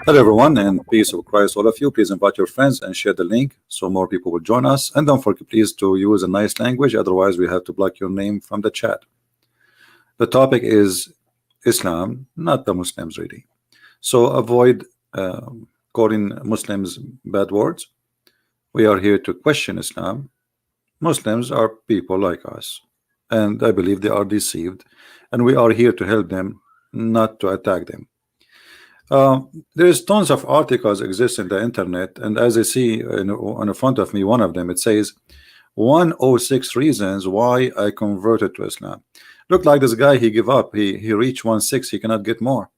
Hello everyone, and peace of Christ all of you. Please invite your friends and share the link so more people will join us, and don't forget please to use a nice language, otherwise we have to block your name from the chat. The topic is Islam, not the Muslims really, so avoid calling Muslims bad words. We are here to question Islam. Muslims are people like us, and I believe they are deceived, and we are here to help them, not to attack them. There's tons of articles exist in the internet, and as I see on the front of me, one of them, it says 106 reasons why I converted to Islam. Look like this guy, he give up, he reached 106, he cannot get more.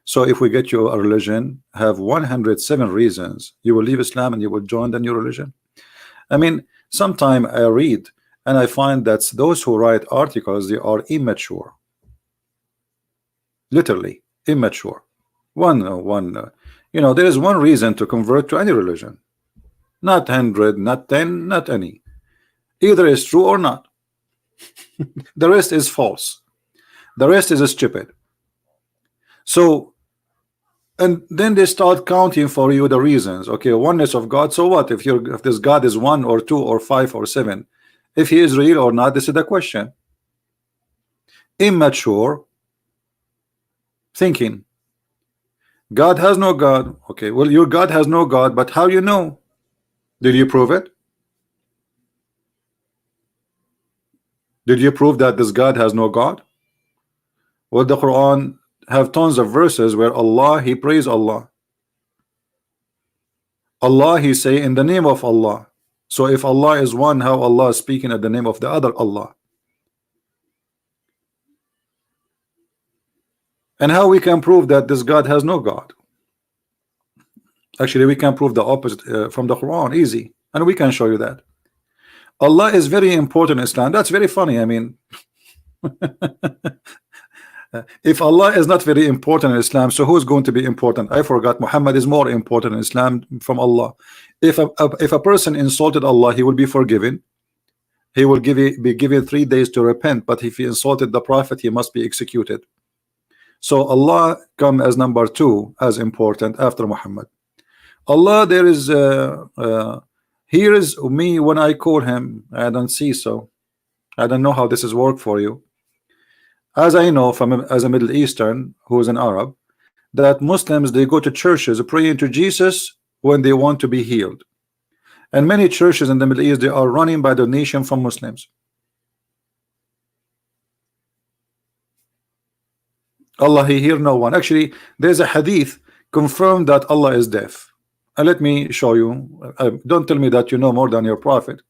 So if we get you a religion, have 107 reasons you will leave Islam and you will join the new religion. I mean, sometime I read and I find that those who write articles, they are immature, literally immature. There is one reason to convert to any religion, not 100, not 10, not any. Either is true or not. The rest is false. The rest is stupid. So, and then they start counting for you the reasons. Okay, oneness of God. So what if this God is 1 or 2 or 5 or 7? If he is real or not, this is the question. Immature thinking. God has no God. Okay, well, your God has no God, but how you know? Did you prove it? Did you prove that this God has no God? Well, the Quran have tons of verses where Allah, he praise Allah. Allah, he say in the name of Allah. So if Allah is one, how Allah is speaking at the name of the other Allah? And how we can prove that this God has no God? Actually, we can prove the opposite from the Quran, easy, and we can show you that Allah is very important in Islam. That's very funny. I mean, if Allah is not very important in Islam, so who's going to be important? I forgot. Muhammad is more important in Islam from Allah. If a person insulted Allah, he will be forgiven. He will be given 3 days to repent. But if he insulted the Prophet, he must be executed. So Allah come as number 2 as important after Muhammad. Allah, there is here is me when I call him. I don't see, so I don't know how this is work for you. As I know from as a Middle Eastern who is an Arab, that Muslims, they go to churches praying to Jesus when they want to be healed, and many churches in the Middle East, they are running by donation from Muslims. Allah, he hear no one. Actually, there's a hadith confirmed that Allah is deaf. And let me show you. Don't tell me that you know more than your prophet.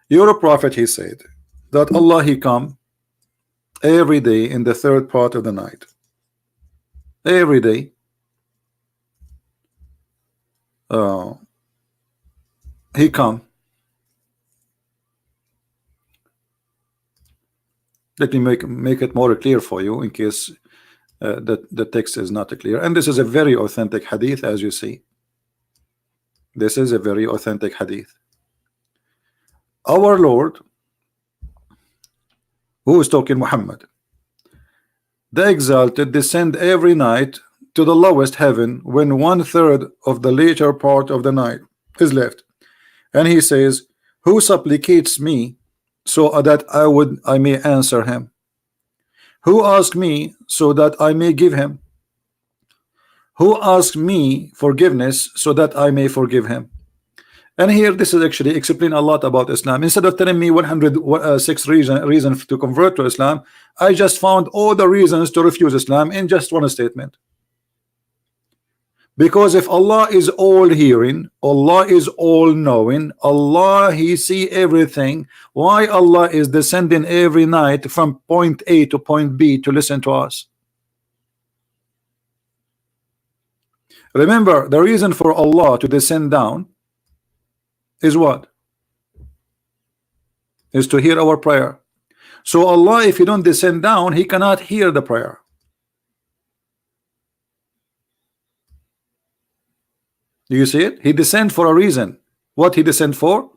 Your prophet, he said that Allah, he come every day in the 3rd part of the night. Every day. He come. Let me make it more clear for you in case the text is not clear. And this is a very authentic hadith, as you see. This is a very authentic hadith. Our Lord, who is talking, Muhammad, the exalted, descend every night to the lowest heaven when 1/3 of the later part of the night is left, and he says, who supplicates me so that I may answer him? Who asks me so that I may give him? Who asks me forgiveness so that I may forgive him? And here, this is actually explain a lot about Islam. Instead of telling me 106 reasons to convert to Islam, I just found all the reasons to refuse Islam in just one statement. Because if Allah is all hearing, Allah is all knowing, Allah, he see everything, why Allah is descending every night from point A to point B to listen to us? Remember, the reason for Allah to descend down is what? Is to hear our prayer. So Allah, if he don't descend down, he cannot hear the prayer. Do you see it? He descend for a reason. What he descend for?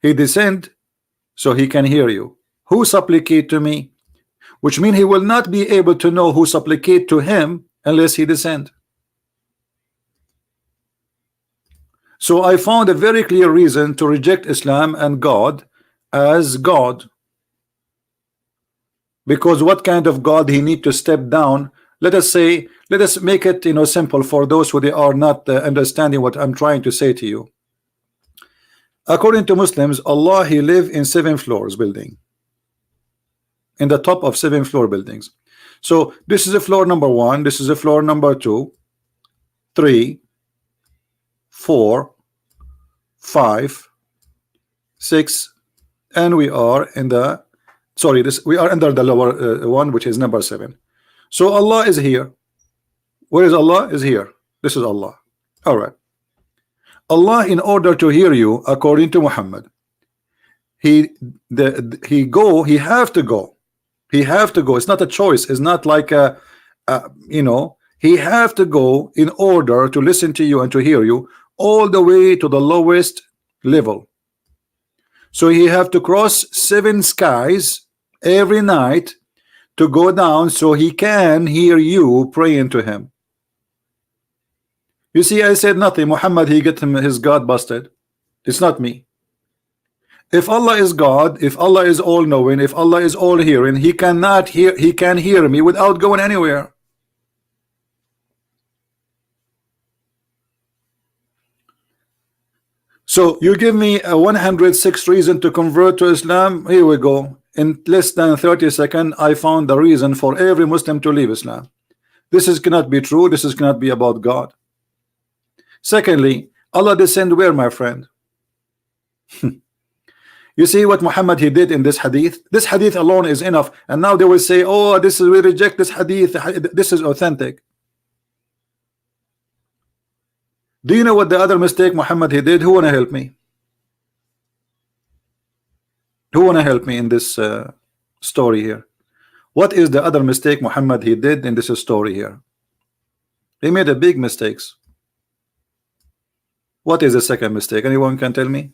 He descend so he can hear you. who supplicate to me, which means he will not be able to know who supplicate to him unless he descend. So I found a very clear reason to reject Islam and God as God, because what kind of God he need to step down? Let us say, let us make it simple for those who they are not understanding what I'm trying to say to you. According to Muslims, Allah, he live in 7 floors building, in the top of 7 floor buildings. So this is a floor number 1, this is a floor number 2, 3, 4, 5, 6, and we are in the we are under the lower one, which is number 7. So Allah is here. Where is Allah? Is here. This is Allah. All right. Allah, in order to hear you, according to Muhammad, he have to go. He have to go. It's not a choice. It's not like he have to go in order to listen to you and to hear you all the way to the lowest level. So he have to cross 7 skies every night to go down so he can hear you praying to him. You see, I said nothing. Muhammad, he get his God busted. It's not me. If Allah is God, if Allah is all-knowing, if Allah is all-hearing, he cannot hear, he can hear me without going anywhere. So you give me a 106 reason to convert to Islam. Here we go. In less than 30 seconds, I found the reason for every Muslim to leave Islam. This cannot be true. This cannot be about God. Secondly, Allah descend where, my friend? You see what Muhammad he did in this hadith? This hadith alone is enough. And now they will say, oh, this is, we reject this hadith. This is authentic. Do you know what the other mistake Muhammad he did? Who wanna help me? Who wanna help me in this story here? What is the other mistake Muhammad he did in this story here? He made a big mistakes. What is the second mistake? Anyone can tell me?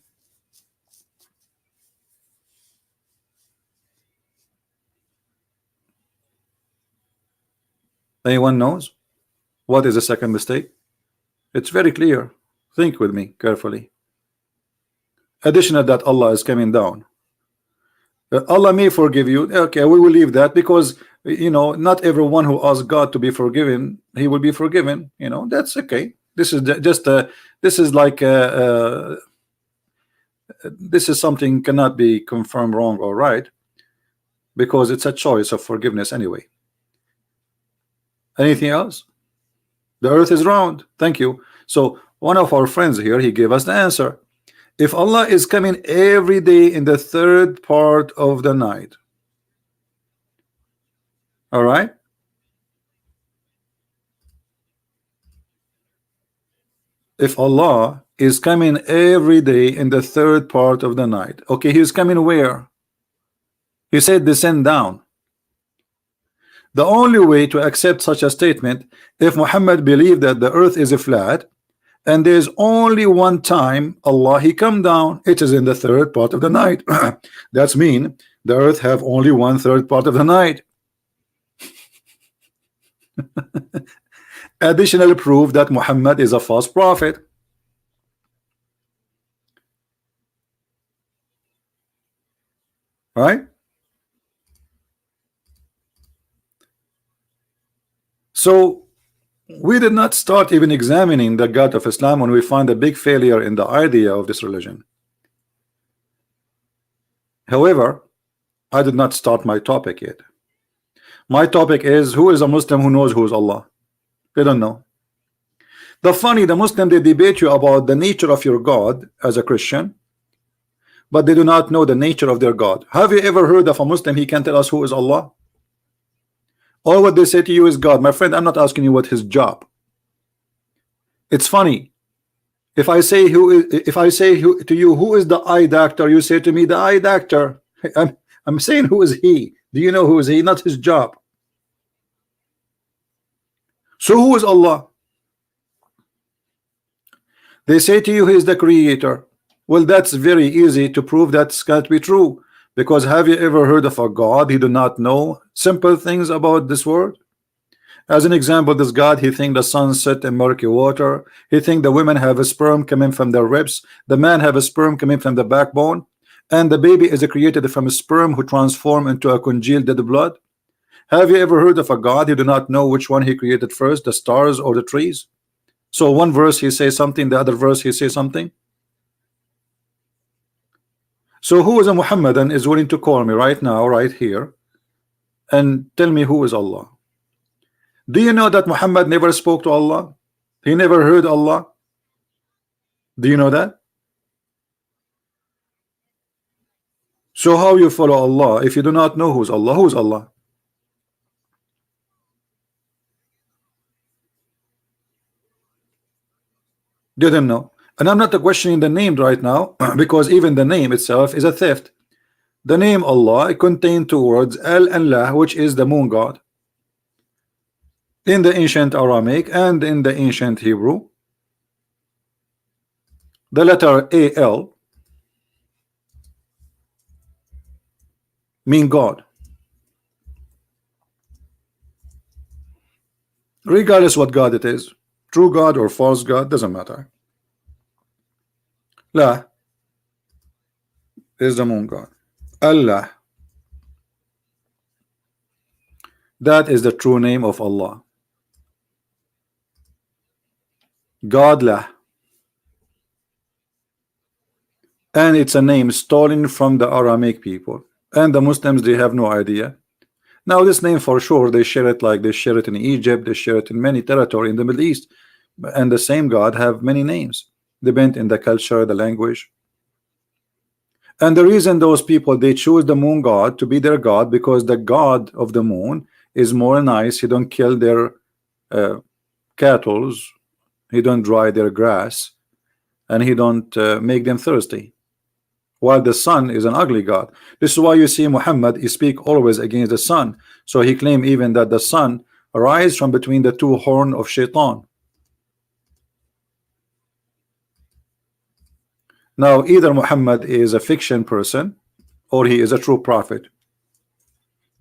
Anyone knows? What is the second mistake? It's very clear. Think with me carefully. Additional that Allah is coming down. Allah may forgive you. Okay, we will leave that because not everyone who asks God to be forgiven, he will be forgiven. That's okay. This is just this is like this is something cannot be confirmed wrong or right because it's a choice of forgiveness anyway. Anything else? The earth is round. Thank you. So one of our friends here, he gave us the answer. If Allah is coming every day in the 3rd part of the night, all right, if Allah is coming every day in the 3rd part of the night, okay, he's coming where? He said descend down. The only way to accept such a statement, if Muhammad believed that the earth is flat and there's only one time Allah he come down, it is in the 3rd part of the night. That's mean the earth have only 1/3 part of the night. Additional proof that Muhammad is a false prophet. Right? So we did not start even examining the God of Islam when we find a big failure in the idea of this religion. However, I did not start my topic yet. My topic is, who is a Muslim who knows who is Allah? They don't know. The Muslim, they debate you about the nature of your God as a Christian, but they do not know the nature of their God. Have you ever heard of a Muslim he can tell us who is Allah? All what they say to you is God. My friend, I'm not asking you what his job. It's funny. If I say to you who is the eye doctor, you say to me the eye doctor. I'm saying who is he? Do you know who is he? Not his job. So who is Allah? They say to you he is the creator. Well, that's very easy to prove that can't be true, Because have you ever heard of a God he do not know simple things about this world? As an example, this God, he think the sun set in murky water. He think the women have a sperm coming from their ribs. The man have a sperm coming from the backbone. And the baby is created from a sperm who transform into a congealed dead blood. Have you ever heard of a God who do not know which one he created first, the stars or the trees? So one verse he says something, the other verse he says something. So who is a Muhammadan is willing to call me right now, right here, and tell me who is Allah? Do you know that Muhammad never spoke to Allah? He never heard Allah. Do you know that? So how you follow Allah if you do not know who's Allah? Who's Allah? Didn't know. And I'm not questioning the name right now because even the name itself is a theft. The name Allah contains two words, Al and La, which is the moon god. In the ancient Aramaic and in the ancient Hebrew, the letter Al mean God. Regardless what God it is, true God or false God, doesn't matter. La is the moon god. Allah, that is the true name of Allah. God La, and it's a name stolen from the Aramaic people, and the Muslims, they have no idea. Now this name for sure they share it, like they share it in Egypt, they share it in many territory in the Middle East, and the same God have many names depend in the culture, the language. And the reason those people they choose the moon god to be their god, because the god of the moon is more nice. He don't kill their cattle, he don't dry their grass, and he don't make them thirsty. While the sun is an ugly god. This is why you see Muhammad he speak always against the sun. So he claimed even that the sun arise from between the two horns of Shaitan. Now either Muhammad is a fiction person or he is a true prophet.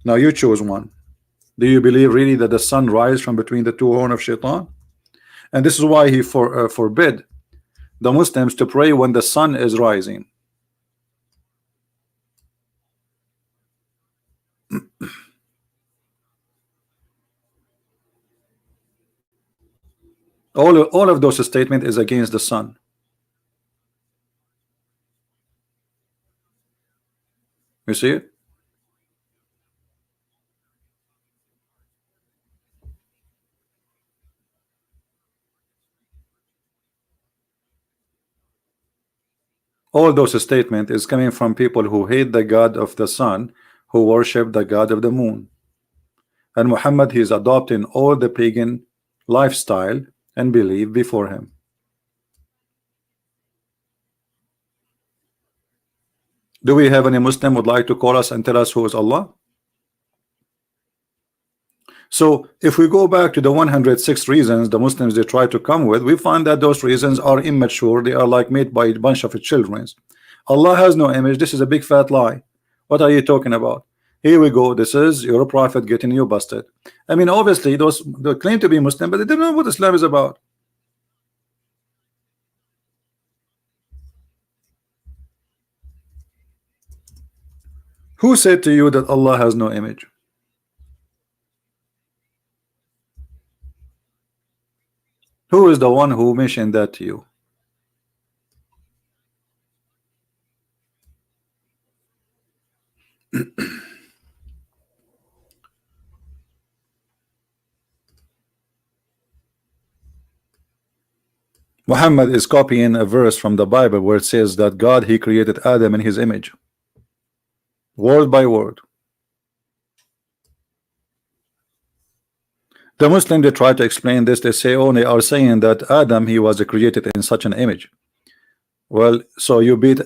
Now you choose one. Do you believe really that the sun rise from between the two horns of Shaitan? And this is why he forbid the Muslims to pray when the sun is rising. All of those statements is against the sun. You see it? All those statements is coming from people who hate the God of the sun, who worship the God of the moon. And Muhammad, he is adopting all the pagan lifestyle and belief before him. Do we have any Muslim would like to call us and tell us who is Allah? So if we go back to the 106 reasons the Muslims they try to come with, we find that those reasons are immature. They are like made by a bunch of children. Allah has no image. This is a big fat lie. What are you talking about? Here we go. This is your prophet getting you busted. I mean, obviously those they claim to be Muslim, but they don't know what Islam is about. Who said to you that Allah has no image? Who is the one who mentioned that to you? Muhammad is copying a verse from the Bible where it says that God he created Adam in his image, word by word. The Muslim they try to explain this. They say, oh, they are saying that Adam he was created in such an image. Well, so you beat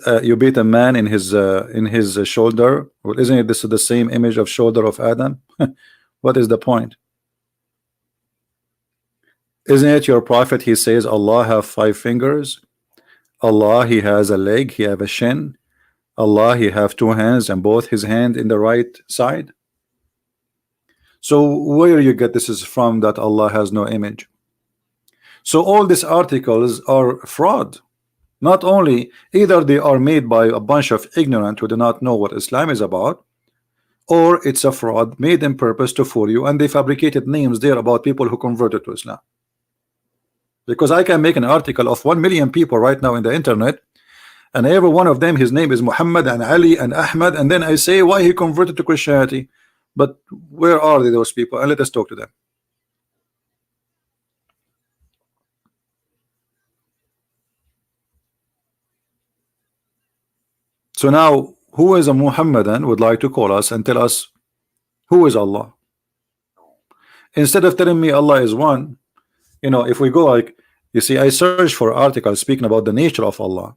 a man in his shoulder. Well, isn't it this the same image of shoulder of Adam? What is the point? Isn't it your prophet? He says Allah have 5 fingers. Allah he has a leg. He have a shin. Allah, he have two hands and both his hand in the right side. So where you get this is from, that Allah has no image? So all these articles are fraud. Not only either they are made by a bunch of ignorant who do not know what Islam is about, or it's a fraud made in purpose to fool you, and they fabricated names there about people who converted to Islam. Because I can make an article of 1 million people right now in the internet, and every one of them, his name is Muhammad and Ali and Ahmad, and then I say why he converted to Christianity. But where are they, those people? And let us talk to them. So now, who is a Muhammadan would like to call us and tell us who is Allah? Instead of telling me Allah is one, you know, if we go like, you see, I searched for articles speaking about the nature of Allah,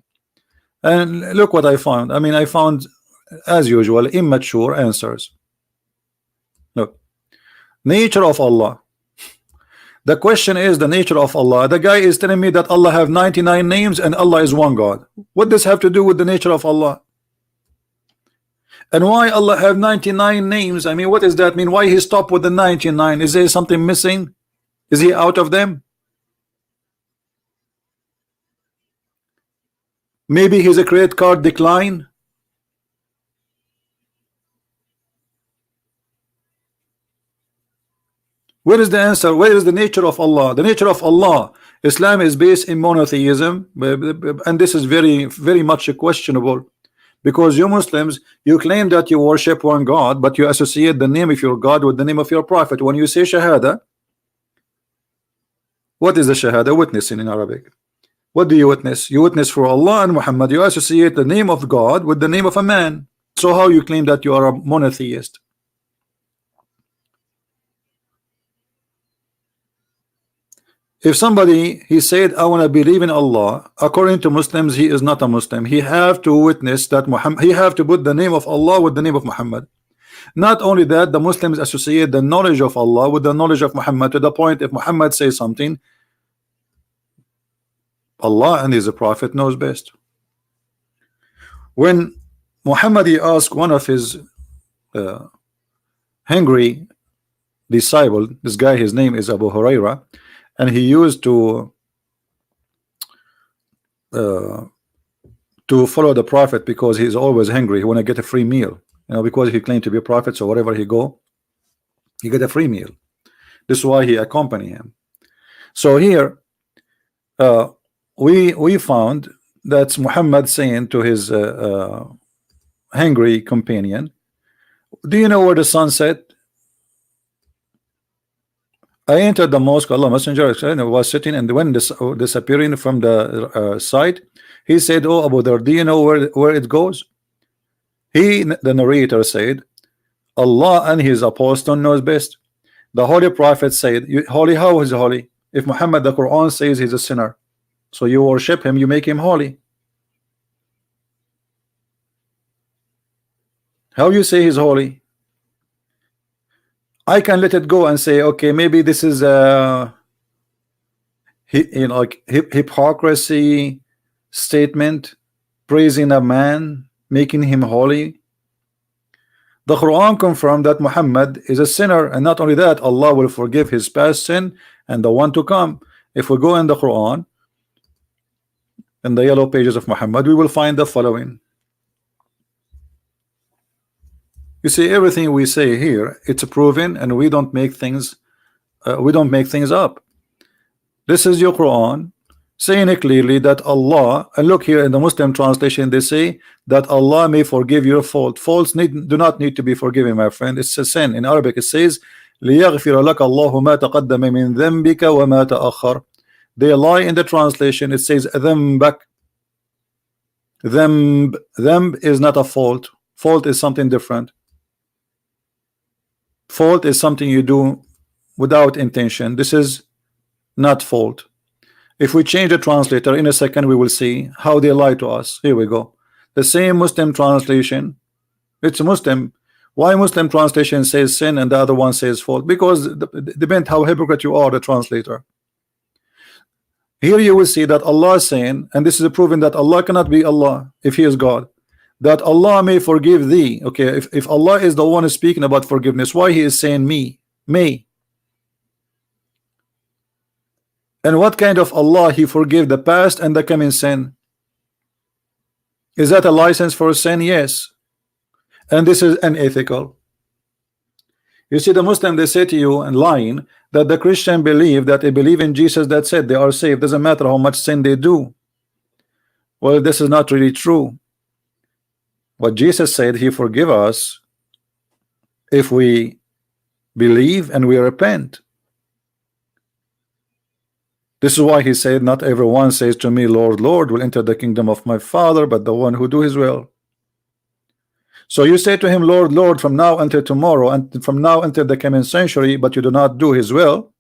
and look what I found. I mean, I found, as usual, immature answers. Look, nature of Allah. The question is the nature of Allah. The guy is telling me that Allah have 99 names and Allah is one God. What does have to do with the nature of Allah? And why Allah have 99 names? I mean, what does that mean? Why he stopped with the 99? Is there something missing? Is he out of them? Maybe his credit card decline. Where is the answer? Where is the nature of Allah? The nature of Allah. Islam is based in monotheism, and this is very much questionable, because you Muslims, you claim that you worship one God, but you associate the name of your God with the name of your prophet. When you say Shahada, what is the Shahada? Witnessing in Arabic. What do you witness? You witness for Allah and Muhammad. You associate the name of God with the name of a man. So how you claim that you are a monotheist? If somebody, he said, I want to believe in Allah, according to Muslims, he is not a Muslim. He have to witness that Muhammad, he have to put the name of Allah with the name of Muhammad. Not only that, the Muslims associate the knowledge of Allah with the knowledge of Muhammad, to the point if Muhammad says something, Allah and his prophet knows best. When Muhammad asked one of his hungry disciple, this guy, his name is Abu Huraira, and he used to follow the prophet because he's always hungry. He want to get a free meal, you know, because he claimed to be a prophet. So wherever he go, he get a free meal. This is why he accompany him. So here, we found that's Muhammad saying to his hungry companion, do you know where the sun set? I entered the mosque, Allah Messenger was sitting, and when disappearing from the sight, he said, oh Abu Dhar, do you know where it goes? The narrator said, Allah and his apostle knows best. The Holy Prophet said, holy, how is holy? If Muhammad, the Quran says he's a sinner, so you worship him, you make him holy. How you say he's holy? I can let it go and say, okay, maybe this is a like hypocrisy statement, praising a man, making him holy. The Quran confirmed that Muhammad is a sinner, and not only that, Allah will forgive his past sin and the one to come. If we go in the Quran, in the yellow pages of Muhammad, we will find the following. You see, everything we say here, it's proven, and we don't make things up. This is your Quran saying it clearly that Allah, and look here in the Muslim translation, they say that Allah may forgive your fault. Faults do not need to be forgiven, my friend. It's a sin. In Arabic it says لِيَغْفِرَ لَكَ اللَّهُ مَا تَقَدَّمَ مِنْ ذَنْبِكَ وَمَا تَأَخَّرَ. They lie in the translation. It says ذَنْبَكَ. Dhanb is not a fault. Fault is something different. Fault is something you do without intention. This is not fault. If we change the translator in a second, we will see how they lie to us. Here we go. The same Muslim translation. It's Muslim. Why Muslim translation says sin and the other one says fault? Because it depends how hypocrite you are, the translator. Here you will see that Allah is saying, and this is proving that Allah cannot be Allah if he is God. that Allah may forgive thee. Okay, if Allah is the one speaking about forgiveness, why he is saying me, may? And what kind of Allah he forgive the past and the coming sin? Is that a license for sin? Yes. And this is unethical. You see, the Muslim, they say to you and lying that the Christian believe that they believe in Jesus, that's it, they are saved, doesn't matter how much sin they do. Well, this is not really true. What Jesus said, he forgive us if we believe and we repent. This is why he said, not everyone says to me, Lord, Lord, will enter the kingdom of my Father, but the one who do his will. So you say to him, Lord, Lord, from now until tomorrow, and from now until the coming century, but you do not do his will,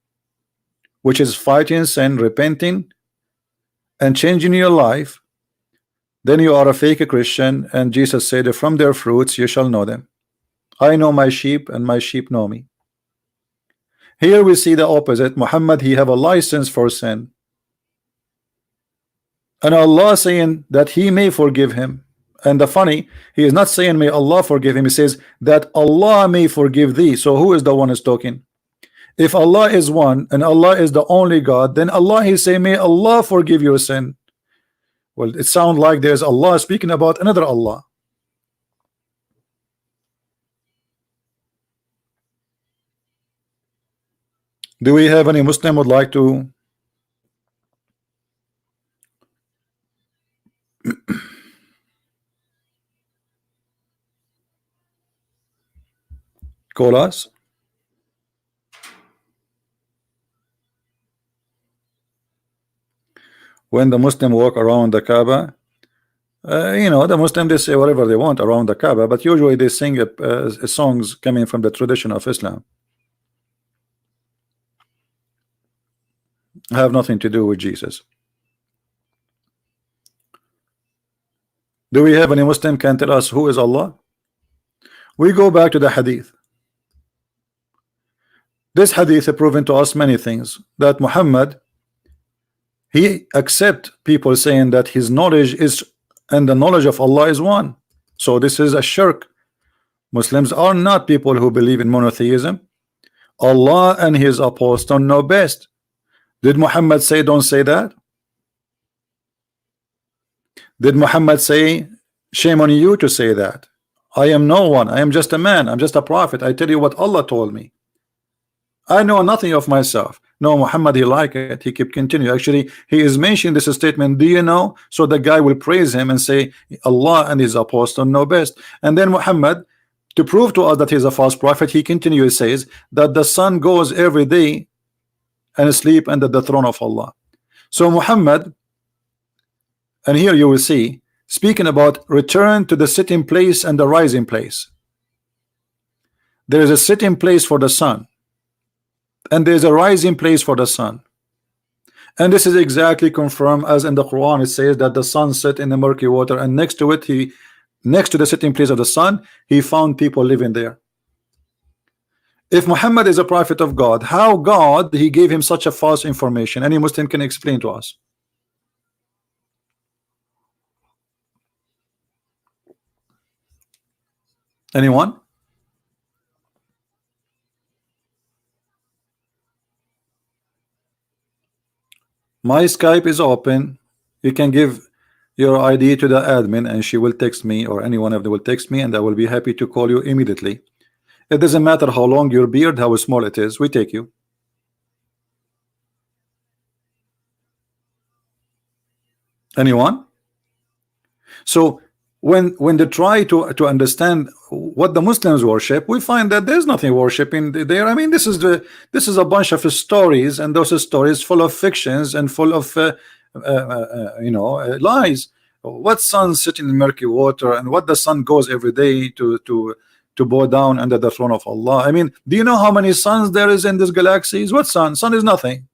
which is fighting sin, repenting, and changing your life, then you are a fake Christian. And Jesus said, from their fruits you shall know them. I know my sheep and my sheep know me. Here we see the opposite. Muhammad, he have a license for sin, and Allah saying that he may forgive him. And the funny, he is not saying may Allah forgive him, he says that Allah may forgive thee. So who is the one is talking? If Allah is one and Allah is the only God, then Allah he say may Allah forgive your sin. Well, it sounds like there's Allah speaking about another Allah. Do we have any Muslim would like to call us? When the Muslim walk around the Kaaba, you know, the Muslim, they say whatever they want around the Kaaba, but usually they sing songs coming from the tradition of Islam. Have nothing to do with Jesus. Do we have any Muslim can tell us who is Allah? We go back to the hadith. This hadith has proven to us many things, that Muhammad, he accept people saying that his knowledge is and the knowledge of Allah is one. So this is a shirk. Muslims are not people who believe in monotheism. Allah and his apostle know best. Did Muhammad say don't say that? Did Muhammad say shame on you to say that? I am no one, I am just a man, I'm just a prophet, I tell you what Allah told me, I know nothing of myself. No, Muhammad, he like it, he keep continue. Actually, he is mentioning this statement, do you know? So the guy will praise him and say Allah and his apostle know best. And then Muhammad, to prove to us that he is a false prophet, he continues, says that the sun goes every day and sleep under the throne of Allah. So Muhammad, and here you will see, speaking about return to the sitting place and the rising place. There is a sitting place for the sun, and there is a rising place for the sun. And this is exactly confirmed as in the Quran. It says that the sun set in the murky water, and next to it, next to the sitting place of the sun, he found people living there. If Muhammad is a prophet of God, how God he gave him such a false information? Any Muslim can explain to us? Anyone? My Skype is open. You can give your ID to the admin and she will text me, or any one of them will text me, and I will be happy to call you immediately. It doesn't matter how long your beard, how small it is, we take you. Anyone? So when they try to understand what the Muslims worship, we find that there's nothing worshiping there. I mean, this is a bunch of stories, and those stories full of fictions and full of lies. What sun sitting in murky water, and what the sun goes every day to bow down under the throne of Allah. I mean, do you know how many suns there is in this galaxies? What sun? Sun is nothing.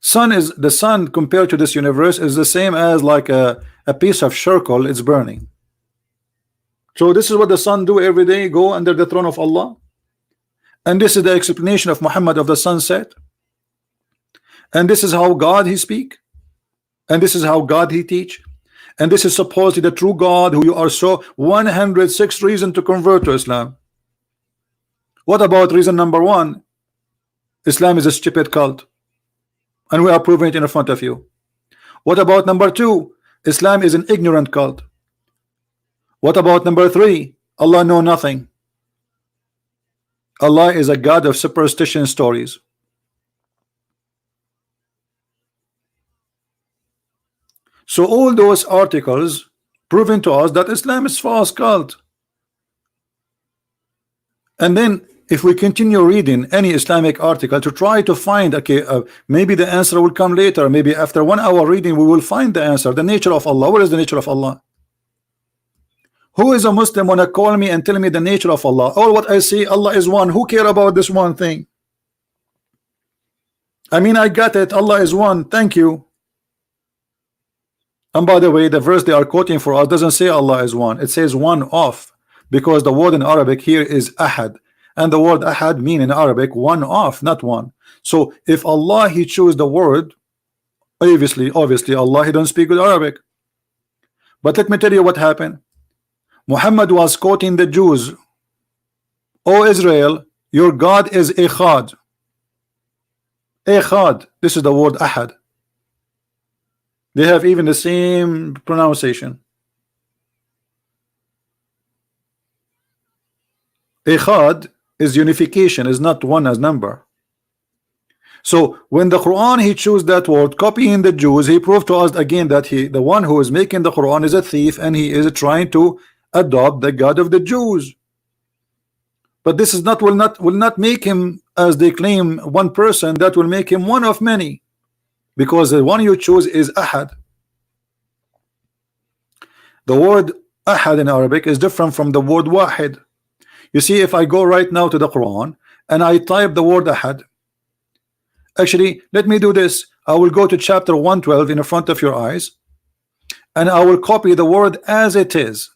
The sun compared to this universe is the same as like a piece of charcoal. It's burning. So this is what the sun do every day, go under the throne of Allah. And this is the explanation of Muhammad of the sunset. And this is how God he speak. And this is how God he teach. and this is supposedly the true God who you are so 106 reason to convert to Islam. What about reason number one? Islam is a stupid cult, and we are proving it in front of you. What about number two? Islam is an ignorant cult. What about number three? Allah know nothing. Allah is a God of superstition stories. So all those articles proving to us that Islam is false cult. And then if we continue reading any Islamic article to try to find, okay, maybe the answer will come later, maybe after 1 hour reading we will find the answer. The nature of Allah. What is the nature of Allah? Who is a Muslim wanna call me and tell me the nature of Allah? All what I see, Allah is one. Who care about this one thing? I mean, I got it. Allah is one. Thank you. And by the way, the verse they are quoting for us doesn't say Allah is one. It says one of, because the word in Arabic here is ahad, and the word ahad mean in Arabic one of, not one. So if Allah he choose the word, obviously Allah he don't speak good Arabic. But let me tell you what happened. Muhammad was quoting the Jews. O Israel, your God is Echad. Echad. This is the word ahad. They have even the same pronunciation. Echad is unification, is not one as number. So when the Quran he chose that word, copying the Jews, he proved to us again that the one who is making the Quran is a thief, and he is trying to adopt the God of the Jews. But this is will not make him, as they claim, one person. That will make him one of many, because the one you choose is ahad. The word ahad in Arabic is different from the word wahid. You see, if I go right now to the Quran and I type the word ahad, actually let me do this. I will go to chapter 112 in front of your eyes, and I will copy the word as it is.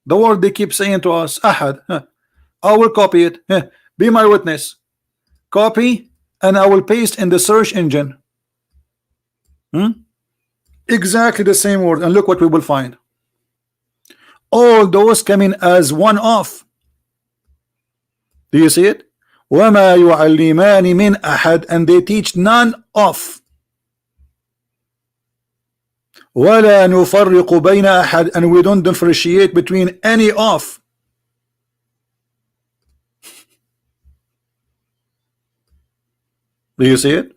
The word they keep saying to us, ahad. I will copy it. Be my witness. Copy, and I will paste in the search engine. Exactly the same word, and look what we will find. All those coming as one off. Do you see it? وَمَا يُعَلِّمَانِ مِنْ أَحَدٍ, and they teach none of. وَلَا نُفَرِّقُ بَيْنَ أَحَدٍ, and we don't differentiate between any of. Do you see it?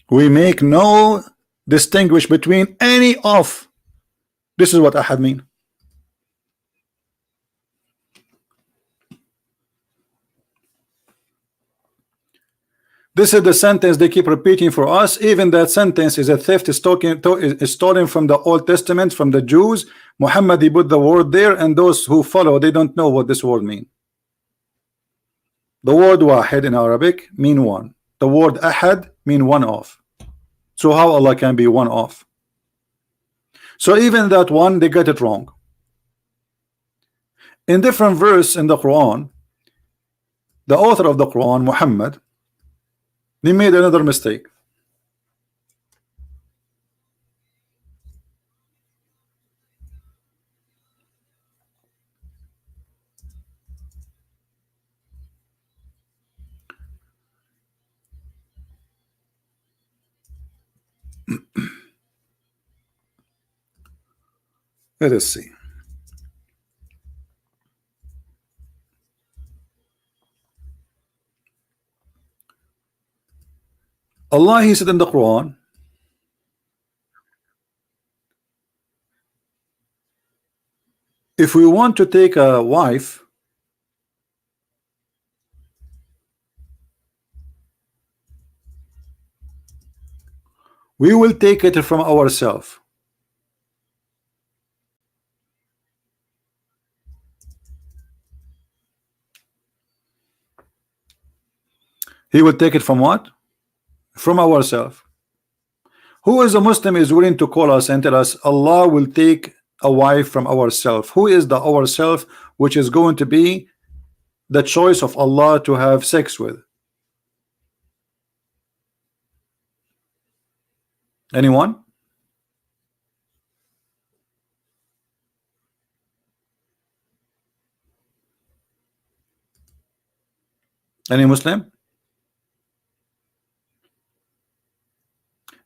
We make no distinguish between any of. This is what ahad mean. This is the sentence they keep repeating for us. Even that sentence is a theft, is stolen from the Old Testament, from the Jews. Muhammad he put the word there, and those who follow, they don't know what this word mean. The word wahid in Arabic mean one. The word ahad mean one of. So how Allah can be one of? So even that one, they get it wrong. In different verse in the Quran, the author of the Quran, Muhammad, they made another mistake. Let us see. Allah he said in the Quran, if we want to take a wife, we will take it from ourselves. He will take it from what? From ourselves. Who is a Muslim is willing to call us and tell us Allah will take a wife from ourselves? Who is the ourself which is going to be the choice of Allah to have sex with? Anyone? Any Muslim?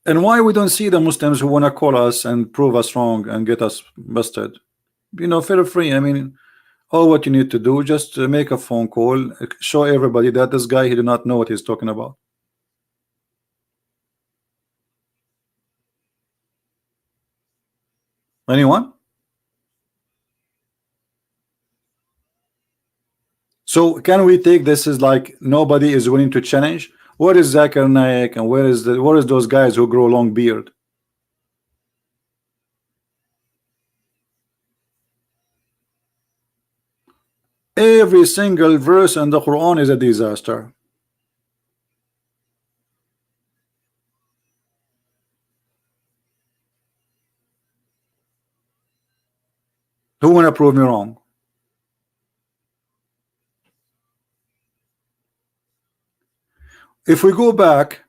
And why we don't see the Muslims who want to call us and prove us wrong and get us busted? You know, feel free. I mean, all what you need to do, just make a phone call, show everybody that this guy, he do not know what he's talking about. Anyone? So can we take this as like nobody is willing to challenge? Where is Zakir Naik and where is those guys who grow long beard? Every single verse in the Quran is a disaster. Who wanna prove me wrong? If we go back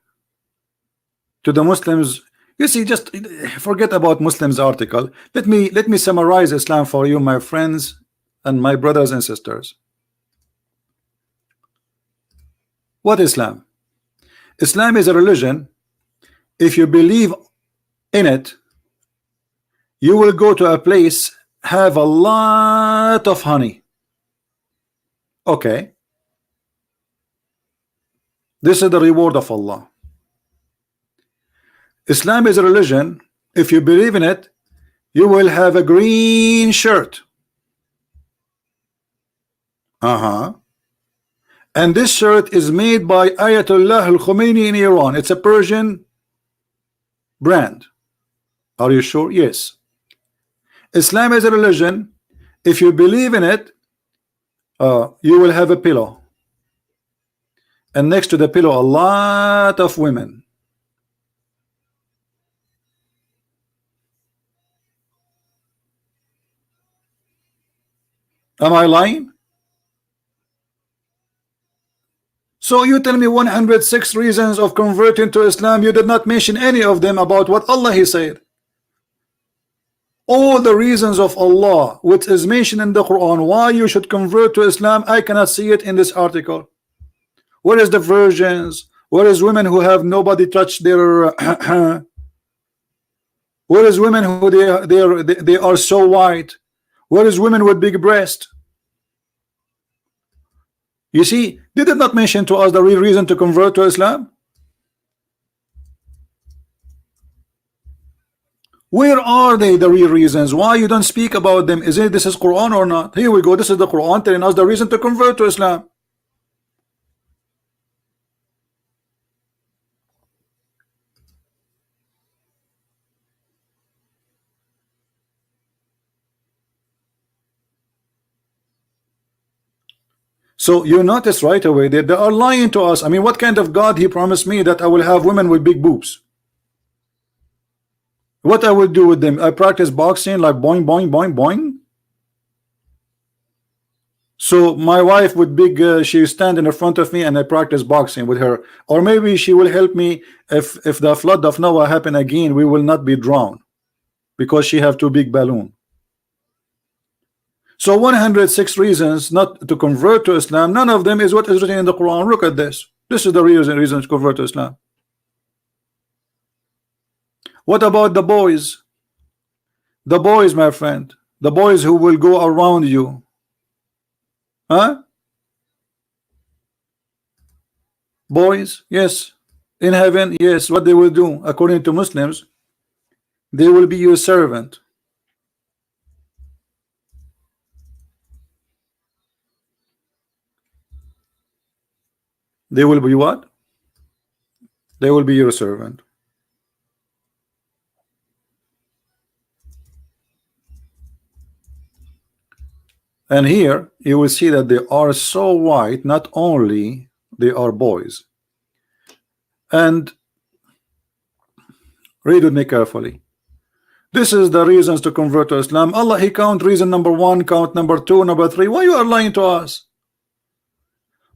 to the Muslims, you see, just forget about Muslims article. Let me summarize Islam for you, my friends and my brothers and sisters. What Islam? Islam is a religion. If you believe in it, you will go to a place, have a lot of honey. Okay. This is the reward of Allah. Islam is a religion. If you believe in it, you will have a green shirt. And this shirt is made by Ayatollah al-Khomeini in Iran. It's a Persian brand. Are you sure? Yes. Islam is a religion. If you believe in it, you will have a pillow. And next to the pillow, a lot of women. Am I lying? So you tell me 106 reasons of converting to Islam. You did not mention any of them about what Allah He said. All the reasons of Allah which is mentioned in the Quran why you should convert to Islam, I cannot see it in this article. Where is the virgins? Where is women who have nobody touch their where is women who they are so white? Where is women with big breast? You see, they did not mention to us the real reason to convert to Islam. Where are they, the real reasons? Why you don't speak about them? Is it this is Quran or not? Here we go. This is the Quran telling us the reason to convert to Islam. So you notice right away that they are lying to us. I mean, what kind of God He promised me that I will have women with big boobs? What I will do with them? I practice boxing like boing, boing, boing, boing. So my wife with big, she stand in the front of me and I practice boxing with her. Or maybe she will help me if the flood of Noah happen again, we will not be drowned because she have too big balloon. So 106 reasons not to convert to Islam, none of them is what is written in the Quran. Look at this. This is the reason to convert to Islam. What about the boys? The boys, my friend, the boys who will go around you. Huh? Boys, yes. In heaven, yes. What they will do, according to Muslims, they will be your servant. They will be what? They will be your servant. And here you will see that they are so white, not only they are boys. And read with me carefully. This is the reasons to convert to Islam. Allah, He count reason number 1, count number 2, number 3. Why you are lying to us?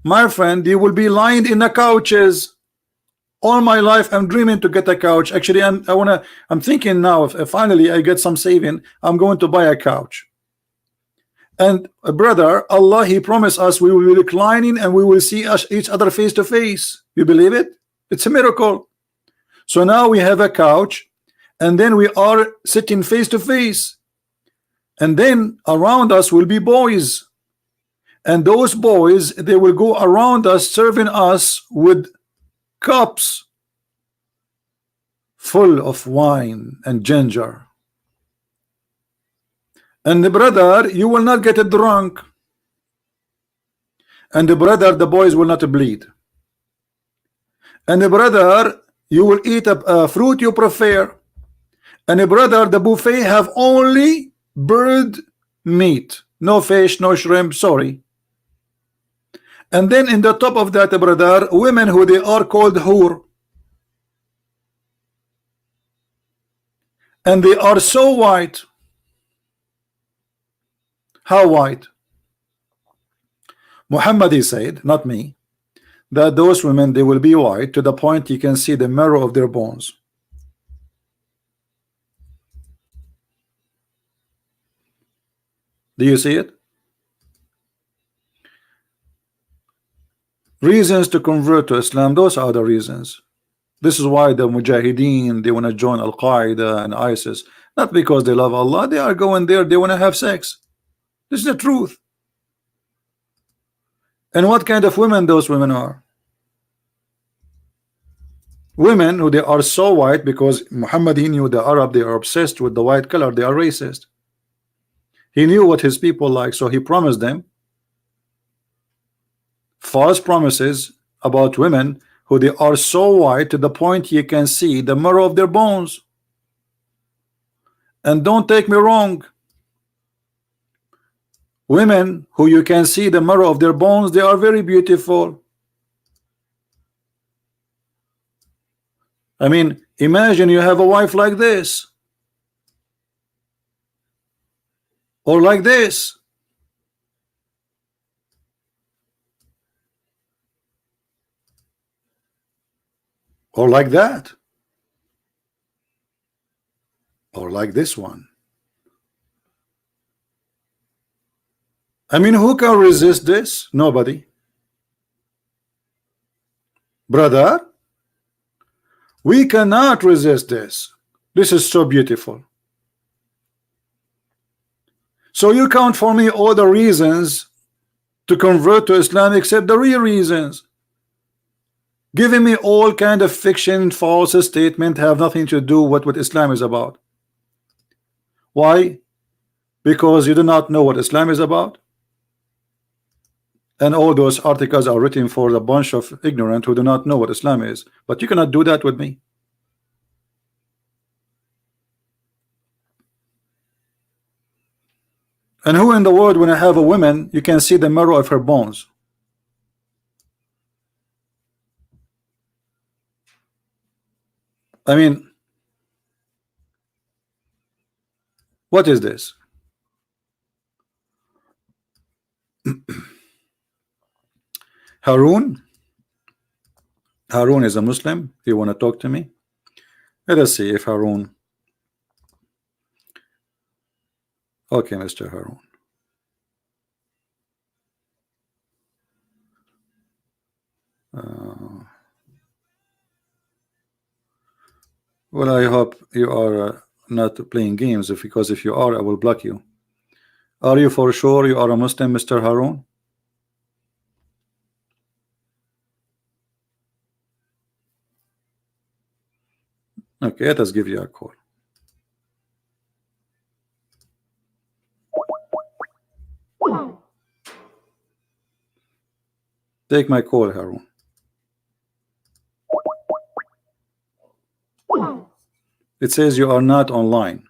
My friend, you will be lying in the couches. All my life I'm dreaming to get a couch. Actually, I'm thinking now, if finally I get some saving, I'm going to buy a couch. And brother, Allah, He promised us we will be reclining and we will see each other face to face. You believe it? It's a miracle. So now we have a couch, and then we are sitting face to face, and then around us will be boys, and those boys, they will go around us serving us with cups full of wine and ginger. And the brother, you will not get drunk, and the brother, the boys will not bleed, and the brother, you will eat a fruit you prefer, and the brother, the buffet have only bird meat, no fish, no shrimp, sorry. And then in the top of that, brother, women who they are called hur, and they are so white. How white? Muhammad, he said, not me, that those women, they will be white to the point you can see the marrow of their bones. Do you see it? Reasons to convert to Islam, those are the reasons. This is why the Mujahideen, they want to join Al-Qaeda and ISIS, not because they love Allah. They are going there, they want to have sex. This is the truth. And what kind of women those women are? Women who they are so white, because Muhammad, he knew the Arab, they are obsessed with the white color, they are racist. He knew what his people like, so he promised them false promises about women who they are so white to the point you can see the marrow of their bones. And don't take me wrong, women who you can see the marrow of their bones, they are very beautiful. I mean, imagine you have a wife like this, or like this, or like that, or like this one. I mean, who can resist this? Nobody. Brother, we cannot resist this. This is so beautiful. So you count for me all the reasons to convert to Islam except the real reasons. Giving me all kind of fiction, false statement have nothing to do with what Islam is about. Why? Because you do not know what Islam is about. And all those articles are written for a bunch of ignorant who do not know what Islam is. But you cannot do that with me. And who in the world, when I have a woman, you can see the marrow of her bones? I mean, what is this? Harun is a Muslim. You want to talk to me? Let us see if Harun. Okay, Mr. Harun. Well, I hope you are not playing games, because if you are, I will block you. Are you for sure you are a Muslim, Mr. Harun? Okay, let us give you a call. Take my call, Harun. It says you are not online.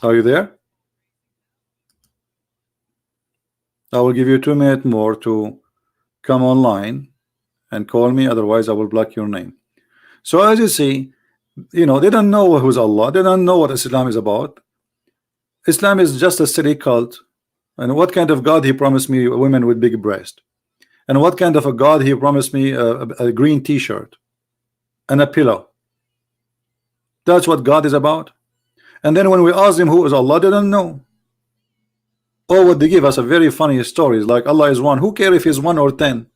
Are you there? I will give you 2 minutes more to come online and call me, otherwise I will block your name. So as you see, they don't know who's Allah, they don't know what Islam is about. Islam is just a silly cult. And what kind of God he promised me women with big breast? And what kind of a God he promised me a green t-shirt and a pillow? That's what God is about. And then when we ask them who is Allah, they don't know. Or what they give us a very funny stories like Allah is one. Who cares if he's 1 or 10?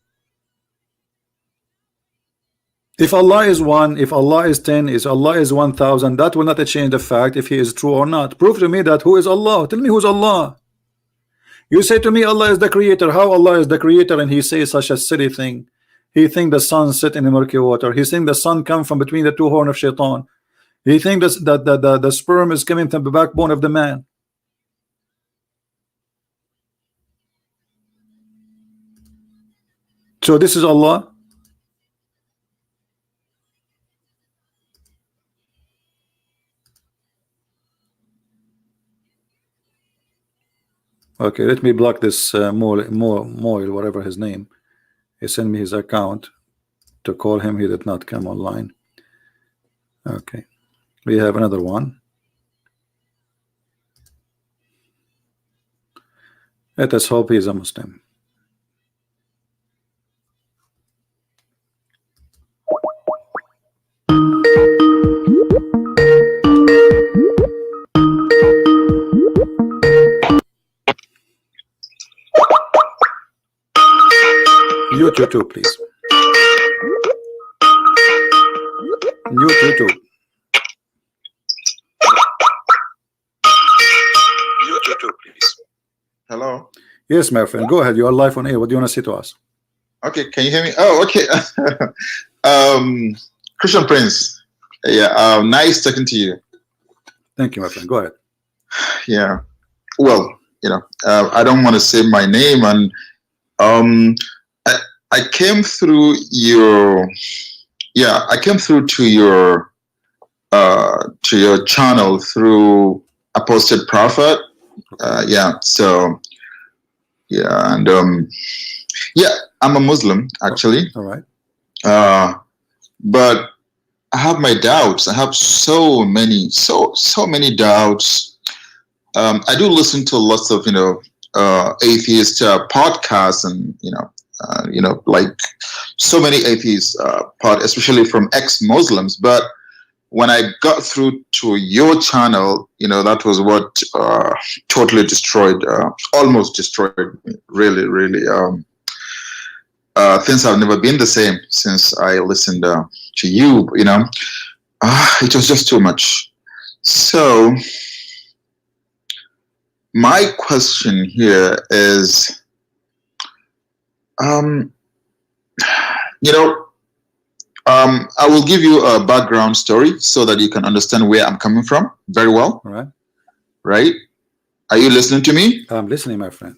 If Allah is 1, if Allah is 10, if Allah is 1,000, that will not change the fact if he is true or not. Prove to me that who is Allah. Tell me who's Allah. You say to me Allah is the creator. How Allah is the creator and he says such a silly thing? He think the sun set in the murky water. He think the sun come from between the 2 horns of shaitan. He think that the sperm is coming from the backbone of the man. So this is Allah. Okay, let me block this Moil, whatever his name. He sent me his account to call him. He did not come online. Okay, we have another one. Let us hope he is a Muslim. Mute YouTube, please. Mute YouTube. Mute YouTube, please. Hello. Yes, my friend. Go ahead. You are live on air. What do you want to say to us? Okay. Can you hear me? Oh, okay. Christian Prince. Yeah. Nice talking to you. Thank you, my friend. Go ahead. Yeah. Well, I don't want to say my name, and I came through your, I came through to your channel through Apostate Prophet. So and I'm a Muslim actually. All right. But I have my doubts. I have so many doubts. I do listen to lots of atheist podcasts, and like so many atheists especially from ex-Muslims. But when I got through to your channel, that was what totally destroyed, almost destroyed me. Really, things have never been the same since I listened to you. It was just too much. So my question here is, I will give you a background story so that you can understand where I'm coming from very well. All right. Right? Are you listening to me? I'm listening, my friend.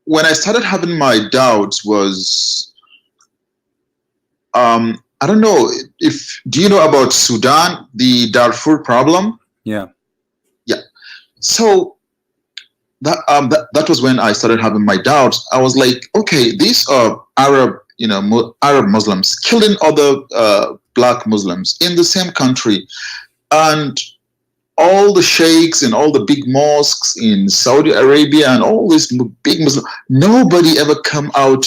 When I started having my doubts was, I don't know do you know about Sudan, the Darfur problem? Yeah. Yeah. So that was when I started having my doubts. I was like, okay, these are Arab Muslims killing other black Muslims in the same country, and all the sheikhs and all the big mosques in Saudi Arabia and all these big Muslims, nobody ever come out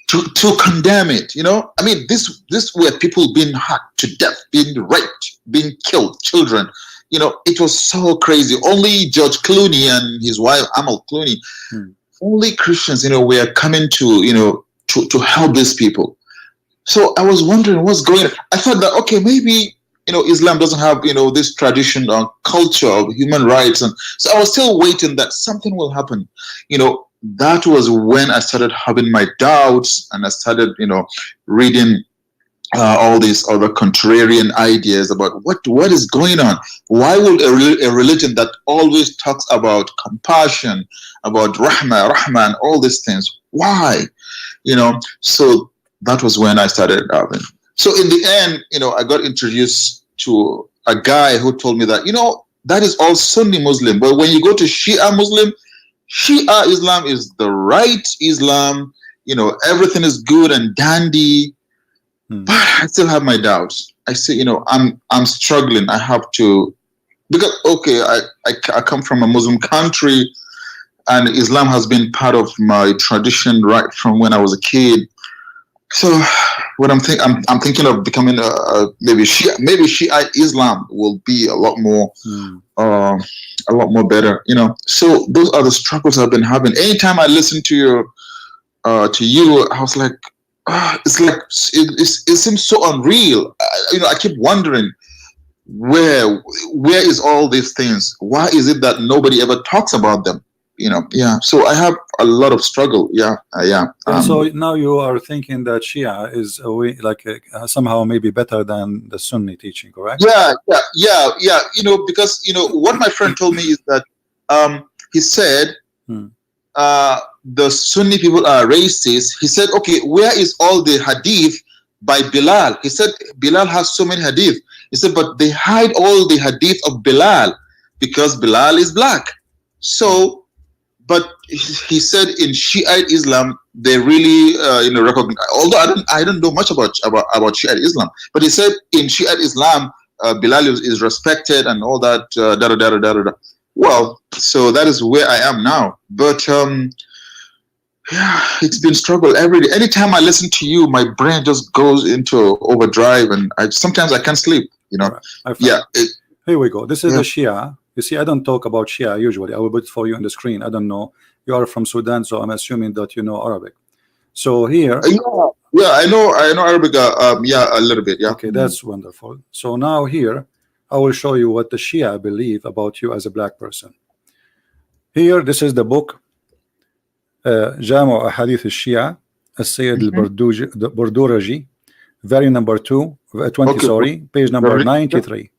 to condemn it. I mean, this were people being hacked to death, being raped, being killed, children. It was so crazy. Only George Clooney and his wife Amal Clooney, only Christians, were coming to help these people. So I was wondering what's going on. I thought that, okay, maybe Islam doesn't have this tradition or culture of human rights, and so I was still waiting that something will happen. That was when I started having my doubts, and I started reading all these other contrarian ideas about what is going on. Why would a religion that always talks about compassion, about rahma, and all these things, why? So that was when I started having. So in the end, I got introduced to a guy who told me that, that is all Sunni Muslim. But when you go to Shia Muslim, Shia Islam is the right Islam. You know, everything is good and dandy. But I still have my doubts. I say, you know, I'm struggling. I have to, because okay, I come from a Muslim country, and Islam has been part of my tradition right from when I was a kid. So what I'm thinking of becoming maybe Shia Islam will be a lot more better, you know. So those are the struggles I've been having. Anytime I listen to you, I was like, it's like it seems so unreal. You know, I keep wondering where is all these things? Why is it that nobody ever talks about them? You know, yeah. So I have a lot of struggle. Yeah. So now you are thinking that Shia is a way, like somehow maybe better than the Sunni teaching, correct? Yeah. You know, because you know what my friend told me is that he said the Sunni people are racist. He said, okay, where is all the hadith by Bilal? He said Bilal has so many hadith. He said, but they hide all the hadith of Bilal because Bilal is black. So. But he said in Shiite Islam they really you know, recognize. Although I don't know much about Shiite Islam, but he said in Shiite Islam Bilal is respected and all that. Well, so that is where I am now. But yeah, it's been struggle every day. Anytime I listen to you, my brain just goes into overdrive, and sometimes I can't sleep. You know. Right. Yeah. Here we go. This is the Shia. You see, I don't talk about Shia usually. I will put it for you on the screen. I don't know. You are from Sudan, so I'm assuming that you know Arabic. So here, yeah, I know Arabic. Yeah, a little bit. Yeah. Okay, that's wonderful. So now here, I will show you what the Shia believe about you as a black person. Here, this is the book, Jamu Ahadith al-Shia, Al-Sayyid al-Burduraji, volume number 20, sorry, page number 93.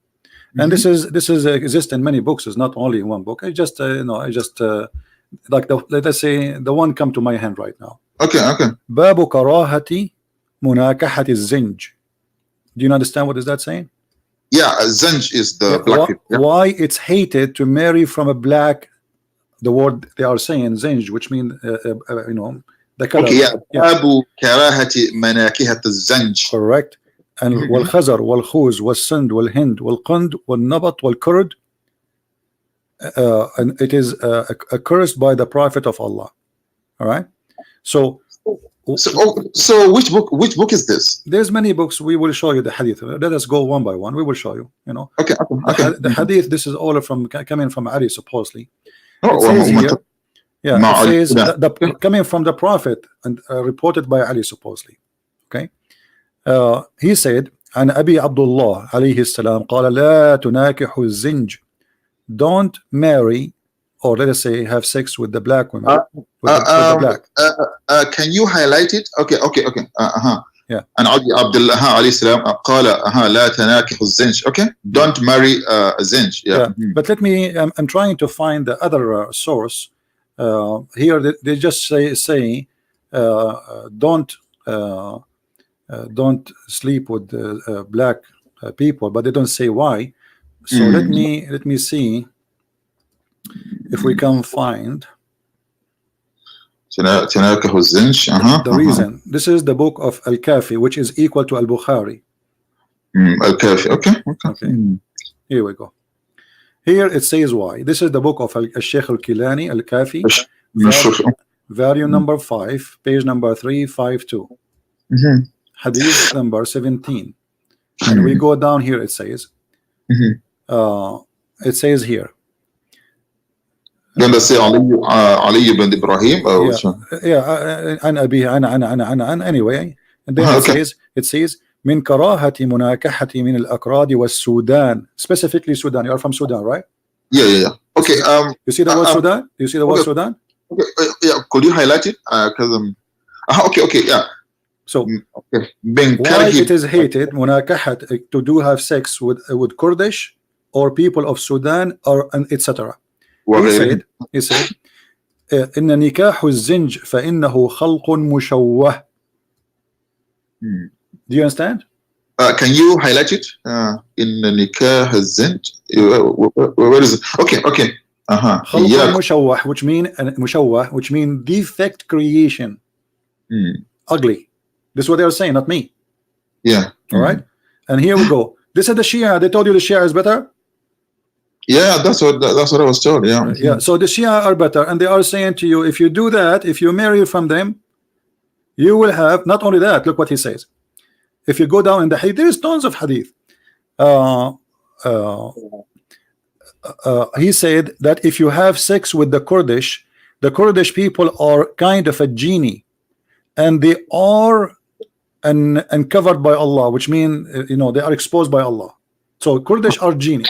And this is exists in many books. It's not only in one book. I just like let's say the one come to my hand right now. Okay. Babu karahati munakahati zinj. Do you understand what is that saying? Yeah, zinj is the black people. Yeah. Why it's hated to marry from a black? The word they are saying zinj, which means you know, the color. Okay, yeah. Babu karahati manakihat zinj. Correct. And والخزر والخوز والسند والهند والقند والنبط والkurd, and it is accursed by the Prophet of Allah. All right. So which book is this? There's many books. We will show you the hadith. Let us go one by one. We will show you. You know. Okay. The hadith. This is all from coming from Ali supposedly. Oh, it says here, yeah. It says coming from the Prophet and reported by Ali supposedly. Okay. He said عن أبي عبد الله عليه السلام قال لا تناكح الزنج, don't marry, or let us say have sex with the black women. With the black. Can you highlight it? Okay. Yeah. عن أبي عبد الله عليه السلام قال لا تناكح الزنج. Okay, don't marry a zinj. Yeah. But let me. I'm trying to find the other source. Here they just say don't sleep with black people, but they don't say why. So let me see if we can find the reason. This is the book of Al-Kafi, which is equal to Al-Bukhari. Al-Kafi. Okay. Here we go. Here it says why. This is the book of Al-Sheikh Al-Kilani, Al-Kafi, volume number 5, page number 352. Hadith number 17. And we go down here, it says here. Then they say Ali ibn Ibrahim. Anyway, and then it says من كراهة مناكحة من الأكراد والسودان, specifically Sudan. You are from Sudan, right? Yeah. Okay. You see the word Sudan? You see the word Sudan? Okay. Yeah. Could you highlight it? Okay. Yeah. So why it is hated munakahat, to have sex with Kurdish or people of Sudan or etc. He said إن نكاح الزنج فإنه خلق مشوه. Do you understand? Can you highlight it in the nikah hazint? Where is it? Okay, okay. خلق Yeah. المشوه, which mean مشوه, which mean defect creation. Ugly. This is what they are saying, not me. Yeah. All right. And here we go. This is the Shia. They told you the Shia is better. Yeah, that's what I was told. Yeah. Yeah. So the Shia are better, and they are saying to you, if you do that, if you marry from them, you will have not only that. Look what he says. If you go down in the hadith, there is tons of hadith. He said that if you have sex with the Kurdish people are kind of a genie, and they are uncovered by Allah, which mean they are exposed by Allah. So Kurdish are genie.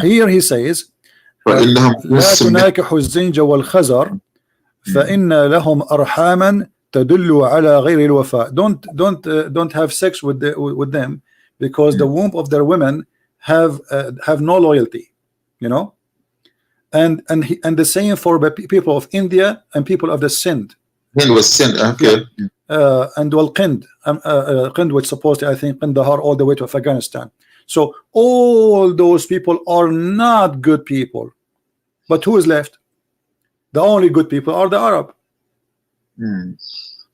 Here he says, لا تناكحوا الزنج والخزر فإن لهم أرحاما تدل على غير الوفاء. Don't have sex with them, because the womb of their women have no loyalty, and the same for the people of India and people of the Sind. Was Sind, okay. And Qind, which supposedly I think Kandahar all the way to Afghanistan. So all those people are not good people, but who is left? The only good people are the Arab.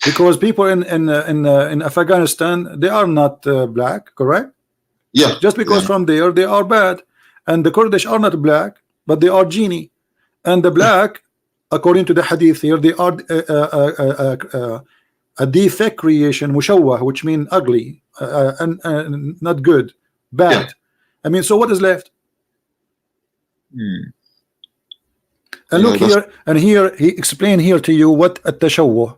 Because people in Afghanistan, they are not black, correct? Yeah. Just because from there they are bad, and the Kurdish are not black, but they are genie, and the black, according to the hadith here, they are a defect creation, mushawwah, which means ugly, and not good, bad. Yeah. I mean, so what is left? And look here, and here he explained here to you what التشوه.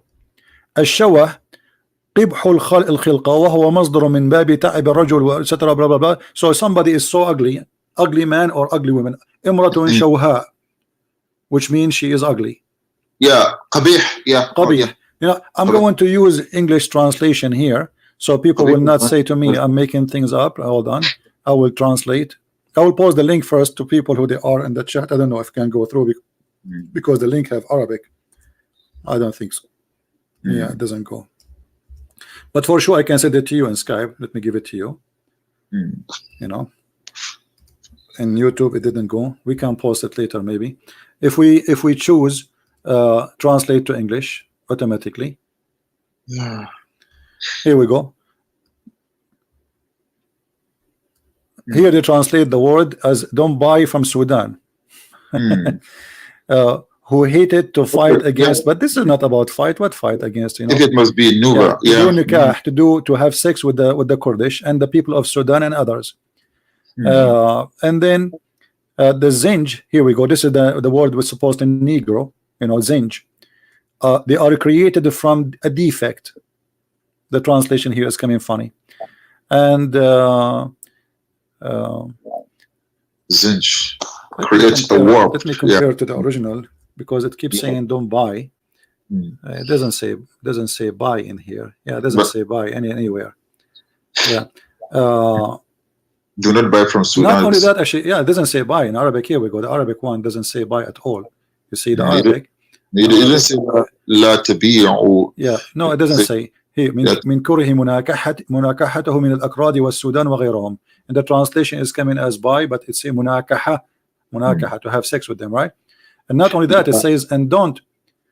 الشوه قبح الخلقة وهو مصدر من باب تعب الرجل etc. blah blah blah. So somebody is so ugly man or ugly woman. امرأة شوهاء, which means she is ugly. Yeah, قبيح. Yeah, قبيح. I'm going to use English translation here, so people will not say to me I'm making things up. Hold on, I will translate. I will post the link first to people who they are in the chat. I don't know if I can go through because the link have Arabic. I don't think so. Yeah, it doesn't go. But for sure I can send it to you in Skype. Let me give it to you. In YouTube it didn't go. We can post it later maybe. If we choose translate to English automatically. Yeah. Here we go. Here they translate the word as don't buy from Sudan. Who hated to fight against, but this is not about fight. What fight against? If it must be Nuba. To have sex with the Kurdish and the people of Sudan and others. And then the zinj. Here we go. This is the word was supposed to Negro. Zinj. They are created from a defect. The translation here is coming funny. And zinj creates a warp. Let me compare to the original, because it keeps saying don't buy. It doesn't say buy in here. Yeah, it doesn't say buy anywhere. Yeah. Do not buy from Sudan. Not only that, actually, yeah, it doesn't say buy in Arabic. Here we go. The Arabic one doesn't say buy at all. You see the Arabic. It doesn't say لا تبيع. Yeah, no, it doesn't say. Here من كره مناكحته من الأكراد والسودان وغيرهم. And the translation is coming as buy, but it's a munakaha to have sex with them, right? And not only that, it says and don't.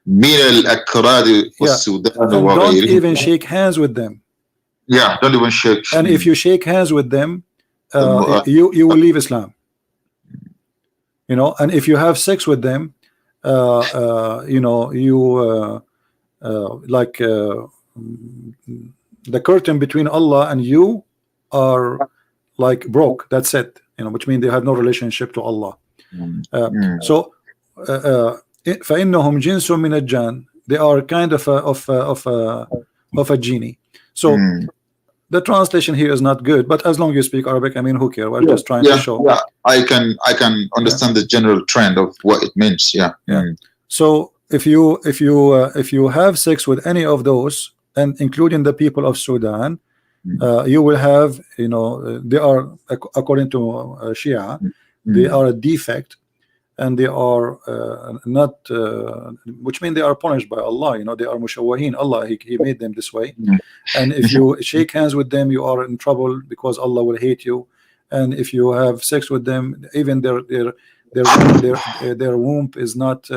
من الأكراد والسودان وغيرهم. Don't even shake hands with them. Yeah, don't even shake. And if you shake hands with them, you will leave Islam. And if you have sex with them, the curtain between Allah and you are like broke. That's it. Which means they have no relationship to Allah. So فإنهم جنس من الجان. They are kind of a genie. So the translation here is not good, but as long as you speak Arabic, I mean, who cares? We're just trying to show. Yeah, I can understand the general trend of what it means. Yeah. So if you have sex with any of those, and including the people of Sudan, you will have, they are, according to Shia, they are a defect, and they are not, which means they are punished by Allah. You know, they are mushawwahin. Allah, he made them this way. And if you shake hands with them, you are in trouble because Allah will hate you. And if you have sex with them, even their womb is not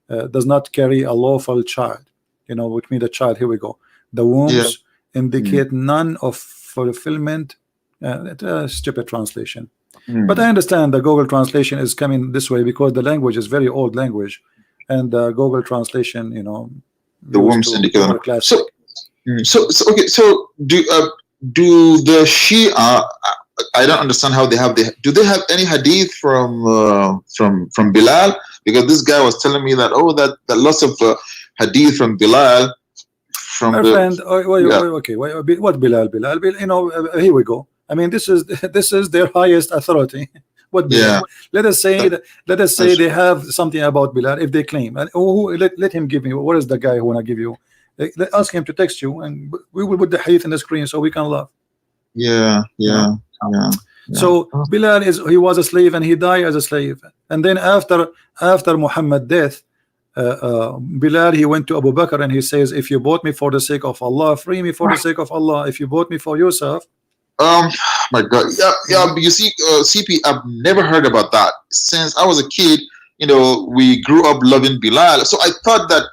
does not carry a lawful child. You know, which means the child. Here we go. The wombs indicate none of fulfillment. Stupid translation. But I understand the Google translation is coming this way because the language is very old language, and the Google translation, you know, the wombs indicate. So okay. So do the Shia? I don't understand how they have do they have any hadith from Bilal? Because this guy was telling me that that lots of hadith from Bilal. From my friend, okay, what Bilal? You know, here we go. I mean, this is their highest authority. What Bilal? Let us say they have something about Bilal if they claim, and let him give me. What is the guy who wanna give you? Ask him to text you, and we will put the hadith in the screen so we can laugh. Yeah. So Bilal he was a slave and he died as a slave, and then after Muhammad's death, Bilal, he went to Abu Bakr and he says, if you bought me for the sake of Allah, free me for the sake of Allah. If you bought me for yourself. My God, yeah. You see, CP, I've never heard about that since I was a kid. You know, we grew up loving Bilal, so I thought that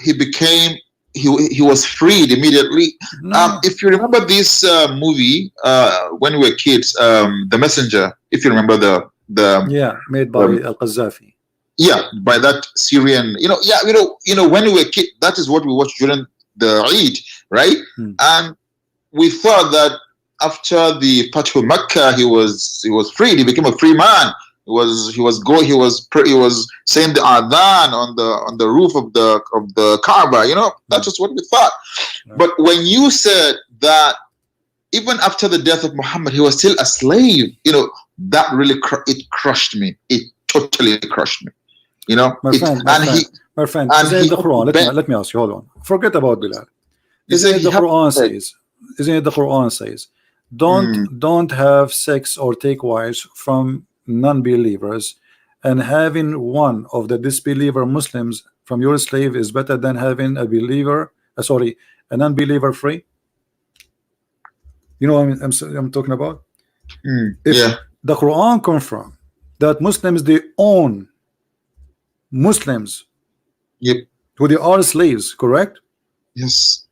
he became he was freed immediately. No. If you remember this movie when we were kids, The Messenger. If you remember the made by Al-Qaddafi. Yeah, by that Syrian. You know, when we were kids, that is what we watched during the Eid, right? And we thought that after the Fathu Makkah, he was freed. He became a free man. He was saying the adhan on the roof of the Kaaba. You know, that's just what we thought. But when you said that even after the death of Muhammad, he was still a slave, you know, that really it crushed me. It totally crushed me. You know, my friend, isn't the Quran? Let me ask you. Hold on. Forget about Bilal. Isn't it the Quran says? Don't have sex or take wives from non-believers, and having one of the disbeliever Muslims from your slave is better than having a believer, a non-believer free. You know what I'm talking about? If the Quran confirms that Muslims they own Muslims, who they are slaves, correct? Yes.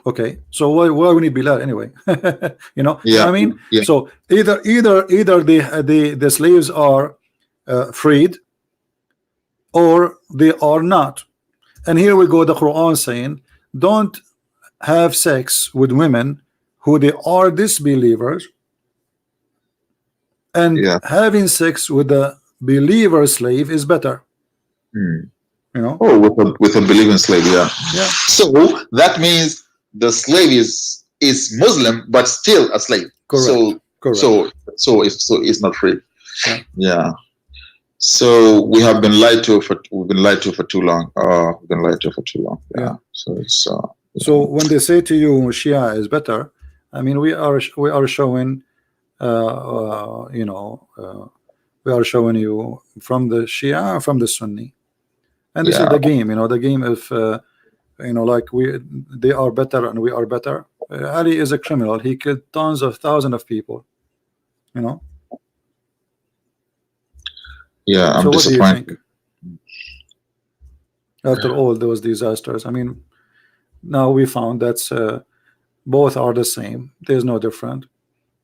Okay, so why we need Bilal anyway? You know what I mean? So either the slaves are freed, or they are not. And here we go, the Quran saying, don't have sex with women who they are disbelievers, and having sex with a believer slave is better. You know? Oh, with a believing slave, yeah. So that means the slave is Muslim but still a slave. Correct. So it's not free. Yeah. So we have been lied to for too long. We've been lied to for too long. Yeah. So it's so when they say to you Shia is better, I mean we are showing you know, we are showing you from the Shia, from the Sunni, and this is the game. You know, the game of you know, like they are better and we are better. Ali is a criminal. He killed thousands of people. You know. Yeah, I'm disappointed. What do you think? After all those disasters, I mean, now we found that both are the same. There's no different.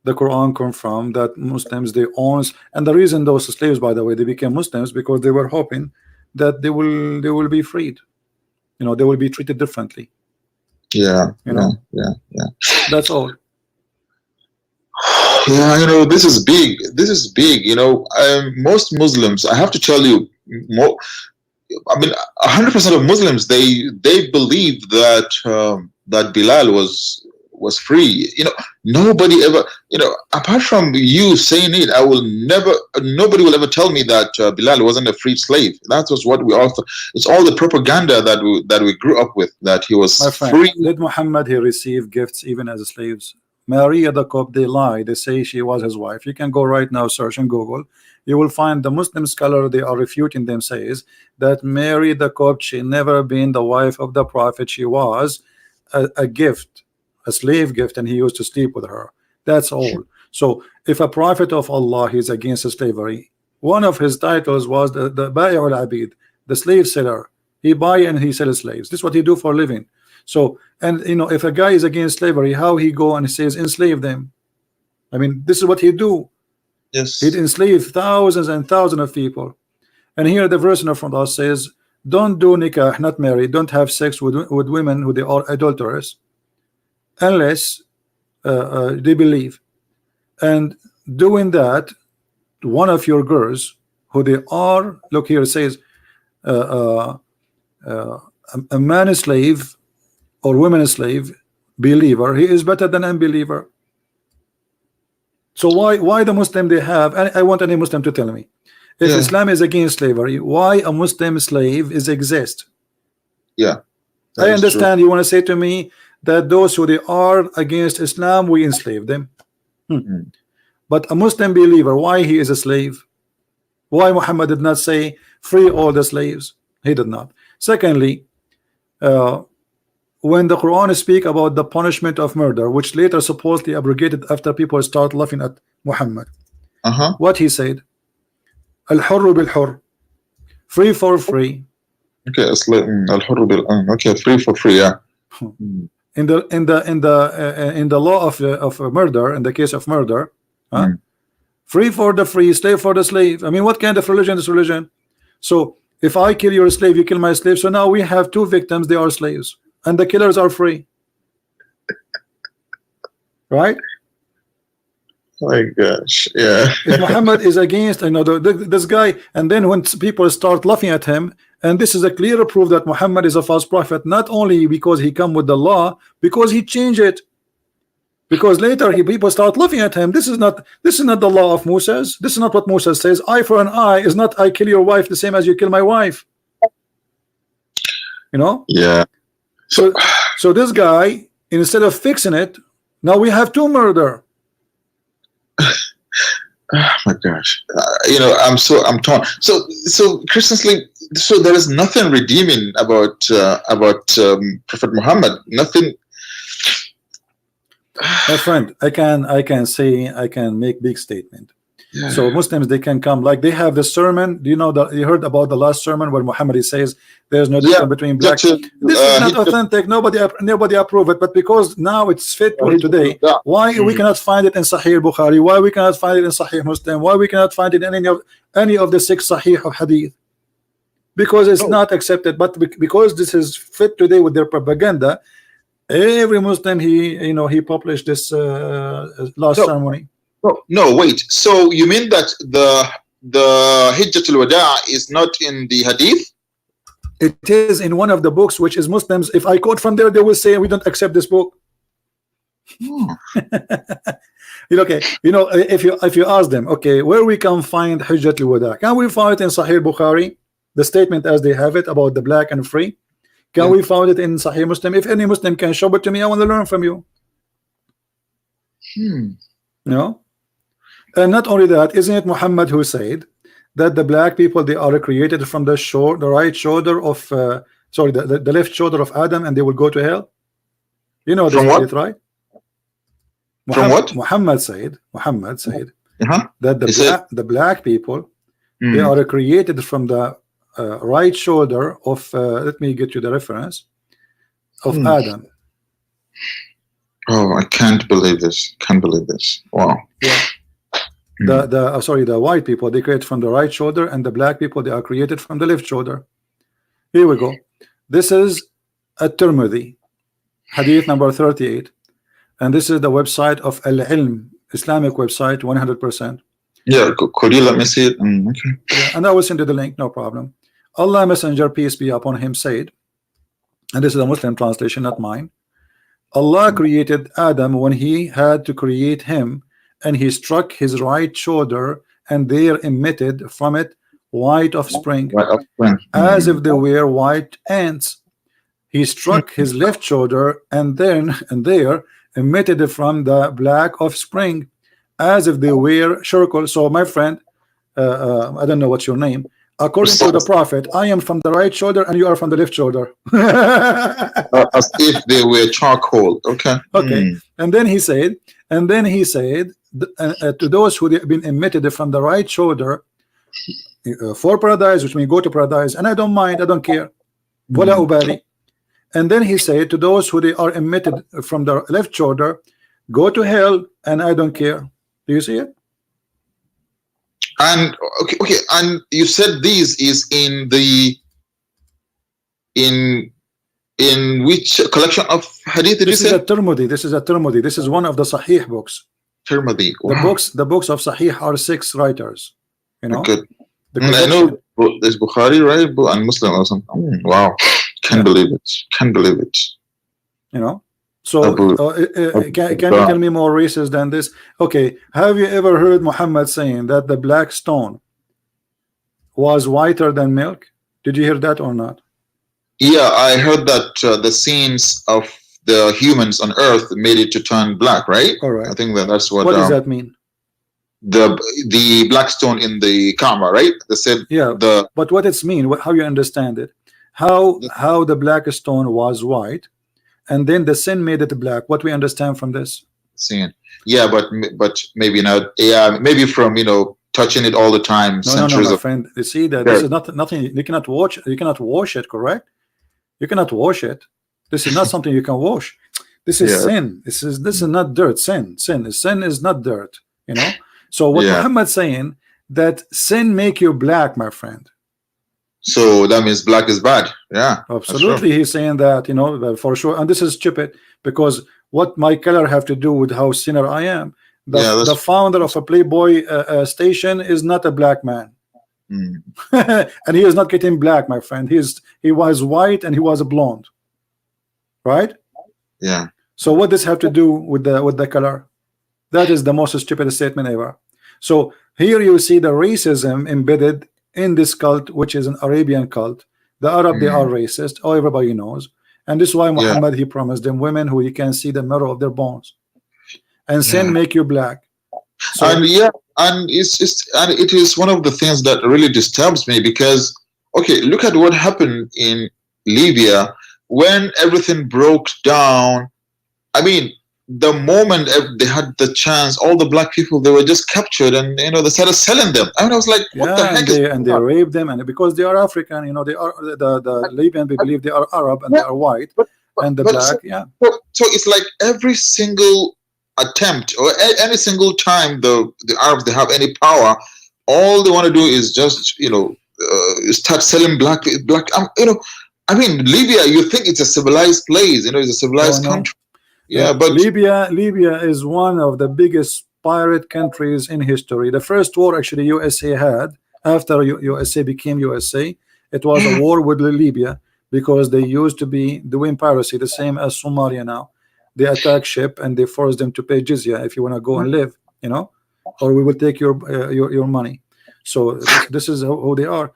The Quran confirmed that Muslims they own, and the reason those slaves, by the way, they became Muslims because they were hoping that they will be freed. You know, they will be treated differently. Yeah. You know. Yeah. That's all. Yeah, you know, this is big. You know, most Muslims, I have to tell you, I mean, 100% of Muslims they believe that that Bilal was free. You know, nobody ever, you know, apart from you saying it, nobody will ever tell me that Bilal wasn't a free slave. That was what we all thought. It's all the propaganda that we grew up with, that he was My friend, free. did Muhammad he receive gifts even as slaves? Maria the Copt, they lie, they say she was his wife. You can go right now, search on Google, you will find the Muslim scholar, they are refuting them, says that Mary the Copt, she never been the wife of the Prophet. She was a gift, a slave gift, and he used to sleep with her. That's all. So if a prophet of Allah is against slavery, one of his titles was the Bai'ul Abid, the slave seller. He buy and he sells slaves. This is what he do for a living. So, and you know, if a guy is against slavery, how he go and says enslave them? I mean, this is what he do. Yes. He'd enslave thousands and thousands of people. And here the verse in front of us says, don't do nikah, not marry, don't have sex with women who they are adulterers, unless they believe. And doing that, one of your girls who they are, look here, it says a man slave or woman slave believer, he is better than unbeliever. So why the Muslim they have, and I want any Muslim to tell me, if Islam is against slavery, why a Muslim slave is exist? Yeah, I understand you want to say to me that those who they are against Islam, we enslave them. But a Muslim believer, why he is a slave? Why Muhammad did not say free all the slaves? He did not. Secondly, when the Quran speak about the punishment of murder, which later supposedly abrogated after people start laughing at Muhammad, what he said, al-hurru bil-hurr, free for free. Okay, it's like al-hurru bil-an. Okay, free for free. Yeah. In the law of murder, in the case of murder, free for the free, slave for the slave. I mean, what kind of religion is religion? So if I kill your slave, you kill my slave. So now we have two victims, they are slaves, and the killers are free. Right? Oh my gosh, yeah. If Muhammad is against, you know, this guy, and then when people start laughing at him, and this is a clear proof that Muhammad is a false prophet, not only because he come with the law, because he changed it. Because later people start laughing at him. This is not the law of Moses. This is not what Moses says. Eye for an eye is not I kill your wife the same as you kill my wife. You know? Yeah. So this guy, instead of fixing it, now we have two murder. Oh my gosh, you know, I'm torn. So Christians, so there is nothing redeeming about Prophet Muhammad. Nothing. My friend, I can make big statement. Yeah. So Muslims, they can come, like they have the sermon. Do you know that you heard about the last sermon where Muhammad says there's no difference between black? This is not authentic. Nobody approve it. But because now it's fit for today, why we cannot find it in Sahih Bukhari? Why we cannot find it in Sahih Muslim? Why we cannot find it in any of the 6 Sahih of Hadith? Because it's not accepted. But because this is fit today with their propaganda, every Muslim he published this last ceremony. No, wait. So you mean that the Hijjatul Wada is not in the Hadith? It is in one of the books, which is Muslims. If I quote from there, they will say we don't accept this book. Okay, if you ask them, okay, where we can find Hijjatul Wada? Can we find it in Sahih Bukhari, the statement as they have it about the black and free? Can we find it in Sahih Muslim? If any Muslim can show it to me, I want to learn from you. No. And not only that, isn't it Muhammad who said that the black people, they are created from the right shoulder of the left shoulder of Adam, and they will go to hell? You know this hadith, right? Muhammad said that the black people, they are created from the right shoulder of let me get you the reference of Adam. Oh, I can't believe this. Wow. Yeah. The white people, they create from the right shoulder, and the black people, they are created from the left shoulder. Here we go. This is at-Tirmidhi, hadith number 38, and this is the website of Al-Ilm, Islamic website, 100%. Yeah, could you let me see it? Okay. Yeah, and I will send you the link, no problem. Allah Messenger, peace be upon him, said, and this is a Muslim translation, not mine, Allah created Adam when he had to create him, and he struck his right shoulder, and there emitted from it white offspring, as if they were white ants. He struck his left shoulder, and there emitted from the black offspring, as if they were circle. So my friend, I don't know what's your name. According to the prophet, I am from the right shoulder and you are from the left shoulder. As if they were charcoal. Okay. Okay. And then he said, to those who have been emitted from the right shoulder, for paradise, which means go to paradise, and I don't mind, I don't care. Wala ubali. And then he said to those who they are emitted from the left shoulder, go to hell, and I don't care. Do you see it? And okay, and you said this is in the in which collection of hadith did you say? This is a Tirmidhi. This is a Tirmidhi. This is one of the Sahih books. Tirmidhi. Wow. The books of Sahih are 6 writers. You know. Good. I know there's Bukhari, right, and Muslim or something. Wow, can't believe it. Can't believe it. You know. So can you tell me more racist than this? Okay, have you ever heard Muhammad saying that the black stone was whiter than milk? Did you hear that or not? Yeah, I heard that the scenes of the humans on earth made it to turn black, right? All right. I think that's what. What does that mean? The black stone in the Kaaba, right? They said but what it's mean? How you understand it? How the black stone was white, and then the sin made it black. What we understand from this? Sin. Yeah, but maybe not. Yeah, maybe from touching it all the time. No, my friend. You see that this is nothing. You cannot watch. You cannot wash it. Correct? You cannot wash it. This is not something you can wash. This is sin. This is not dirt. Sin is not dirt. You know. So what Muhammad's saying, that sin make you black, my friend. So that means black is bad. Yeah, absolutely. He's saying that, for sure. And this is stupid, because what my color have to do with how sinner I am? The founder of a Playboy station is not a black man. And he is not getting black, my friend. He was white and he was a blonde, right? Yeah. So what does have to do with the color? That is the most stupid statement ever. So here you see the racism embedded in this cult, which is an Arabian cult. The Arab, they are racist. Oh, everybody knows. And this is why Muhammad, he promised them women who you can see the marrow of their bones. And sin make you black. So, and it is one of the things that really disturbs me, because look at what happened in Libya when everything broke down. I mean, the moment they had the chance, all the black people, they were just captured, and they started selling them. I was like, what the heck? And they raped them, and because they are African, they are the Libyan, they believe they are Arab and they are white, and the black. So it's like every single attempt, or any single time the Arabs, they have any power, all they want to do is just start selling black. I mean, Libya, you think it's a civilized place, it's a civilized country. Yeah, but Libya is one of the biggest pirate countries in history. The first war actually USA had after USA became USA, it was a war with Libya, because they used to be doing piracy, the same as Somalia now. They attack ship and they force them to pay jizya if you want to go and live, or we will take your money. So this is who they are.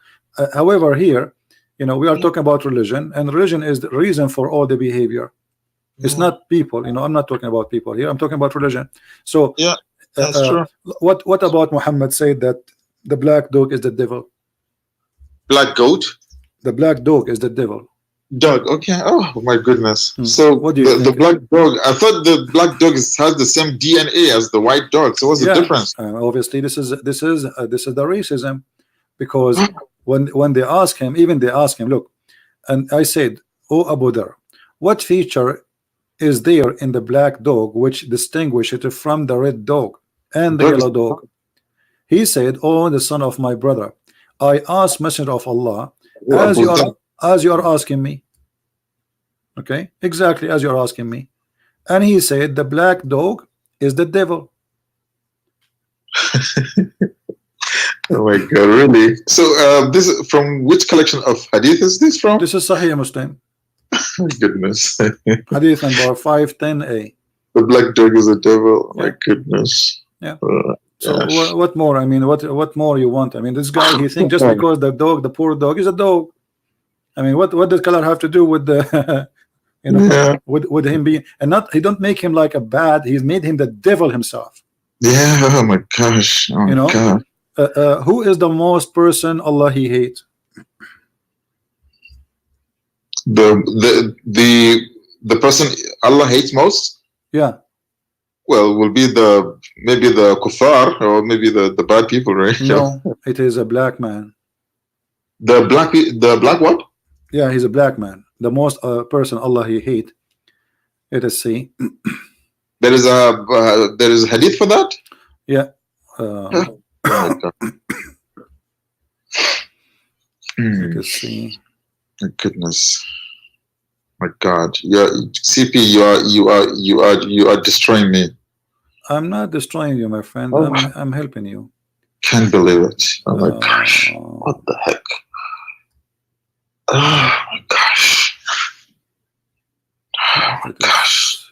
However, here, we are talking about religion, and religion is the reason for all the behavior. It's not people, I'm not talking about people here. I'm talking about religion. So that's true. What about Muhammad said that the black dog is the devil? Black goat? The black dog is the devil. Dog, okay. Oh my goodness. So what do you think? The black dog, I thought the black dog has the same DNA as the white dog. So what's the difference? Obviously, this is the racism, because when they ask him, look, and I said, oh Abu Dhar, what feature is there in the black dog which distinguishes it from the red dog and the yellow dog? He said, oh, the son of my brother, I asked Messenger of Allah as you are asking me. Okay, exactly as you are asking me. And he said the black dog is the devil. Oh my God, really? So this is from which collection of hadith is this from? This is Sahih Muslim. Oh goodness. Hadith number 510a. The black dog is a devil. My goodness. Yeah. So what more? I mean, what more you want? I mean, this guy, he thinks just because the poor dog is a dog. I mean, what does color have to do with the You know, Yeah. with him being, and not, he don't make him like a bad, he's made him the devil himself. Yeah. Oh my gosh. Oh You my know, God. who is the most person Allah he hates? The person Allah hates most. Yeah. Well, will be maybe the kuffar, or maybe the bad people, right? No, it is a black man. The black what? Yeah, he's a black man. The most person Allah he hate. Let us see. There is a hadith for that. Yeah. Oh my God. Let us see. My goodness. My God. Yeah, CP, you are destroying me. I'm not destroying you, my friend. Oh. I'm helping you. Can't believe it. Oh my gosh. What the heck? Oh my gosh. Oh my gosh.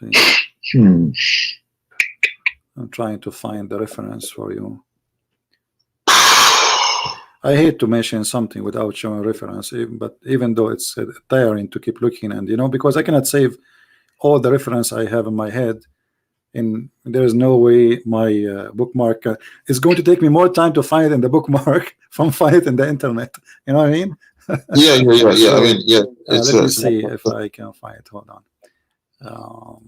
I'm trying to find the reference for you. I hate to mention something without showing reference, but even though it's tiring to keep looking, and you know, because I cannot save all the reference I have in my head, and there is no way my bookmark is going to take me more time to find it in the bookmark from find it in the internet. You know what I mean? Yeah. So, I mean, yeah. let me see if I can find it. Hold on. Oh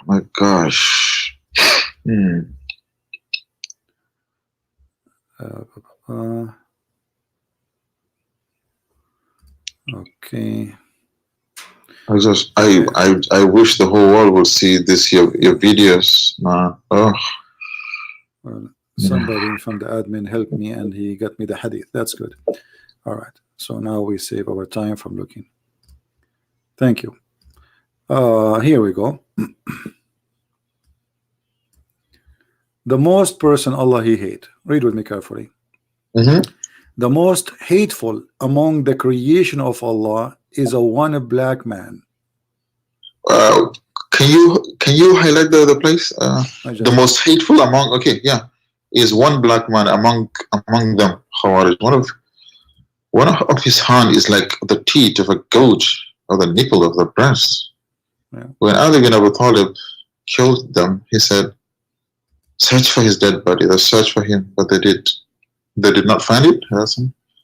my gosh. Okay. I wish the whole world would see this your videos, man. Oh. Well, somebody from the admin helped me and he got me the hadith. That's good. All right. So now we save our time from looking. Thank you. Here we go. The most person Allah he hate. Read with me carefully. The most hateful among the creation of Allah is a one black man. Can you highlight the place? The most hateful among, okay, yeah, is one black man among them. One of his hand is like the teeth of a goat, or the nipple of the breast. Yeah. When Ali bin Abu Talib killed them, he said, search for his dead body. They searched for him, but they did not find it.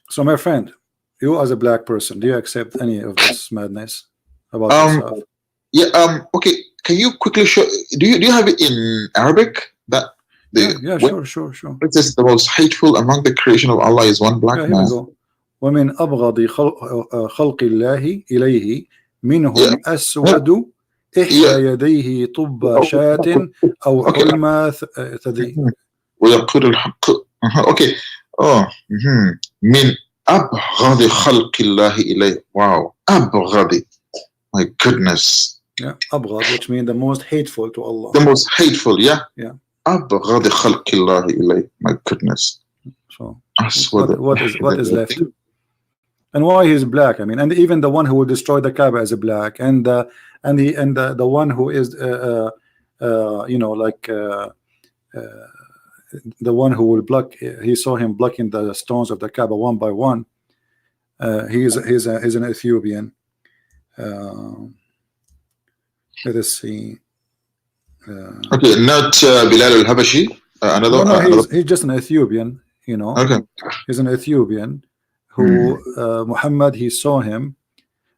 So my friend, you as a black person, do you accept any of this madness about yourself? Yeah, okay, can you quickly show, do you have it in Arabic? Yeah, sure. It says the most hateful among the creation of Allah is one black man. Here we go. ومن أبغض خلق الله إليه منهم أسود إحدى يديه طب شاة أو حلمة ثدي. ويقول الحق. Okay. من أبغض خلق الله إليه. Wow. أبغض. My goodness. Yeah, أبغض, which means the most hateful to Allah. The most hateful, yeah. Yeah. أبغض خلق الله إليه. My goodness. So what is left? And why he's black? I mean, and even the one who will destroy the Kaaba is a black, and the one who is you know, like the one who will block. He saw him blocking the stones of the Kaaba one by one. He's an Ethiopian. Let us see. Okay, not Bilal al-Habashi. No, he's just an Ethiopian. You know. Okay. He's an Ethiopian who Muhammad, he saw him.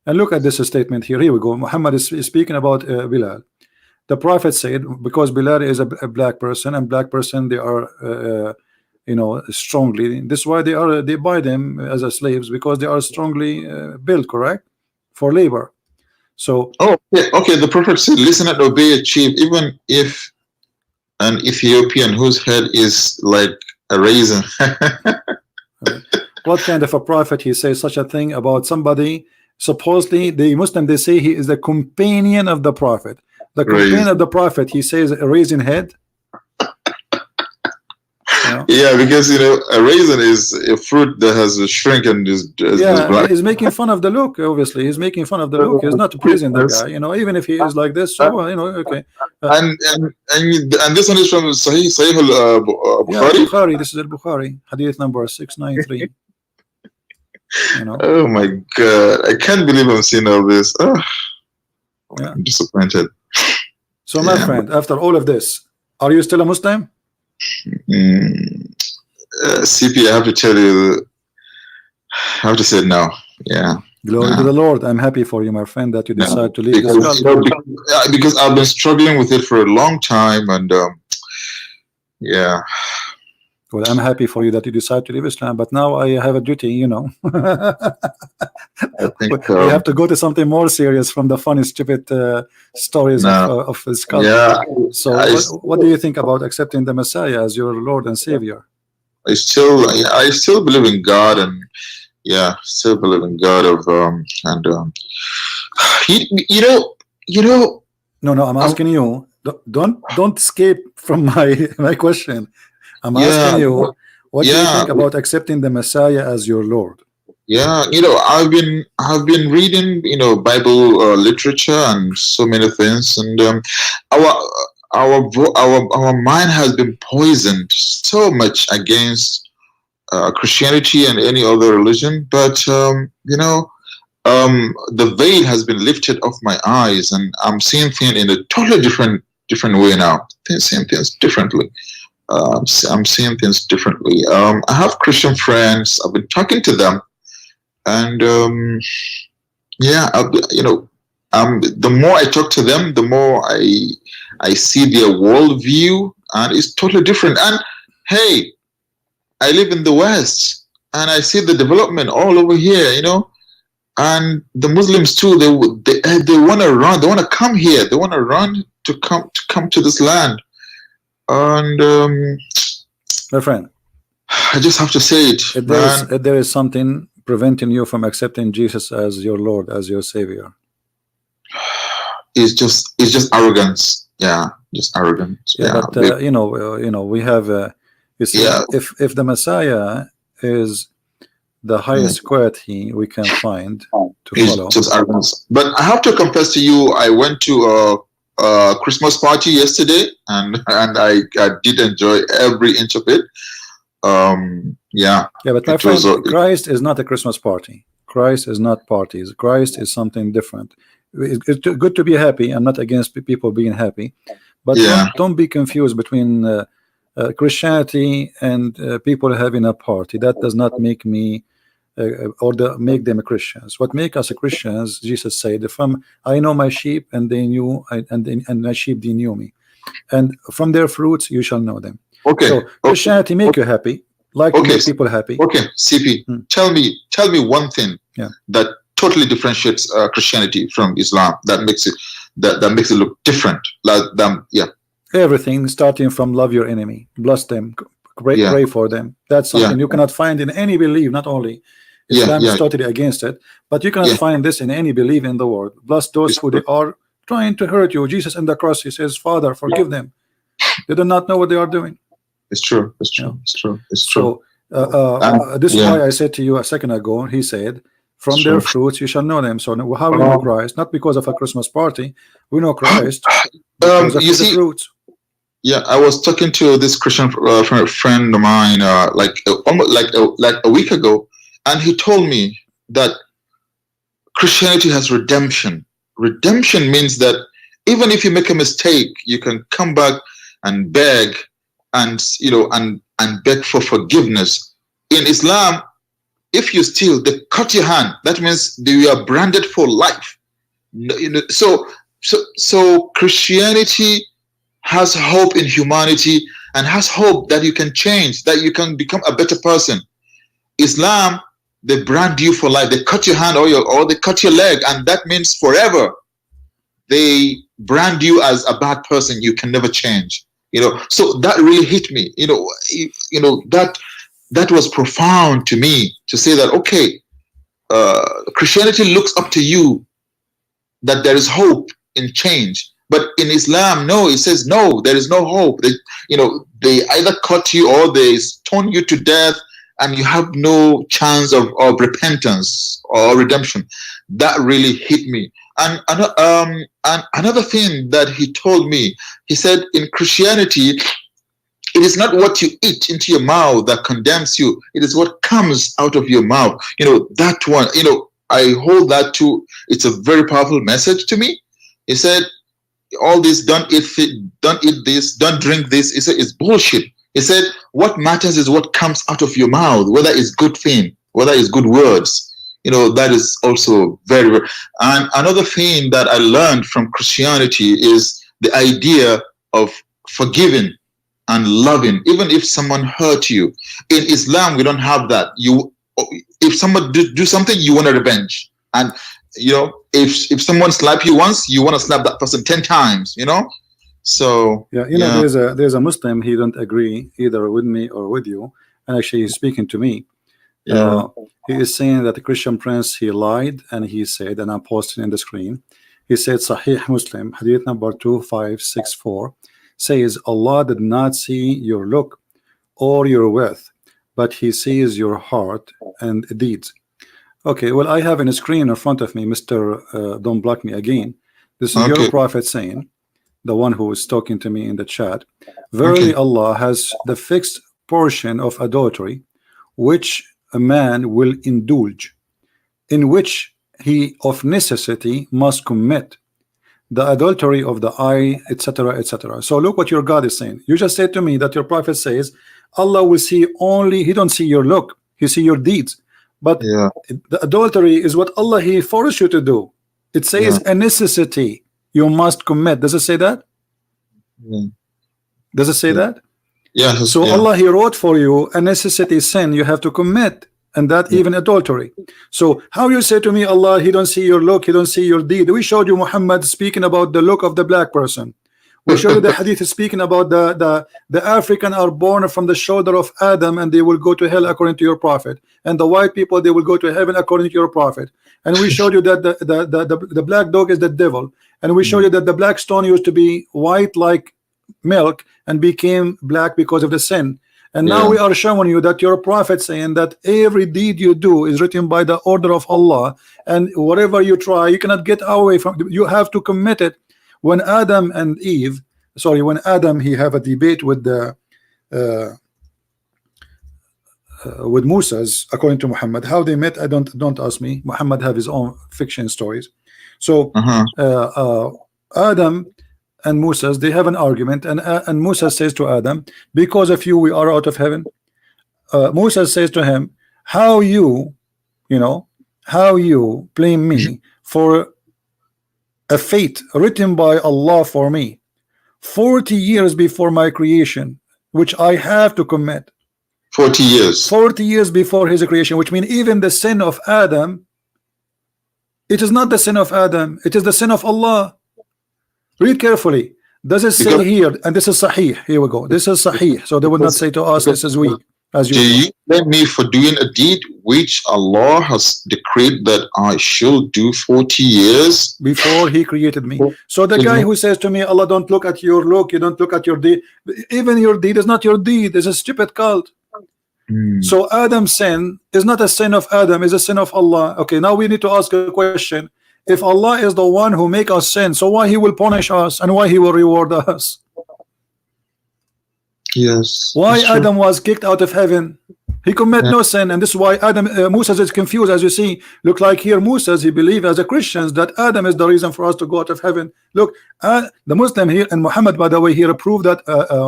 And look at this statement here. Here we go. Muhammad is speaking about Bilal. The Prophet said, because Bilal is a black person, and black person, they are you know, strongly, this is why they buy them as a slaves, because they are strongly built, correct, for labor. So okay, the Prophet said, listen and obey a chief, even if an Ethiopian whose head is like a raisin. What kind of a prophet he says such a thing about somebody? Supposedly the Muslim, they say he is the companion of the Prophet. The companion of the Prophet, he says a raisin head. Yeah, because you know, a raisin is a fruit that has a shrink and is black. He's making fun of the look. Obviously, he's making fun of the look. He's not praising the guy. You know, even if he is like this, so well, you know, okay. And this one is from Sahih al-Bukhari. Yeah, Bukhari. This is al-Bukhari, hadith number 693. You know. Oh my God, I can't believe I'm seeing all this. Oh, Yeah. I'm disappointed. So, my Yeah, friend, after all of this, are you still a Muslim? mm, CP, I have to tell you, I have to say no. Yeah, Glory to no, the Lord. I'm happy for you, my friend, that you no, decide to leave this because cult. because I've been struggling with it for a long time, and yeah, Well, I'm happy for you that you decide to leave Islam, but now I have a duty, you know. I think We have to go to something more serious from the funny, stupid stories no, of this cult. yeah, So, I, what do you think about accepting the Messiah as your Lord and Savior? I still believe in God, and yeah, still believe in God of and you know, you know, No, I'm um, asking you. Don't escape from my question. I'm asking yeah, you, what do you yeah, think about accepting the Messiah as your Lord? yeah. I've been reading Bible literature and so many things, and our our mind has been poisoned so much against Christianity and any other religion, but the veil has been lifted off my eyes, and I'm seeing things in a totally different way now. Seeing things differently. I'm seeing things differently. I have Christian friends. I've been talking to them, and yeah, the more I talk to them, the more I see their worldview, and it's totally different. And hey, I live in the West, and I see the development all over here. And the Muslims too. They want to run. They want to come here. They want to run to come to this land. And My friend, I just have to say it, man. if there is something preventing you from accepting Jesus as your Lord, as your Savior. It's just arrogance. Yeah, just arrogance. Yeah, Yeah, but we have. You see, yeah, if the Messiah is the yeah. highest quality we can find to It's follow. just arrogance. But I have to confess to you, I went to a Christmas party yesterday, and I did enjoy every inch of it. Yeah, Yeah, but my it was. friend, Christ is not a Christmas party. Christ is not parties. Christ is something different. It's good to be happy. I'm not against people being happy, but Yeah, don't be confused between Christianity and people having a party. That does not make me make them Christians. What make us Christians? Jesus said, "From I know my sheep, and they knew, and my sheep they knew me, and from their fruits you shall know them." okay, So okay, Christianity make you happy, like to okay, make people happy. okay. CP, Hmm. tell me one thing Yeah. that totally differentiates Christianity from Islam. That makes it look different. Like them, yeah, Everything starting from love your enemy, bless them, yeah, pray for them. That's yeah, something you cannot find in any belief. Not only yeah, Islam is yeah, totally against it, but you cannot yeah. find this in any belief in the world. Bless those It's who true. they are trying to hurt you. Jesus in the cross, he says, Father, forgive them. They do not know what they are doing. It's true. It's You know? true. It's true. It's true. So this is Yeah, why I said to you a second ago. He said, it's "From their true. fruits you shall know them." So how we know Christ? Not because of a Christmas party. We know Christ because of You his see, fruits. yeah, I was talking to this Christian friend of mine, like almost like a week ago, and he told me that Christianity has redemption. Redemption means that even if you make a mistake, you can come back and beg, and and beg for forgiveness. In Islam, if you steal, they cut your hand. That means you are branded for life. So Christianity has hope in humanity, and has hope that you can change, that you can become a better person. Islam, they brand you for life. They cut your hand or they cut your leg, and that means forever. They brand you as a bad person. You can never change. So that really hit me. That was profound to me, to say that, okay, Christianity looks up to you, that there is hope in change. But in Islam, no, it says no, there is no hope. They either cut you or they stone you to death, and you have no chance of repentance or redemption. That really hit me. And another thing that he told me, he said, in Christianity, It is not what you eat into your mouth that condemns you. It is what comes out of your mouth. That one, I hold that too. It's a very powerful message to me. He said, all this, don't eat this, don't drink this. He said, it's bullshit. He said, what matters is what comes out of your mouth, whether it's good thing, whether it's good words. That is also very, very. And another thing that I learned from Christianity is the idea of forgiving and loving, even if someone hurt you. In Islam, we don't have that. If someone do something, you want a revenge. And if someone slap you once, you want to slap that person 10 times. So yeah, there's a Muslim. He don't agree either with me or with you, and actually he's speaking to me. He is saying that the Christian prince, he lied, and he said, and I'm posting in the screen, he said Sahih Muslim hadith number 2564 says, Allah did not see your look or your wealth, but he sees your heart and deeds. Okay, well, I have in a screen in front of me, Mr. Don't block me again. This is your prophet saying, the one who is talking to me in the chat, verily Allah has the fixed portion of adultery which a man will indulge, in which he of necessity must commit, the adultery of the eye, etc., etc. So look what your God is saying. You just said to me that your prophet says Allah will see only, he don't see your look, he see your deeds. But the adultery is what Allah he forced you to do. It says a necessity you must commit. Does it say that? Does it say that? So Allah he wrote for you a necessity sin you have to commit, and that even adultery. So how you say to me Allah he don't see your look, he don't see your deed? We showed you Muhammad speaking about the look of the black person. We showed you the hadith is speaking about the African are born from the shoulder of Adam and they will go to hell according to your prophet, and the white people they will go to heaven according to your prophet. And we showed you that the black dog is the devil, and we showed you that the black stone used to be white like milk and became black because of the sin. And now we are showing you that your prophet saying that every deed you do is written by the order of Allah, and whatever you try you cannot get away from, you have to commit it. When Adam and Eve, when Adam he have a debate with the with Moses, according to Muhammad, how they met, I don't ask me. Muhammad have his own fiction stories. So Adam and Moses, they have an argument, and Moses says to Adam, because of you we are out of heaven. Moses says to him, how you blame me for a fate written by Allah for me 40 years before my creation, which I have to commit. 40 years before his creation, which means even the sin of Adam, it is not the sin of Adam, it is the sin of Allah. Read carefully. Does it say here, and this is Sahih, here we go, this is Sahih, so they will not say to us this is weak. As do you blame me for doing a deed which Allah has decreed that I should do 40 years before he created me? So the guy who says to me Allah don't look at your look, you don't look at your deed, even your deed is not your deed, it's a stupid cult. So Adam's sin is not a sin of Adam, is a sin of Allah. Okay, now we need to ask a question. If Allah is the one who make us sin, so why he will punish us and why he will reward us? Yes. Why Adam was kicked out of heaven? He committed no sin, and this is why Moses is confused. As you see, look like here Moses, he believe as a Christians that Adam is the reason for us to go out of heaven. Look, the Muslim here, and Muhammad, by the way, he approved that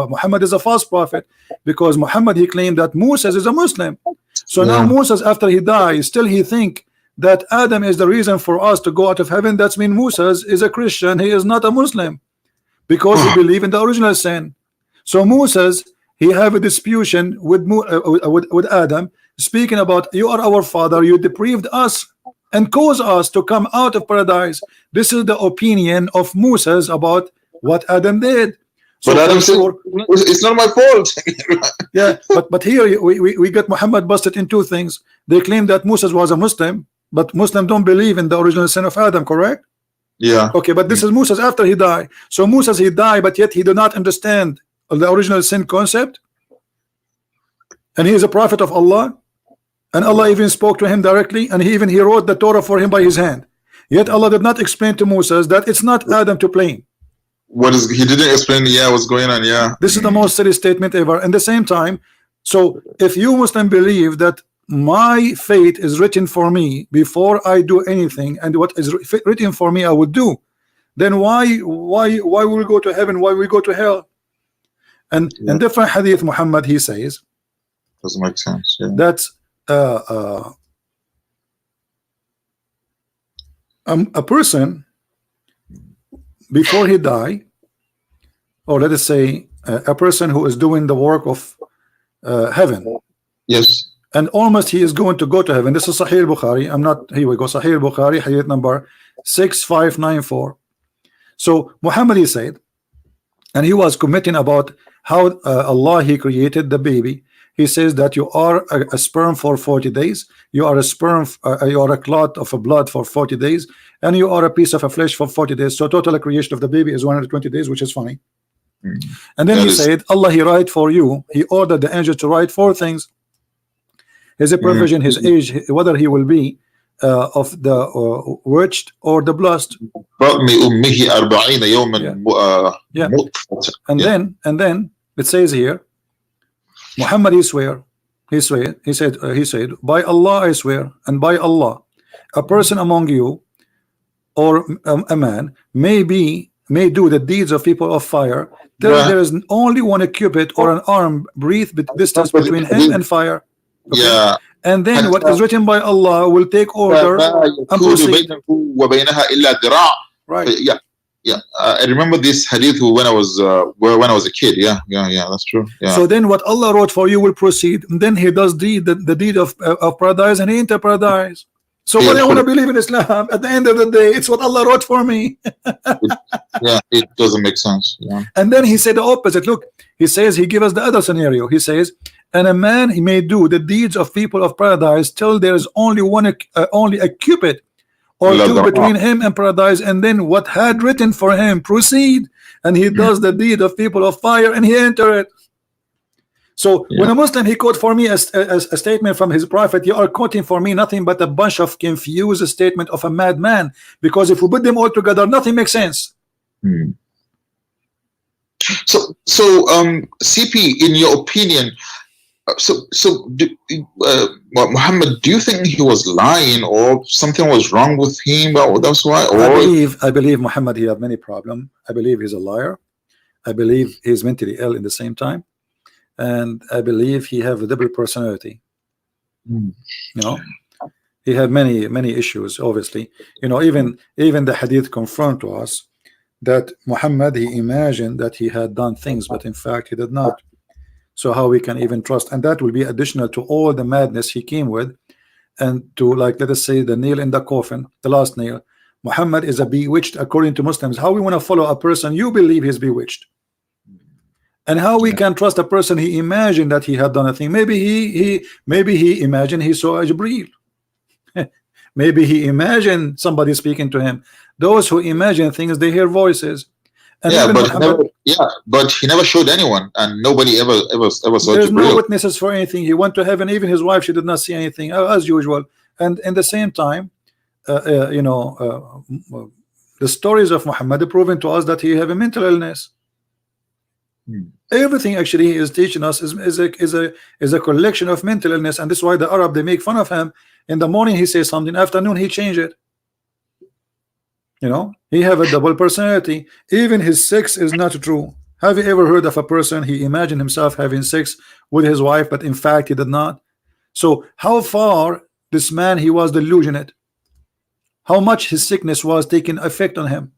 Muhammad is a false prophet, because Muhammad he claimed that Moses is a Muslim. So now Moses, after he dies, still he think that Adam is the reason for us to go out of heaven. That's mean Moses is a Christian, he is not a Muslim, because he believe in the original sin. So Moses, he have a disputation with Adam, speaking about, you are our father, you deprived us and caused us to come out of paradise. This is the opinion of Moses about what Adam did. So but Adam said, it's not my fault. Yeah, but here we got Muhammad busted in two things. They claim that Moses was a Muslim, but Muslims don't believe in the original sin of Adam, correct? Yeah. Okay, but this is Moses after he died. So Moses he died, but yet he did not understand the original sin concept, and he is a prophet of Allah, and Allah even spoke to him directly, and he wrote the Torah for him by his hand. Yet Allah did not explain to Moses that it's not Adam to blame. What is he didn't explain? Yeah, what's going on? Yeah. This is the most silly statement ever. And the same time, so if you Muslim believe that my fate is written for me before I do anything, and what is written for me I would do, then why will we go to heaven? Why we go to hell? And in different hadith, Muhammad, he says Doesn't make sense. Yeah. that a person before he die, or let us say a person who is doing the work of heaven, Yes. and almost he is going to go to heaven. This is Sahih Bukhari. I'm not, here we go, Sahih Bukhari, hadith number 6594. So Muhammad, he said, and he was commenting about how Allah, he created the baby. He says that you are a sperm for 40 days, you are a sperm, you are a clot of a blood for 40 days, and you are a piece of a flesh for 40 days. So total creation of the baby is 120 days, which is funny. And then he said, Allah, he write for you, he ordered the angel to write 4 things: his provision, his age, whether he will be of the witched or the blessed. Yeah. And then it says here, Muhammad, he swear, he said, by Allah I swear, and by Allah, a person among you, or a man, may do the deeds of people of fire till there is only one cubit or an arm breadth distance between him and fire. Okay? Yeah. And then what is written by Allah will take order and proceed. Right. Yeah. Yeah, I remember this hadith when I was a kid. Yeah, that's true. Yeah. So then, what Allah wrote for you will proceed. And then He does the deed of paradise, and He enter paradise. So what I want to believe in Islam, at the end of the day, it's what Allah wrote for me. Yeah, it doesn't make sense. Yeah. And then He said the opposite. Look, He says, He give us the other scenario. He says, and a man, he may do the deeds of people of paradise till there is only only a cubit or 2 between him and paradise, and then what had written for him proceed, and he does the deed of people of fire, and he enter it. So when a Muslim, he quote for me a statement from his prophet, you are quoting for me nothing but a bunch of confused statement of a madman, because if we put them all together, nothing makes sense. So CP, in your opinion, Muhammad, do you think he was lying, or something was wrong with him? Or that's why? Or I believe Muhammad, he have many problems. I believe he's a liar. I believe he's mentally ill in the same time, and I believe he have a double personality. You know, he had many issues. Obviously, you know, even the hadith confirmed to us that Muhammad, he imagined that he had done things, but in fact he did not. So how we can even trust? And that will be additional to all the madness he came with, and to, like, let us say, the nail in the coffin, the last nail. Muhammad is a bewitched according to Muslims. How we want to follow a person you believe he's bewitched? And how we can trust a person he imagined that he had done a thing? Maybe he imagined he saw a Jibreel. Maybe he imagined somebody speaking to him. Those who imagine things, they hear voices. And but he never showed anyone, and nobody ever saw. There's no witnesses for anything. He went to heaven. Even his wife, she did not see anything, as usual. And in the same time, you know, the stories of Muhammad are proving to us that he have a mental illness. Everything actually he is teaching us is a collection of mental illness, and this is why the Arab, they make fun of him. In the morning he says something, afternoon he change it. You know, he have a double personality. Even his sex is not true. Have you ever heard of a person he imagined himself having sex with his wife, but in fact he did not? So how far this man, he was delusionate? How much his sickness was taking effect on him?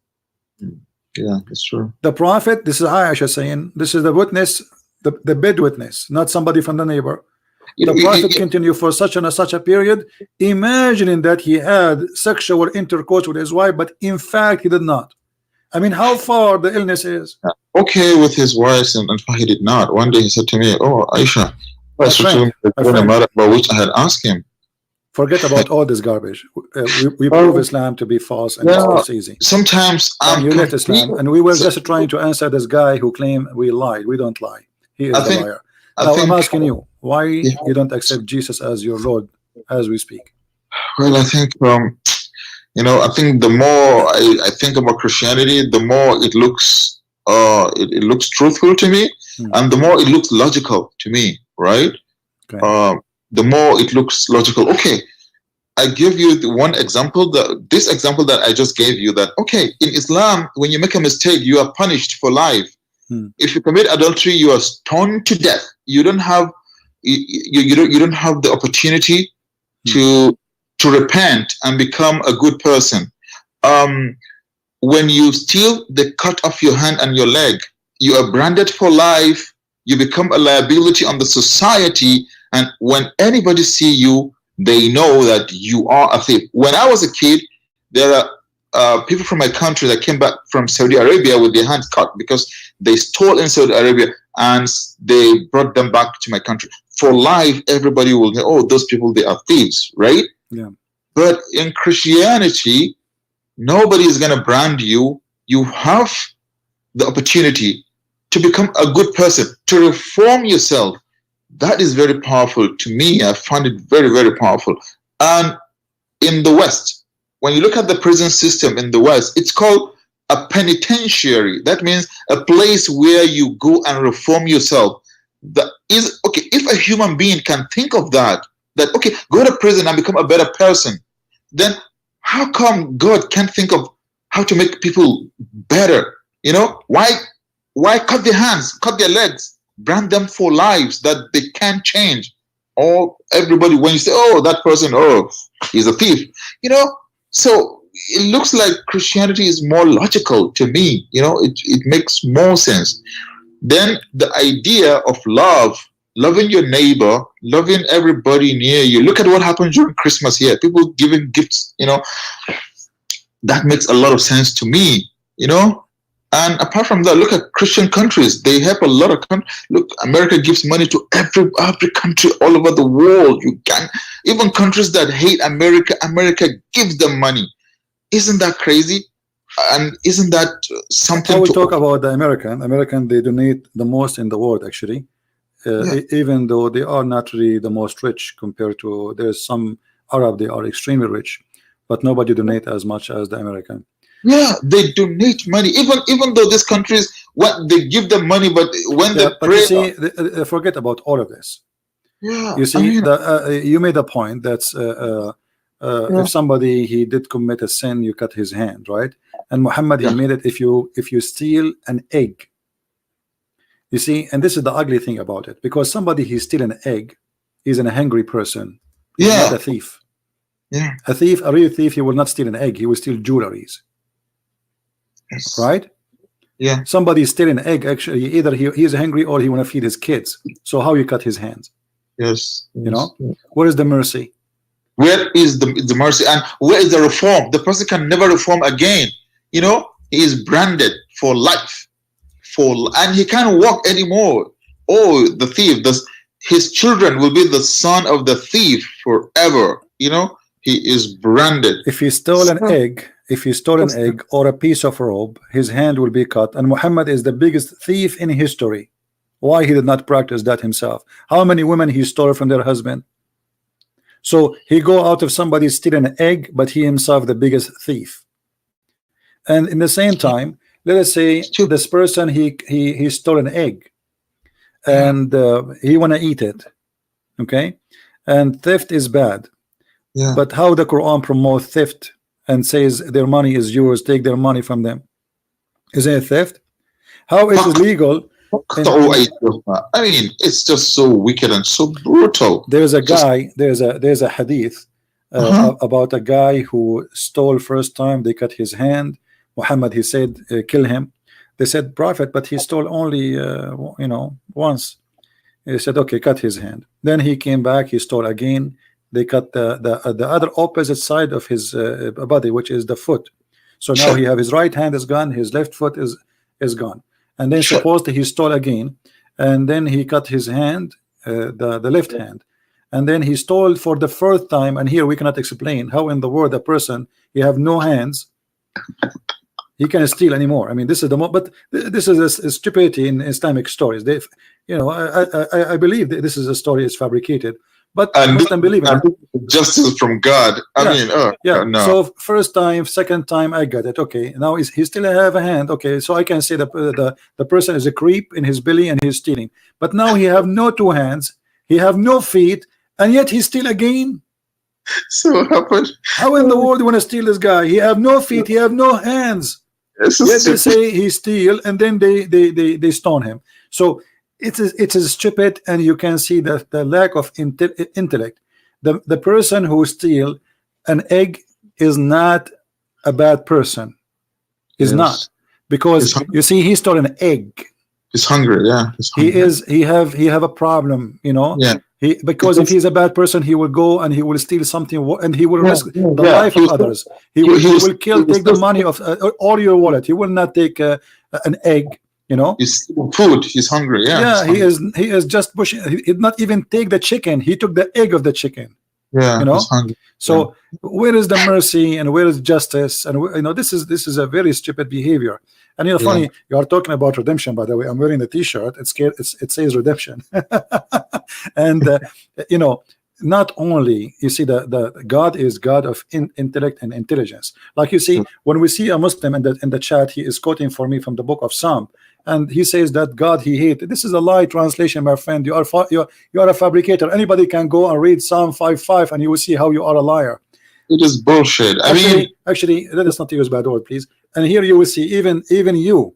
Yeah, it's true. The prophet, this is Aisha saying, this is the witness, the bed witness, not somebody from the neighbor. The prophet continued for such a period, imagining that he had sexual intercourse with his wife, but in fact he did not. I mean, how far the illness is? Okay, with his wife, and he did not. One day he said to me, "Oh, Aisha, about which I had asked him." Forget about all this garbage. We prove Islam to be false, and it's easy. Sometimes you let Islam, and we were just trying to answer this guy who claimed we lied. We don't lie. He is a liar. Now I'm asking you, why you don't accept Jesus as your Lord as we speak? Well, I think you know, I think the more I think about Christianity, the more it looks it looks truthful to me, and the more it looks logical to me, right? Okay. The more it looks logical. Okay, I give you the one example, this example that I just gave you, that okay, in Islam, when you make a mistake, you are punished for life. If you commit adultery, you are stoned to death. You don't have you don't have the opportunity to repent and become a good person. When you steal, they cut off your hand and your leg. You are branded for life. You become a liability on the society, and when anybody see you, they know that you are a thief. When I was a kid, there are people from my country that came back from Saudi Arabia with their hands cut because they stole in Saudi Arabia, and they brought them back to my country. For life, everybody will say, oh, those people, they are thieves, right? Yeah. But in Christianity, nobody is going to brand you. You have the opportunity to become a good person, to reform yourself. That is very powerful to me. I find it very, very powerful. And in the West, when you look at the prison system in the West, it's called a penitentiary. That means a place where you go and reform yourself. That is okay. If a human being can think of that okay, go to prison and become a better person, then how come God can't think of how to make people better? You know, why cut their hands, cut their legs, brand them for lives that they can't change? Or everybody, when you say, oh, that person, oh, he's a thief, you know. So it looks like Christianity is more logical to me. You know, it makes more sense. Then the idea of love, loving your neighbor, loving everybody near you. Look at what happened during Christmas here. People giving gifts, you know. That makes a lot of sense to me, you know. And apart from that, look at Christian countries. They help a lot of countries. Look, America gives money to every country all over the world. You can, even countries that hate America, America gives them money. Isn't that crazy? And isn't that something? I will talk about the American, they donate the most in the world, actually. Even though they are not really the most rich compared to, there's some Arab, they are extremely rich, but nobody donate as much as the American. Yeah, they donate money, even though these countries, what they give them money, but when they but pray, you see, forget about all of this. Yeah, you see, you made a point that's if somebody he did commit a sin, you cut his hand, right? And Muhammad, he made it, if you steal an egg, you see, and this is the ugly thing about it, because somebody he steal an egg, he's a hungry person. He's not a thief. A thief, a real thief, he will not steal an egg, he will steal jewelries. Right? Yeah. Somebody steal an egg, actually, either he is hungry or he want to feed his kids. So how you cut his hands? Yes. You know, where is the mercy? Where is the mercy, and where is the reform? The person can never reform again. You know, he is branded for life, and he can't walk anymore. Oh, the thief! His children will be the son of the thief forever. You know, he is branded. If he stole an egg, or a piece of rope, his hand will be cut. And Muhammad is the biggest thief in history. Why he did not practice that himself? How many women he stole from their husband? So he go out of somebody stealing an egg, but he himself the biggest thief. And in the same time, let us say this person he stole an egg, and he want to eat it, okay? And theft is bad. Yeah. But how the Quran promotes theft and says their money is yours, take their money from them? Isn't it theft? How is it legal? I mean, it's just so wicked and so brutal. There's a guy, there's a hadith about a guy who stole first time, they cut his hand. Muhammad, he said, kill him. They said, Prophet, but he stole only you know, once. He said, okay, cut his hand. Then he came back, he stole again. They cut the other opposite side of his body, which is the foot. So now he have his right hand is gone, his left foot is gone. And then supposedly he stole again, and then he cut his hand, the left hand, and then he stole for the first time. And here we cannot explain how in the world a person he have no hands, he can steal anymore. I mean, this is but this is a stupidity in Islamic stories. They, you know, I believe that this is a story is fabricated, But And Muslim believe in it. justice from God. I mean, yeah. no. So first time, second time, I got it. Okay, now he still have a hand. Okay, so I can say that the person is a creep in his belly and he's stealing. But now he have no two hands, he have no feet, and yet he steal again. So what happened? How in the world you want to steal this guy? He have no feet, he have no hands. Yet they say he steal, and then they stone him. So it is stupid, and you can see that the lack of intellect. The person who steal an egg is not a bad person. Is not, because you see he stole an egg. He's hungry. Yeah, he's hungry. He have a problem. You know. Yeah. Because if he's a bad person, he will go and he will steal something, and he will risk the life of others. He will kill, take the money of all your wallet. He will not take an egg. You know, he's food. He's hungry. Yeah, he is just pushing. He did not even take the chicken. He took the egg of the chicken. Yeah, you know. he's hungry. So where is the mercy and where is justice? And you know, this is a very stupid behavior. And you know, funny, you are talking about redemption. By the way, I'm wearing the T-shirt. It says redemption. And you know, not only you see the God is God of intellect and intelligence. Like you see, when we see a Muslim in the chat, he is quoting for me from the book of Psalm, and he says that God he hated. This is a lie translation, my friend. You are a fabricator. Anybody can go and read Psalm 5:5, and you will see how you are a liar. It is bullshit. Actually, let us not use bad word, please. And here you will see even you,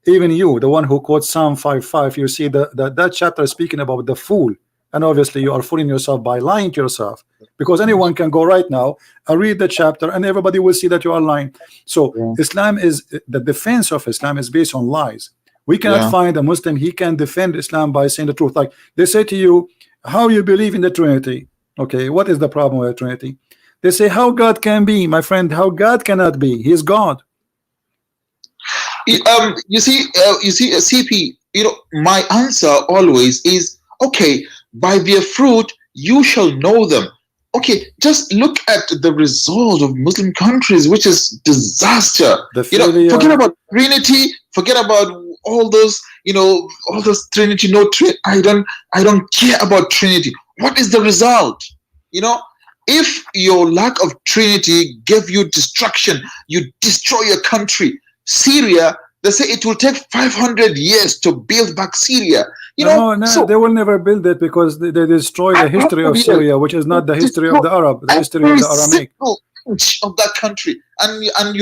the one who quotes Psalm 5:5, you see that chapter is speaking about the fool, and obviously you are fooling yourself by lying to yourself, because anyone can go right now and read the chapter, and everybody will see that you are lying. So Islam is the defense of Islam is based on lies. We cannot find a Muslim he can defend Islam by saying the truth. Like they say to you, how you believe in the Trinity? Okay, what is the problem with the Trinity? They say how God can be, my friend. How God cannot be? He is God. You see, CP. You know, my answer always is okay. By their fruit you shall know them. Okay, just look at the result of Muslim countries, which is disaster. You know, forget about Trinity, forget about all those. You know, all those Trinity. No, I don't care about Trinity. What is the result? You know. If your lack of Trinity gave you destruction, you destroy your country. Syria, they say it will take 500 years to build back Syria. You know, no, so they will never build it because they destroy the history of Syria, which is not the history of the Arab, the history of the Aramaic. Of that country, and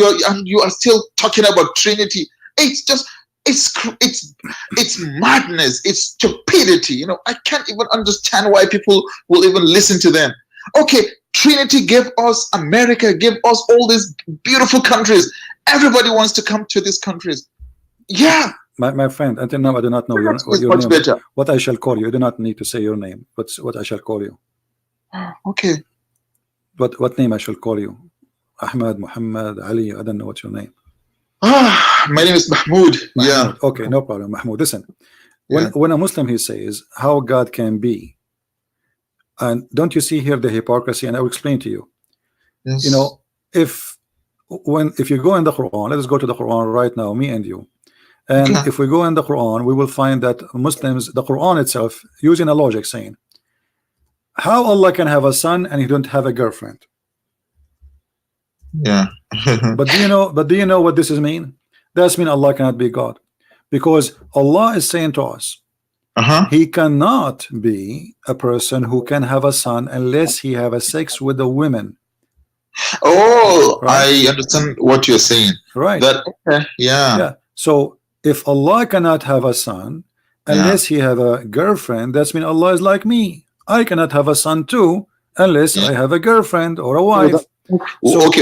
you are still talking about Trinity. It's just it's madness. It's stupidity. You know, I can't even understand why people will even listen to them. Okay, Trinity gave us America, gave us all these beautiful countries. Everybody wants to come to these countries. Yeah. My friend, until now I do not know your name. Better. What I shall call you. You do not need to say your name. What I shall call you. Okay. What name I shall call you? Ahmed, Muhammad, Ali, I don't know what's your name. My name is Mahmood. Yeah. Okay, no problem. Mahmoud, listen. When a Muslim he says how God can be, and don't you see here the hypocrisy? And I will explain to you. Yes. You know, if you go in the Quran, let us go to the Quran right now, me and you. And if we go in the Quran, we will find that Muslims, the Quran itself, using a logic saying, how Allah can have a son and he don't have a girlfriend? Yeah. But do you know what this is mean? That's mean Allah cannot be God, because Allah is saying to us, he cannot be a person who can have a son unless he have a sex with a woman. Oh, right? I understand what you're saying. Right. Yeah. So if Allah cannot have a son unless he have a girlfriend, that's mean Allah is like me. I cannot have a son too unless I have a girlfriend or a wife. So, okay,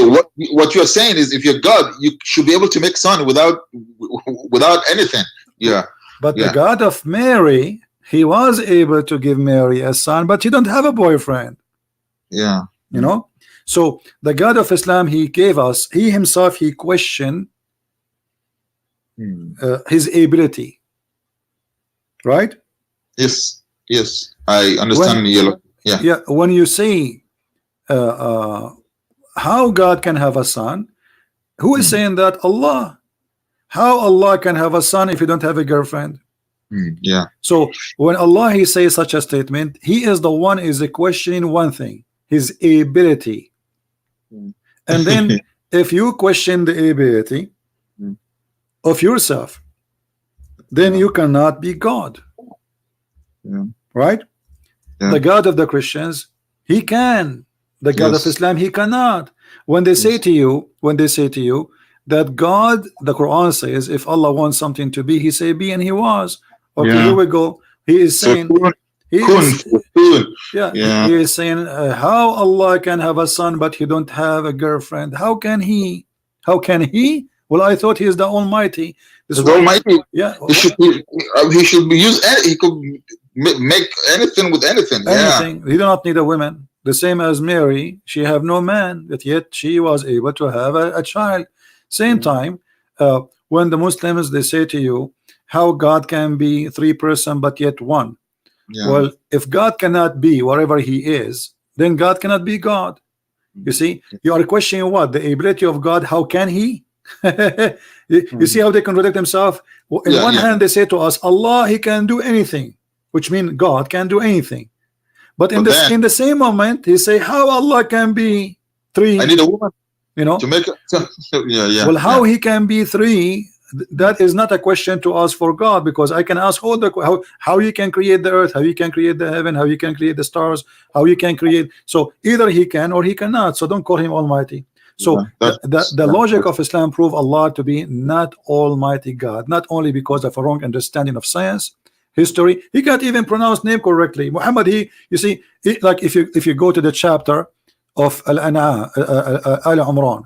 what you're saying is if you're God, you should be able to make son without anything. Yeah. But the God of Mary, he was able to give Mary a son, but he don't have a boyfriend. Yeah. You know? So the God of Islam, he gave us, he himself, he questioned his ability. Right? Yes. I understand. Yeah. When you say how God can have a son, who is saying that? Allah. How Allah can have a son if you don't have a girlfriend? Yeah. So when Allah he says such a statement, he is the one is questioning one thing, his ability. And then if you question the ability of yourself, then you cannot be God. Right? The God of the Christians, he can. The God of Islam, he cannot. When they say to you, that God, the Quran says, if Allah wants something to be, he say be, and he was. Okay, here we go. He is saying, he is saying, how Allah can have a son but he don't have a girlfriend? How can he? How can he? Well, I thought he is the Almighty. This the Almighty. Yeah, he should use any, he could make anything with anything. Anything. He do not need a woman. The same as Mary, she have no man, but yet she was able to have a child. Same time, when the Muslims they say to you, how God can be three person but yet one. Well, if God cannot be wherever he is, then God cannot be God. You see, you are questioning what? The ability of God. How can he? You see how they contradict themselves? In one hand they say to us, Allah, he can do anything, which means God can do anything. But in in the same moment he say, how Allah can be three? I need a woman, you know, to make it. Well, how he can be three, that is not a question to ask for God, because I can ask all the how you can create the earth, how you can create the heaven, how you can create the stars, how you can create. So either he can or he cannot. So don't call him Almighty. So the logic of Islam prove Allah to be not Almighty God, not only because of a wrong understanding of science, history. He can't even pronounce name correctly. Muhammad, you see, like if you go to the chapter of Al-An'am, Al-Imran,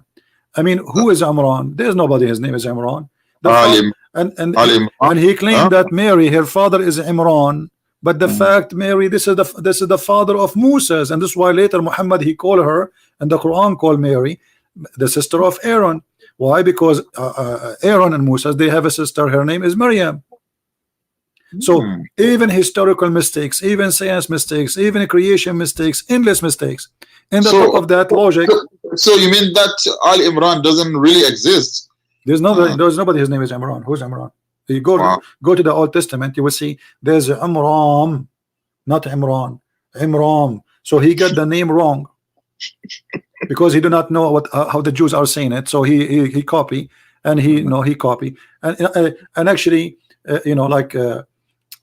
I mean, who is Imran? There's nobody, his name is Imran. And he claimed that Mary, her father is Imran, but the fact Mary, this is the father of Moses, and this is why later Muhammad he called her, and the Quran called Mary the sister of Aaron. Why? Because Aaron and Moses, they have a sister, her name is Maryam. So even historical mistakes, even science mistakes, even creation mistakes, endless mistakes. And the top of that logic. So you mean that Al Imran doesn't really exist? There's nobody. His name is Imran. Who's Imran? You go to the Old Testament, you will see there's Amram, not Imran. Imram. So he got the name wrong because he do not know what how the Jews are saying it. So he copy, and he copy, and actually like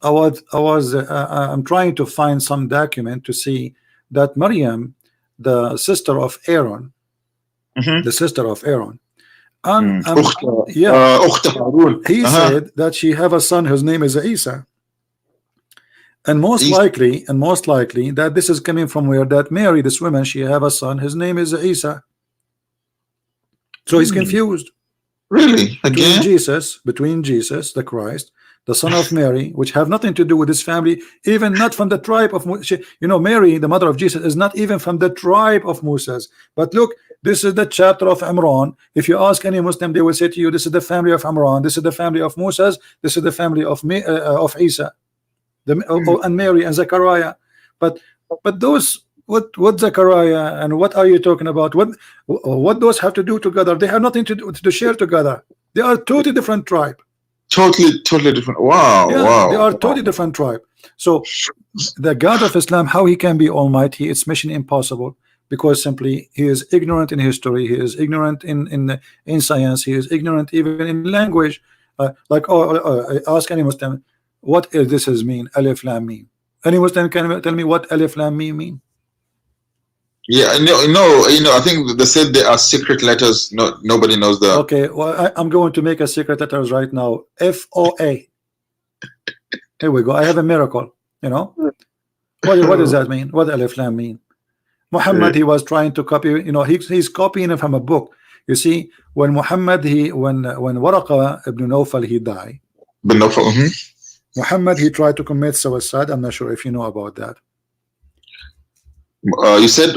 I'm trying to find some document to see that Maryam, the sister of Aaron, the sister of Aaron. And he said that she have a son whose name is Isa, and most likely that this is coming from where that Mary, this woman, she have a son, his name is Isa. So he's confused. Really? Again? Between Jesus the Christ, the son of Mary, which have nothing to do with his family, even not from the tribe of Mary, the mother of Jesus, is not even from the tribe of Moses. But look, this is the chapter of Imran. If you ask any Muslim, they will say to you, this is the family of Imran, this is the family of Moses, this is the family of Isa, and Mary and Zechariah. But those, what Zechariah and what are you talking about? What those have to do together? They have nothing to share together. They are totally different tribe. Totally different. Wow. Wow. They are totally different tribe. So the God of Islam, how he can be Almighty, it's mission impossible, because simply he is ignorant in history, he is ignorant in science, he is ignorant even in language. Ask any Muslim, what is this mean? Alif Lam Mim. Any Muslim can tell me what Alif Lam Mim mean? Yeah, I think they said they are secret letters. No, nobody knows that. Okay, well, I'm going to make a secret letters right now. FOA. Here we go. I have a miracle. What does that mean? What Alif Lam mean? Muhammad, he was trying to copy. He's copying it from a book. You see, when Muhammad when Waraqa ibn Nawfal he died. Muhammad he tried to commit suicide. I'm not sure if you know about that. You said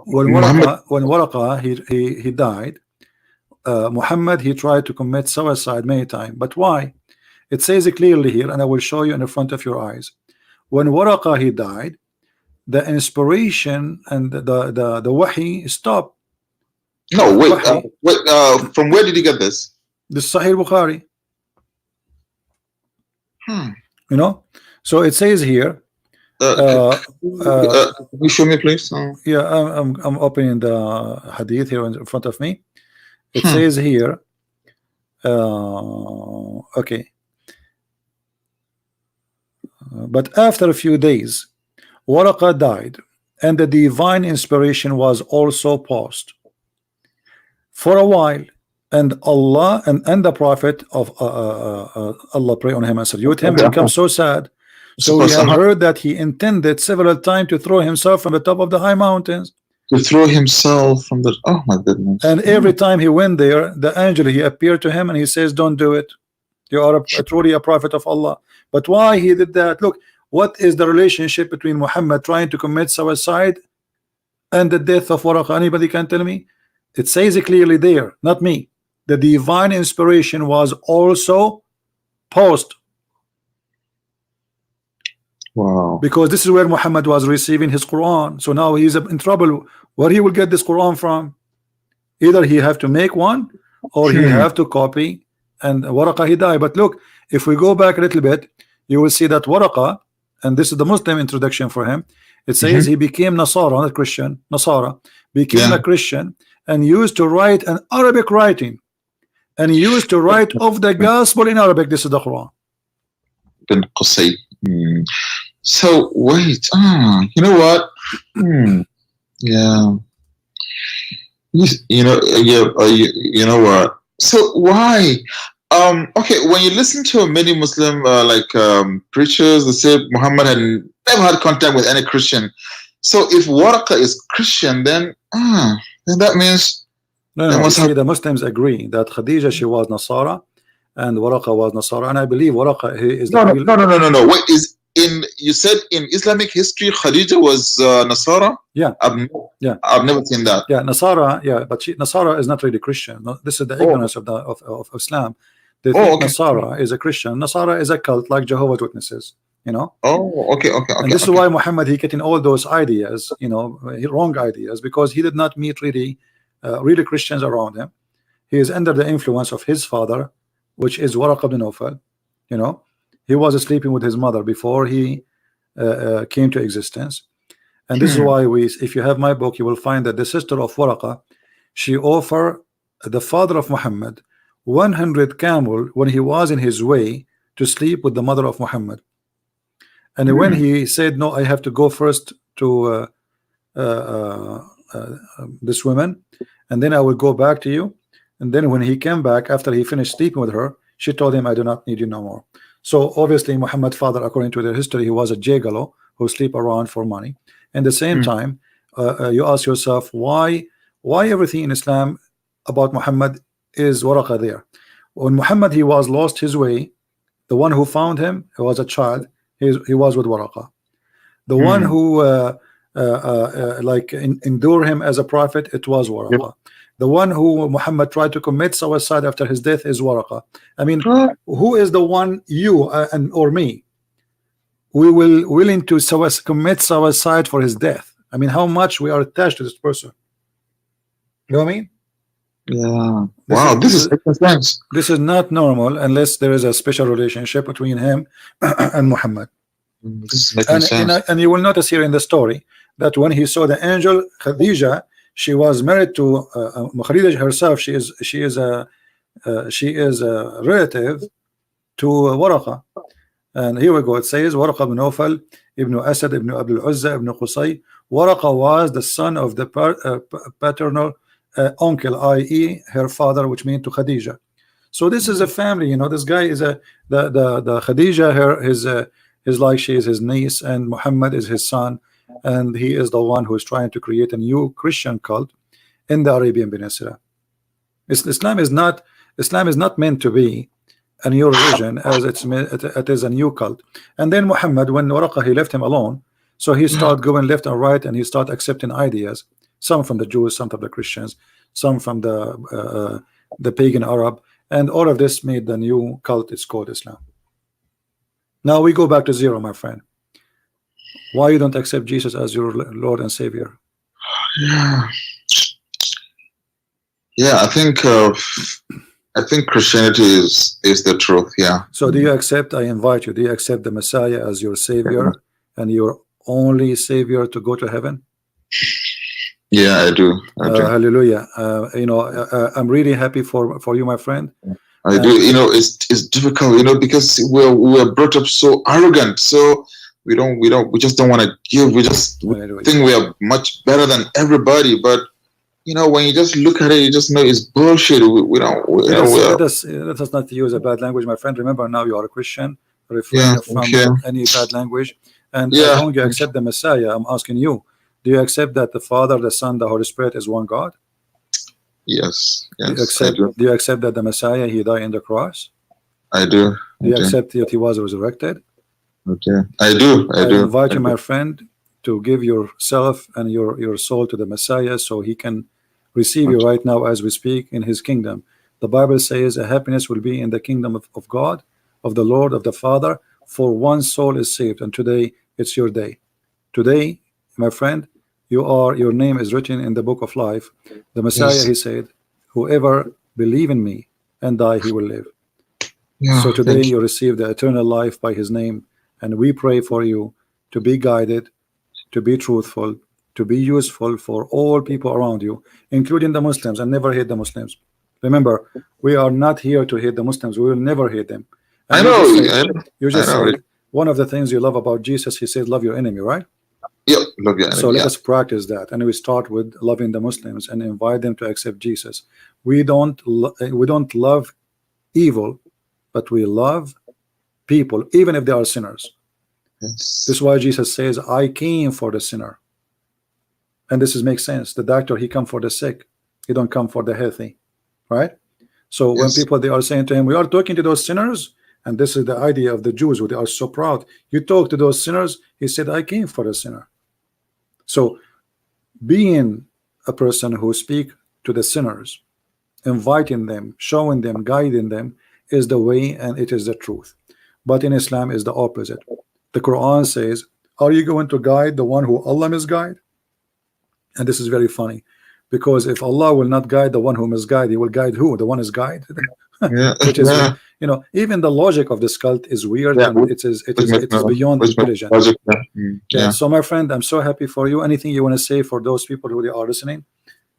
when Waraqa he died, Muhammad he tried to commit suicide many times. But why? It says it clearly here, and I will show you in the front of your eyes. When Waraqa he died, the inspiration and the wahi stopped. No, wait. From where did you get this? The Sahih Bukhari. Hmm. You know, so it says here. Can you show me, please? Yeah, I'm opening the hadith here in front of me. It Hmm. says here. Okay, but after a few days, Waraqa died, and the divine inspiration was also paused for a while. And Allah and the Prophet of Allah, pray on him and salute him, Okay. become so sad. So we Suppose have heard that he intended several times to throw himself from the top of the high mountains. to throw himself from the. Oh my goodness. And every time he went there, the angel he appeared to him and he says, "Don't do it. You are truly a prophet of Allah." But why he did that? Look, what is the relationship between Muhammad trying to commit suicide and the death of Waraqa? Anybody can tell me? It says it clearly there, not me. The divine inspiration was also paused. Wow. Because this is where Muhammad was receiving his Quran. So now he's in trouble. Where he will get this Quran from? Either he have to make one, or he have to copy. And Waraqa, he died. But look, if we go back a little bit, you will see that Waraqa, and this is the Muslim introduction for him. It says he became Nasara, not Christian. Nasara became a Christian and used to write an Arabic writing, and he used to write of the gospel in Arabic. This is the Quran. Bin Qusay. So wait, you know what? Yeah, you know, you know what? So why? Okay, when you listen to many Muslim preachers, they say Muhammad had never had contact with any Christian. So if Waraqa is Christian, then that means no. You see, the Muslims agree that Khadija, she was Nasara, and Waraqa was Nasara, and I believe Waraqa is no. Wait, you said in Islamic history Khadija was Nasara? Yeah. I've never seen that. Yeah, Nasara, yeah, but Nasara is not really Christian. No, this is the ignorance of Islam. They think Nasara is a Christian. Nasara is a cult like Jehovah's Witnesses, you know. Okay. And this is why Muhammad, he getting all those ideas, you know, wrong ideas, because he did not meet really Christians around him. He is under the influence of his father, which is Waraq bin Nawfal. You know, he was sleeping with his mother before he came to existence. And this is why if you have my book, you will find that the sister of Waraqa, she offered the father of Muhammad 100 camel when he was in his way to sleep with the mother of Muhammad. And when he said, "No, I have to go first to this woman, and then I will go back to you." And then when he came back after he finished sleeping with her, she told him, "I do not need you no more." So obviously Muhammad's father, according to their history, he was a jagalo who sleep around for money. And at the same time, you ask yourself, why everything in Islam about Muhammad is Waraqa there? When Muhammad, he was lost his way, the one who found him, he was a child, he was with Waraqa. The one who endure him as a prophet, it was Waraqa. The one who Muhammad tried to commit suicide after his death is Waraqa. I mean, who is the one, you and or me, we will willing to commit suicide for his death? I mean, how much we are attached to this person. You know what I mean? Yeah. Wow, this is not normal unless there is a special relationship between him and Muhammad. And you will notice here in the story that when he saw the angel Khadija, she was married to Khadija herself. She is a relative to Waraqa. And here we go. It says Waraqa bin Nawfal ibn Asad ibn Abdul Uzza ibn Qusay. Waraqa was the son of the paternal uncle, i.e. her father, which means to Khadija. So this is a family, you know. This guy is the Khadija, his like she is his niece, and Muhammad is his son, and he is the one who is trying to create a new Christian cult in the Arabian Peninsula. Islam is not meant to be a new religion, as it is a new cult. And then Muhammad, when Waraqa, he left him alone, so he started going left and right, and he started accepting ideas, some from the Jews, some from the Christians, some from the pagan Arab, and all of this made the new cult. It's called Islam. Now we go back to zero, my friend. Why you don't accept Jesus as your Lord and Savior? Yeah, I think I think Christianity is the truth. Yeah. So do you accept, I invite you, do you accept the Messiah as your savior and your only savior to go to heaven? Yeah, I do. I do. Hallelujah. I'm really happy for you, my friend. I do. You know, it's difficult. You know, because we're brought up so arrogant. So we just don't want to give. We think we are much better than everybody. But you know, when you just look at it, you just know it's bullshit. We don't. Let us not use a bad language, my friend. Remember, now you are a Christian. Refrain from any bad language. And as long as you accept the Messiah, I'm asking you, do you accept that the Father, the Son, the Holy Spirit is one God? Yes. Do you accept that the Messiah, he died on the cross? I do. Do you accept that he was resurrected? Okay. I do. I invite you, my friend, to give yourself and your soul to the Messiah so he can receive you right now as we speak in his kingdom. The Bible says a happiness will be in the kingdom of God, of the Lord, of the Father, for one soul is saved. And today it's your day. Today, my friend, your name is written in the book of life. The Messiah, he said, whoever believe in me and die, he will live. So today you receive the eternal life by his name, and we pray for you to be guided, to be truthful, to be useful for all people around you, including the Muslims, and never hate the Muslims. Remember, we are not here to hate the Muslims. We will never hate them. And you just said one of the things you love about Jesus, he said, love your enemy, right? Yep, love your enemy. So let us practice that, and we start with loving the Muslims and invite them to accept Jesus. We don't love evil, but we love people, even if they are sinners. This is why Jesus says, I came for the sinner. And this makes sense. The doctor, he come for the sick. He don't come for the healthy. Right? So when people, they are saying to him, we are talking to those sinners, and this is the idea of the Jews, who they are so proud. You talk to those sinners. He said, I came for the sinner. So being a person who speak to the sinners, inviting them, showing them, guiding them, is the way, and it is the truth. But in Islam is the opposite. The Quran says, are you going to guide the one who Allah misguide? And this is very funny, because if Allah will not guide the one who misguide, he will guide who? The one is guided. Which is, even the logic of this cult is weird, and it is beyond intelligence. So my friend, I'm so happy for you. Anything you want to say for those people who are listening?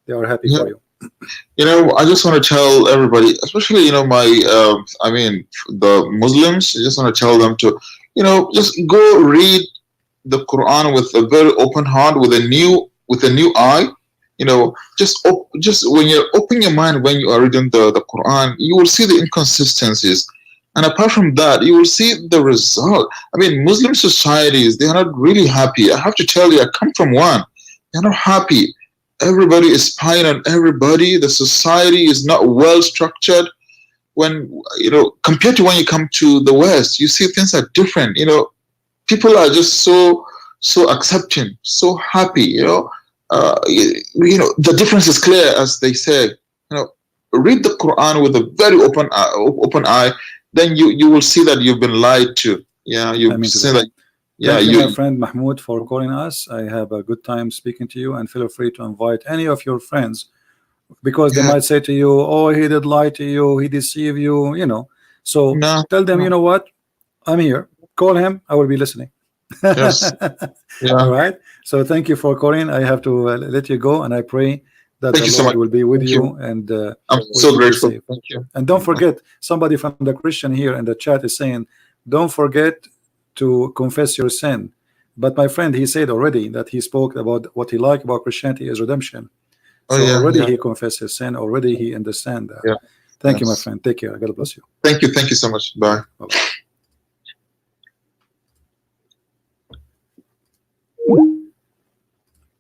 They are happy for you. I just want to tell everybody, especially my the Muslims, I just want to tell them to just go read the Quran with a very open heart, with a new eye. Just when you open your mind, when you are reading the Quran, you will see the inconsistencies, and apart from that, you will see the result. Muslim societies, they are not really happy. I have to tell you, I come from one. They're not happy. Everybody is spying on everybody. The society is not well structured. When compared to when you come to the West, you see things are different. People are just so accepting, so happy. The difference is clear, as they say. Read the Quran with a very open eye. Then you will see that you've been lied to. Yeah, you see that. Thank you, my friend Mahmoud, for calling us. I have a good time speaking to you, and feel free to invite any of your friends, because they might say to you, oh, he did lie to you, he deceived you, so tell them, you know what, I'm here, call him, I will be listening. Yes. All right, so thank you for calling. I have to let you go, and I pray that the Lord will be with you, and I'm so grateful. Thank you. And don't forget, somebody from the Christian here in the chat is saying, don't forget to confess your sin. But my friend, he said already that he spoke about what he liked about Christianity is redemption. So already he confessed his sin, already he understands that. Thank you, my friend. Take care. God bless you. Thank you so much. Bye. Bye-bye.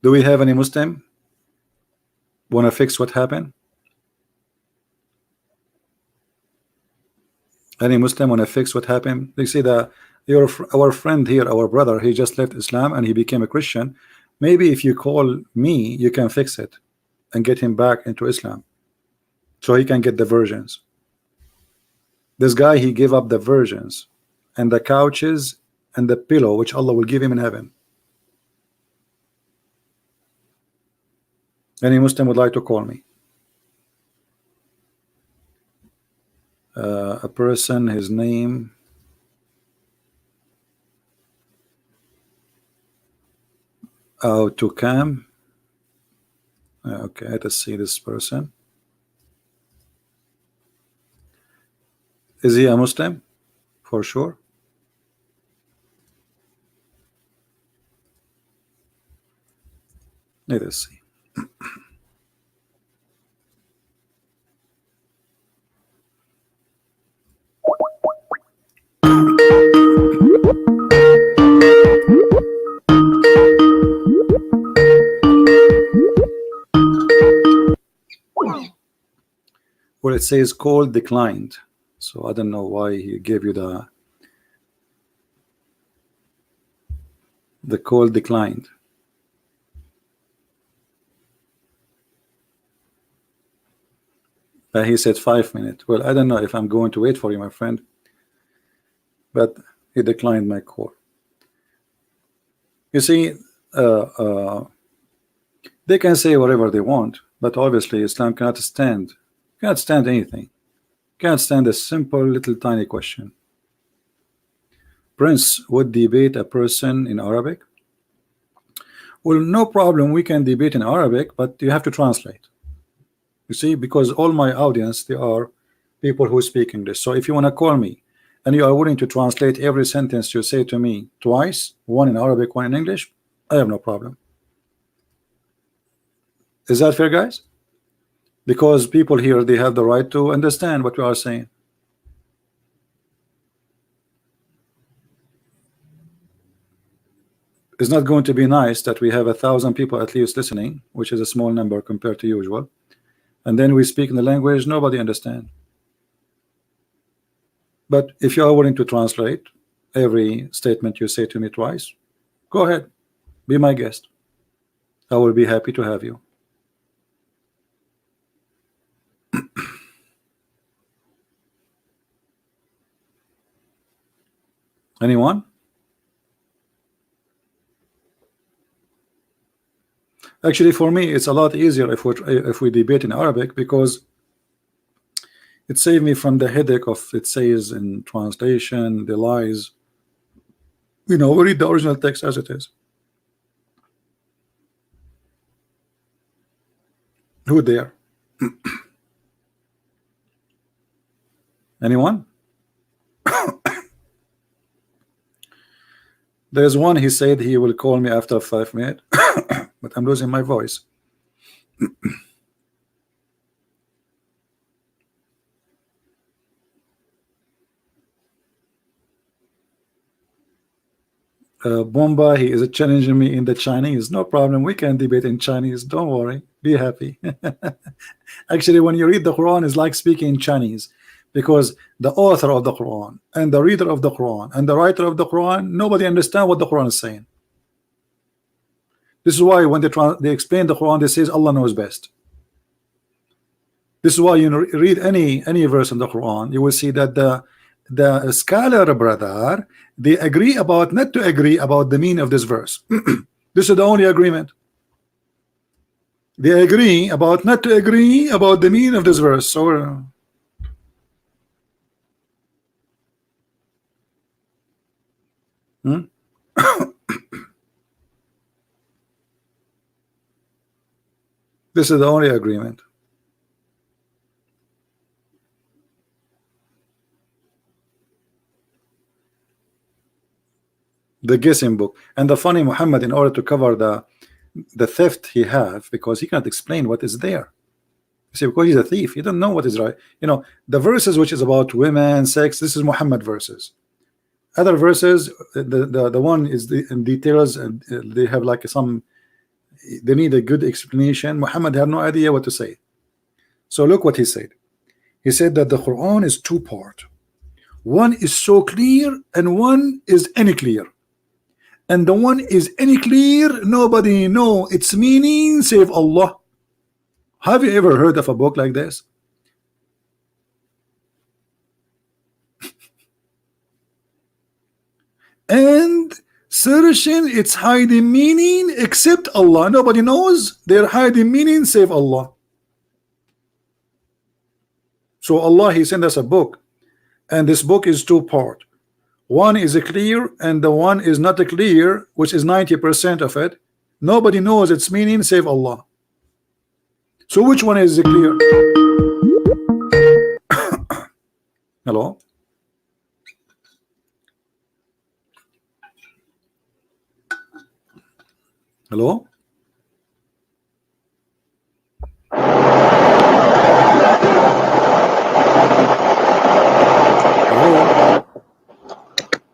Do we have any Muslim want to fix what happened? Any Muslim want to fix what happened? You see that our friend here, our brother, he just left Islam and he became a Christian. Maybe if you call me, you can fix it and get him back into Islam, so he can get the versions. This guy, he gave up the versions and the couches and the pillow which Allah will give him in heaven. Any Muslim would like to call me? A person, his name. Oh, to Cam. Okay, let's see this person. Is he a Muslim? For sure. Let us see. Well, it says call declined. So I don't know why he gave you the call declined. He said 5 minutes. Well, I don't know if I'm going to wait for you, my friend, but he declined my call. You see, they can say whatever they want, but obviously Islam cannot stand anything. Can't stand a simple little tiny question. Prince would debate a person in Arabic. Well, no problem, we can debate in Arabic, but you have to translate. You see, because all my audience, they are people who speak English. So if you want to call me and you are willing to translate every sentence you say to me twice, one in Arabic, one in English, I have no problem. Is that fair, guys? Because people here, they have the right to understand what we are saying. It's not going to be nice that we have 1,000 people at least listening, which is a small number compared to usual, and then we speak in the language nobody understands. But if you are willing to translate every statement you say to me twice, go ahead, be my guest. I will be happy to have you. Anyone? Actually, for me, it's a lot easier if we debate in Arabic, because it saved me from the headache of it says in translation, the lies. You know, we read the original text as it is. Who there? Anyone? There's one, he said he will call me after 5 minutes, but I'm losing my voice. Bomba, he is challenging me in the Chinese. No problem, we can debate in Chinese. Don't worry, be happy. Actually, when you read the Quran, it's like speaking in Chinese, because the author of the Quran and the reader of the Quran and the writer of the Quran, nobody understands what the Quran is saying. This is why when they explain the Quran, they say Allah knows best. This is why you read any verse in the Quran, you will see that the scholar brother, they agree about not to agree about the meaning of this verse. This is the only agreement. They agree about not to agree about the meaning of this verse. So this is the only agreement. The guessing book. And the funny, Muhammad, in order to cover the theft he have, because he can't explain what is there. You see, because he's a thief, he don't know what is right. You know, the verses which is about women, sex, this is Muhammad verses. Other verses, the one is in details, and they have like they need a good explanation. Muhammad had no idea what to say. So look what he said. He said that the Quran is two part. One is so clear and one is unclear. And the one is unclear, nobody know its meaning save Allah. Have you ever heard of a book like this? And certain its hiding meaning except Allah. Nobody knows their hiding meaning save Allah. So Allah, he sent us a book And this book is two-part. One is clear and the one is not clear, which is 90% of it. Nobody knows its meaning save Allah. So which one is clear? Hello? Hello? Hello?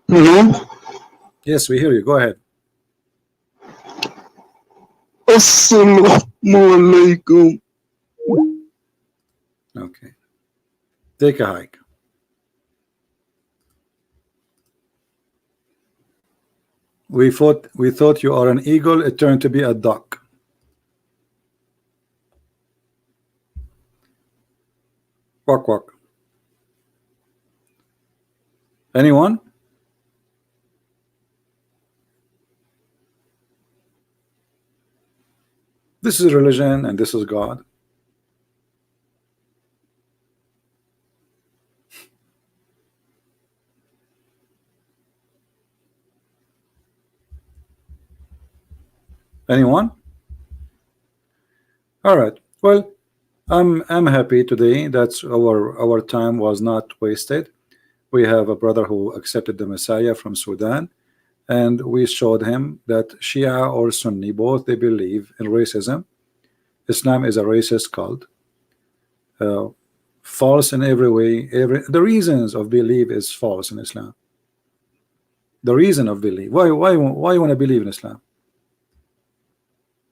Hello? Yes, we hear you. Go ahead. Assalamu alaikum. Okay. Take a hike. We thought you are an eagle, it turned to be a duck. Quack quack. Anyone? This is religion and this is God. Anyone? All right. Well, I'm happy today that our time was not wasted. We have a brother who accepted the Messiah from Sudan, and we showed him that Shia or Sunni, both they believe in racism. Islam is a racist cult, false in every way. The reasons of belief is false in Islam. The reason of belief. Why you want to believe in Islam?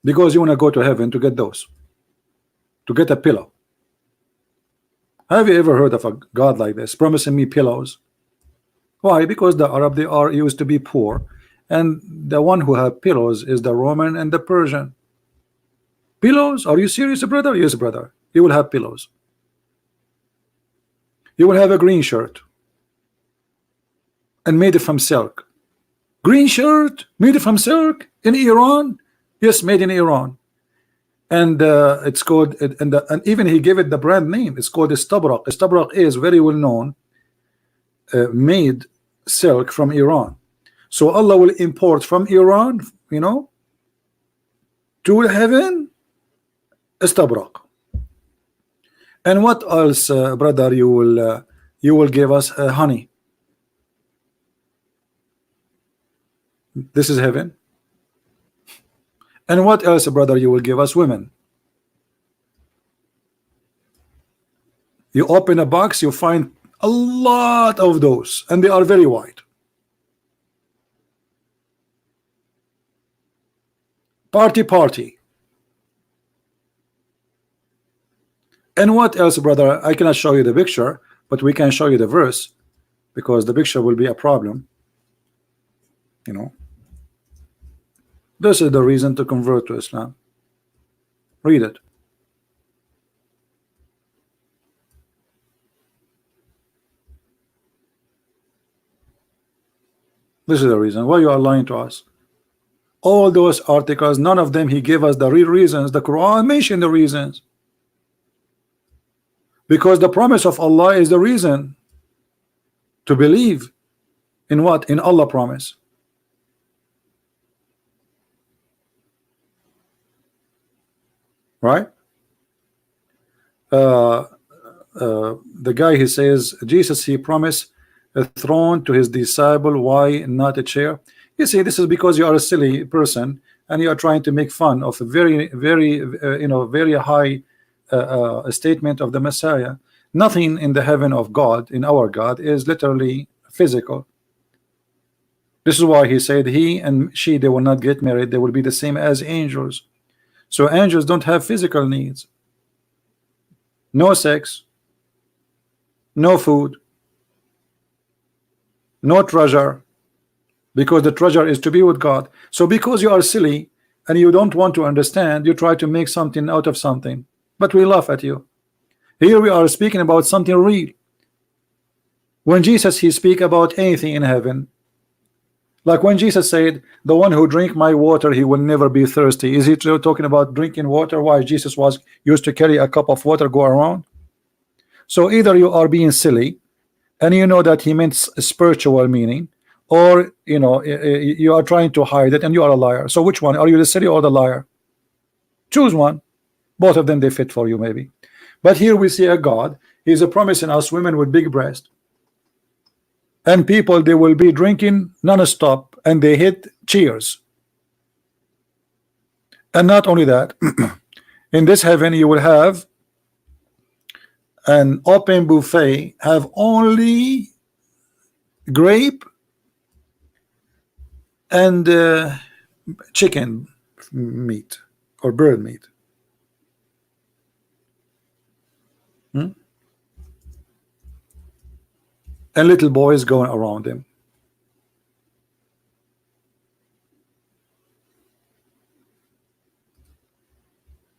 Because you want to go to heaven to get those, to get a pillow. Have you ever heard of a God like this promising me pillows? Why? Because the Arab, they are used to be poor, and the one who have pillows is the Roman and the Persian. Pillows? Are you serious, brother? Yes, brother. You will have pillows. You will have a green shirt and made it from silk. Green shirt made it from silk in Iran? Yes, made in Iran. And it's called, and even he gave it the brand name. It's called Istabrak. Istabrak is very well known, made silk from Iran. So Allah will import from Iran, you know, to heaven, Istabrak. And what else, brother? You will give us honey. This is heaven. And what else, brother? You will give us women. You open a box, you find a lot of those, and they are very white. Party. And what else, brother? I cannot show you the picture, but we can show you the verse, because the picture will be a problem. You know, this is the reason to convert to Islam. Read it. This is the reason why you are lying to us. All those articles, none of them he gave us the real reasons. The Quran mentioned the reasons, because the promise of Allah is the reason to believe in what? In Allah promise. Right? The guy, he says Jesus, he promised a throne to his disciple. Why not a chair? You see, this is because you are a silly person and you are trying to make fun of a very very high statement of the Messiah. Nothing in the heaven of God, in our God, is literally physical. This is why he said he and she, they will not get married, they will be the same as angels. So angels don't have physical needs. No sex, no food, no treasure, because the treasure is to be with God. So because you are silly and you don't want to understand, you try to make something out of something, but we laugh at you. Here we are speaking about something real. When Jesus, he speak about anything in heaven, like when Jesus said, the one who drink my water, he will never be thirsty. Is he talking about drinking water? Why Jesus was used to carry a cup of water go around? So either you are being silly and you know that he meant spiritual meaning, or you know you are trying to hide it and you are a liar. So which one are you, the silly or the liar? Choose one. Both of them, they fit for you maybe. But here we see a God, he's promising us women with big breasts, and people, they will be drinking non-stop and they hit cheers. And not only that, in this heaven you will have an open buffet, have only grape and chicken meat or bird meat. And little boys going around them.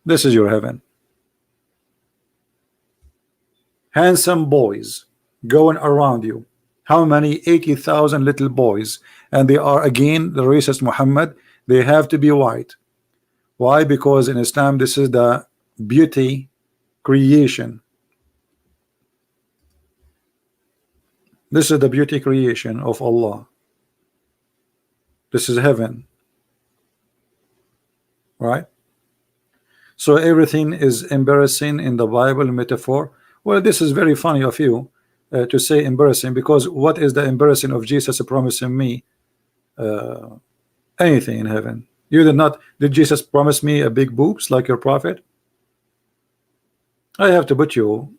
This is your heaven. Handsome boys going around you. How many? 80,000 little boys, and they are again the racist Muhammad. They have to be white. Why? Because in Islam this is the beauty creation. This is the beauty creation of Allah. This is heaven, right? So everything is embarrassing in the Bible metaphor. Well, this is very funny of you to say embarrassing, because what is the embarrassing of Jesus promising me anything in heaven? You did not. Did Jesus promise me a big boobs like your prophet? I have to put you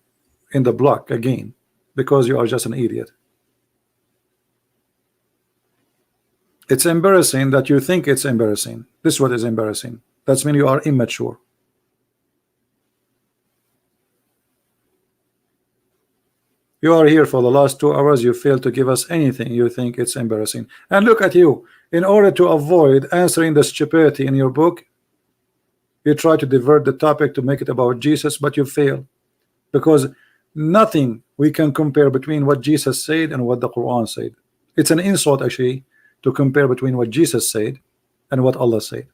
in the block again because you are just an idiot. It's embarrassing that you think it's embarrassing. This is what is embarrassing. That's when you are immature. You are here for the last 2 hours. You fail to give us anything. You think it's embarrassing. And look at you. In order to avoid answering the stupidity in your book, you try to divert the topic to make it about Jesus, but you fail, because nothing we can compare between what Jesus said and what the Quran said. It's an insult actually to compare between what Jesus said and what Allah said.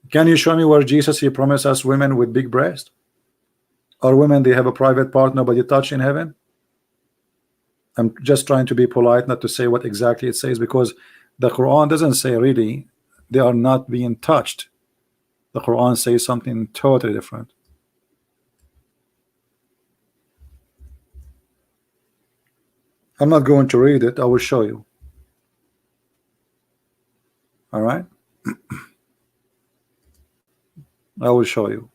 Can you show me where Jesus he promised us women with big breasts, or women they have a private part nobody touch in heaven? I'm just trying to be polite, not to say what exactly it says, because the Quran doesn't say really they are not being touched. The Quran says something totally different. I'm not going to read it. I will show you. All right. I will show you.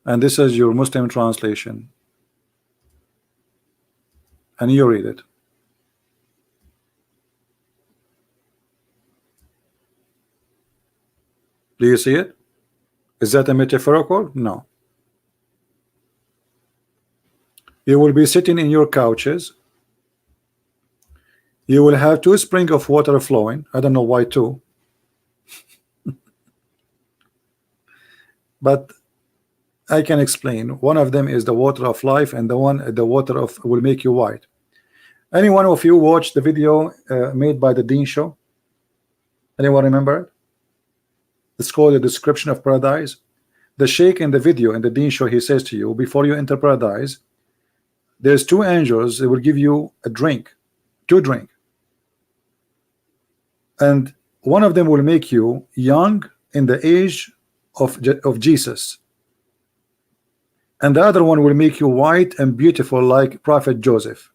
And this is your Muslim translation, and you read it. Do you see it? Is that a metaphorical? No. You will be sitting in your couches. You will have 2 springs of water flowing. I don't know why 2. But I can explain. One of them is the water of life, and the water of will make you white. Any one of you watched the video made by the Dean Show? Anyone remember it? It's called The Description of Paradise. The Sheikh in the video in the Dean Show, he says to you, before you enter paradise, there's 2 angels. They will give you a drink, 2 drink, and one of them will make you young in the age of Jesus, and the other one will make you white and beautiful like Prophet Joseph.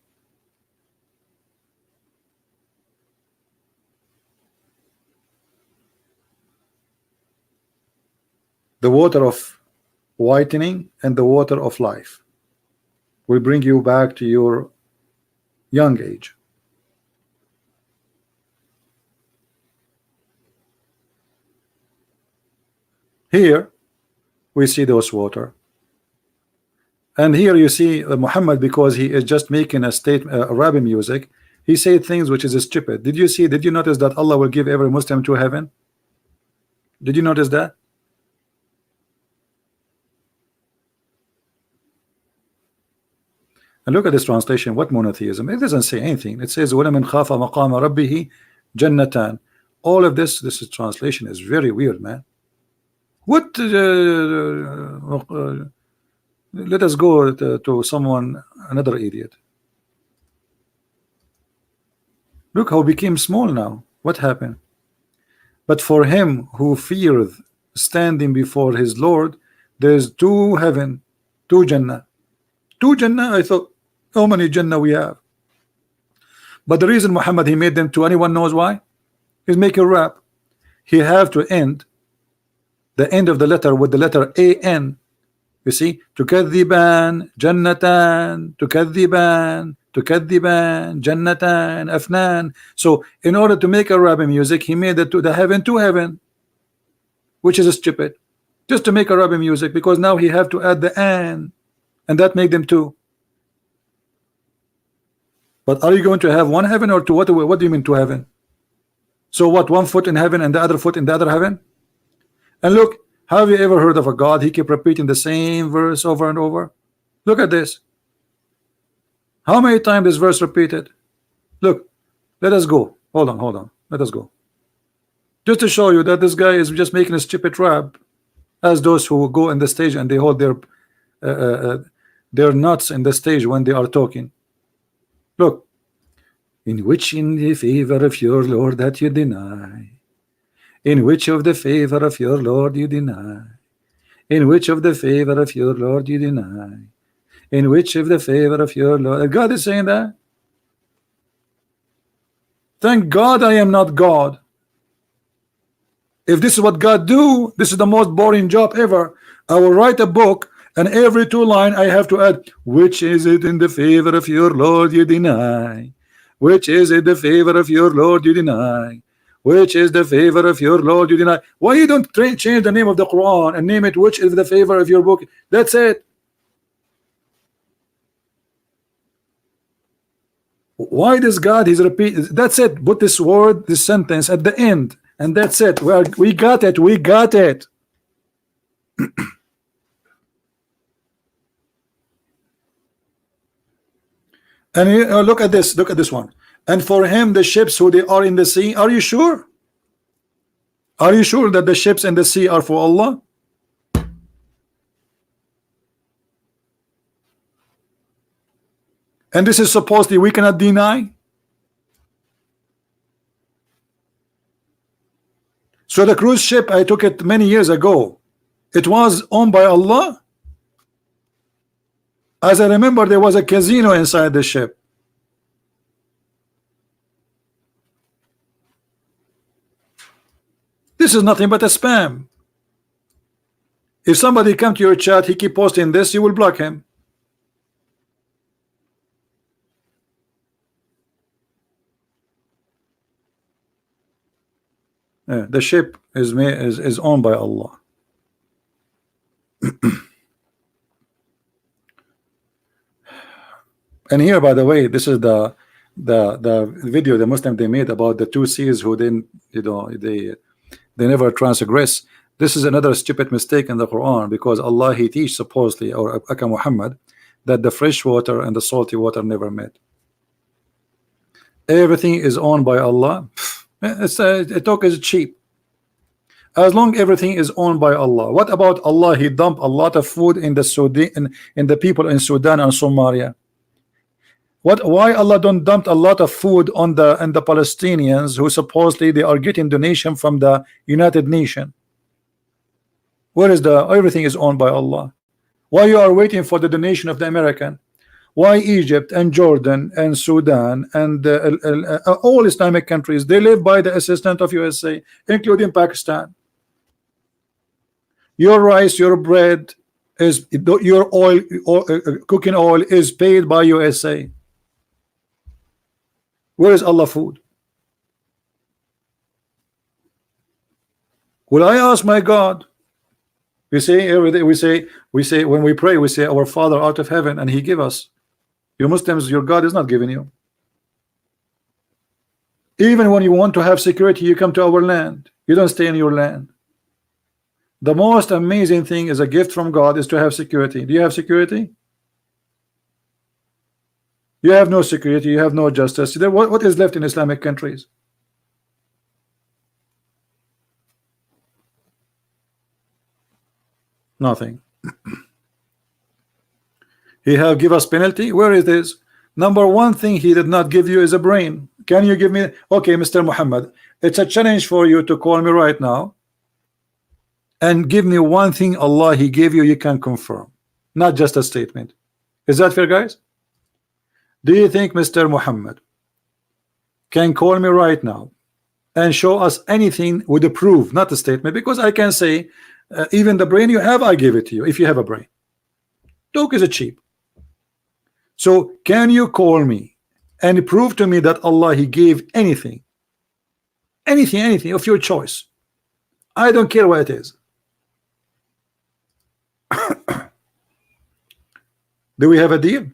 The water of whitening and the water of life will bring you back to your young age. Here we see those water, and here you see Muhammad, because he is just making a statement, Arabic music. He said things which is stupid. Did you see? Did you notice that Allah will give every Muslim to heaven? Did you notice that? And look at this translation. What monotheism? It doesn't say anything. It says وَلَمَنْ خَافَ مَقَامَ رَبِّهِ جَنَّتَانِ. All of this translation is very weird, man. What? Let us go to someone, another idiot. Look how became small now. What happened? But for him who feareth standing before his Lord, there's two heaven, two Jannah. Two Jannah? I thought, how many Jannah we have? But the reason Muhammad he made them two, anyone knows why? He's making a rap. He have to end the end of the letter with the letter A-N. You see, تكذبان جنتان تكذبان تكذبان جنتان أفنان. So in order to make a rap music, he made the heaven to heaven, which is stupid, just to make a rap music, because now he have to add the an, and that make them two. But are you going to have one heaven or two? What do you mean two heaven? So what, one foot in heaven and the other foot in the other heaven? And look, have you ever heard of a God? He keep repeating the same verse over and over. Look at this. How many times this verse repeated? Look, let us go. Hold on. Let us go. Just to show you that this guy is just making a stupid rap, as those who go in the stage and they hold their nuts in the stage when they are talking. Look, in which in the favor of your Lord that you deny. In which of the favor of your Lord you deny? In which of the favor of your Lord you deny? In which of the favor of your Lord? God is saying that. Thank God I am not God. If this is what God do, this is the most boring job ever. I will write a book, and every two line I have to add, which is it in the favor of your Lord you deny? Which is it the favor of your Lord you deny? Which is the favor of your Lord you deny? Why you don't change the name of the Quran and name it which is the favor of your book? That's it. Why does God he's repeat? That's it. Put this word, this sentence at the end, and that's it. We got it. We got it. And look at this. Look at this one. And for him the ships who they are in the sea. Are you sure? Are you sure that the ships in the sea are for Allah? And this is supposedly we cannot deny. So the cruise ship, I took it many years ago. It was owned by Allah. As I remember, there was a casino inside the ship. This is nothing but a spam. If somebody come to your chat, he keep posting this, you will block him. Yeah, the ship is owned by Allah. And here, by the way, this is the video the Muslim they made about the two seas who didn't, they never transgress. This is another stupid mistake in the Quran, because Allah he teach supposedly, or Aka Muhammad, that the fresh water and the salty water never met. Everything is owned by Allah. It's talk is cheap. As long everything is owned by Allah. What about Allah? He dumped a lot of food in the Sudan, in the people in Sudan and Somalia. Why Allah don't dump a lot of food on the Palestinians who supposedly they are getting donation from the United Nations? Where is everything is owned by Allah? Why you are waiting for the donation of the American? Why Egypt and Jordan and Sudan and all Islamic countries, they live by the assistance of USA, including Pakistan? Your rice, your bread, is your oil, cooking oil is paid by USA. Where is Allah food? Will I ask my God? We say every day, we say when we pray, we say our Father out of heaven, and He give us. You Muslims, your God is not giving you. Even when you want to have security, you come to our land. You don't stay in your land. The most amazing thing is a gift from God is to have security. Do you have security? You have no security. You have no justice. What is left in Islamic countries? Nothing. He have give us penalty. Where is this? Number one thing he did not give you is a brain. Can you give me? Okay, Mr. Muhammad, it's a challenge for you to call me right now and give me one thing Allah he gave you, you can confirm, not just a statement. Is that fair, guys? Do you think Mr. Muhammad can call me right now and show us anything with a proof, not a statement? Because I can say even the brain you have, I give it to you if you have a brain. Talk is cheap. So can you call me and prove to me that Allah he gave anything of your choice? I don't care what it is. Do we have a deal?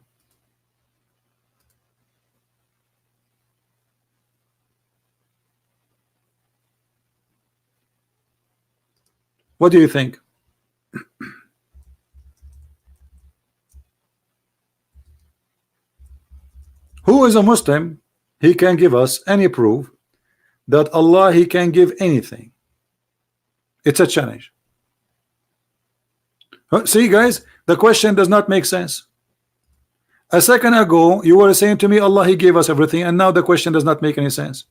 What do you think? Who is a Muslim? He can give us any proof that Allah he can give anything. It's a challenge. See, guys, the question does not make sense. A second ago you were saying to me Allah he gave us everything, and now the question does not make any sense.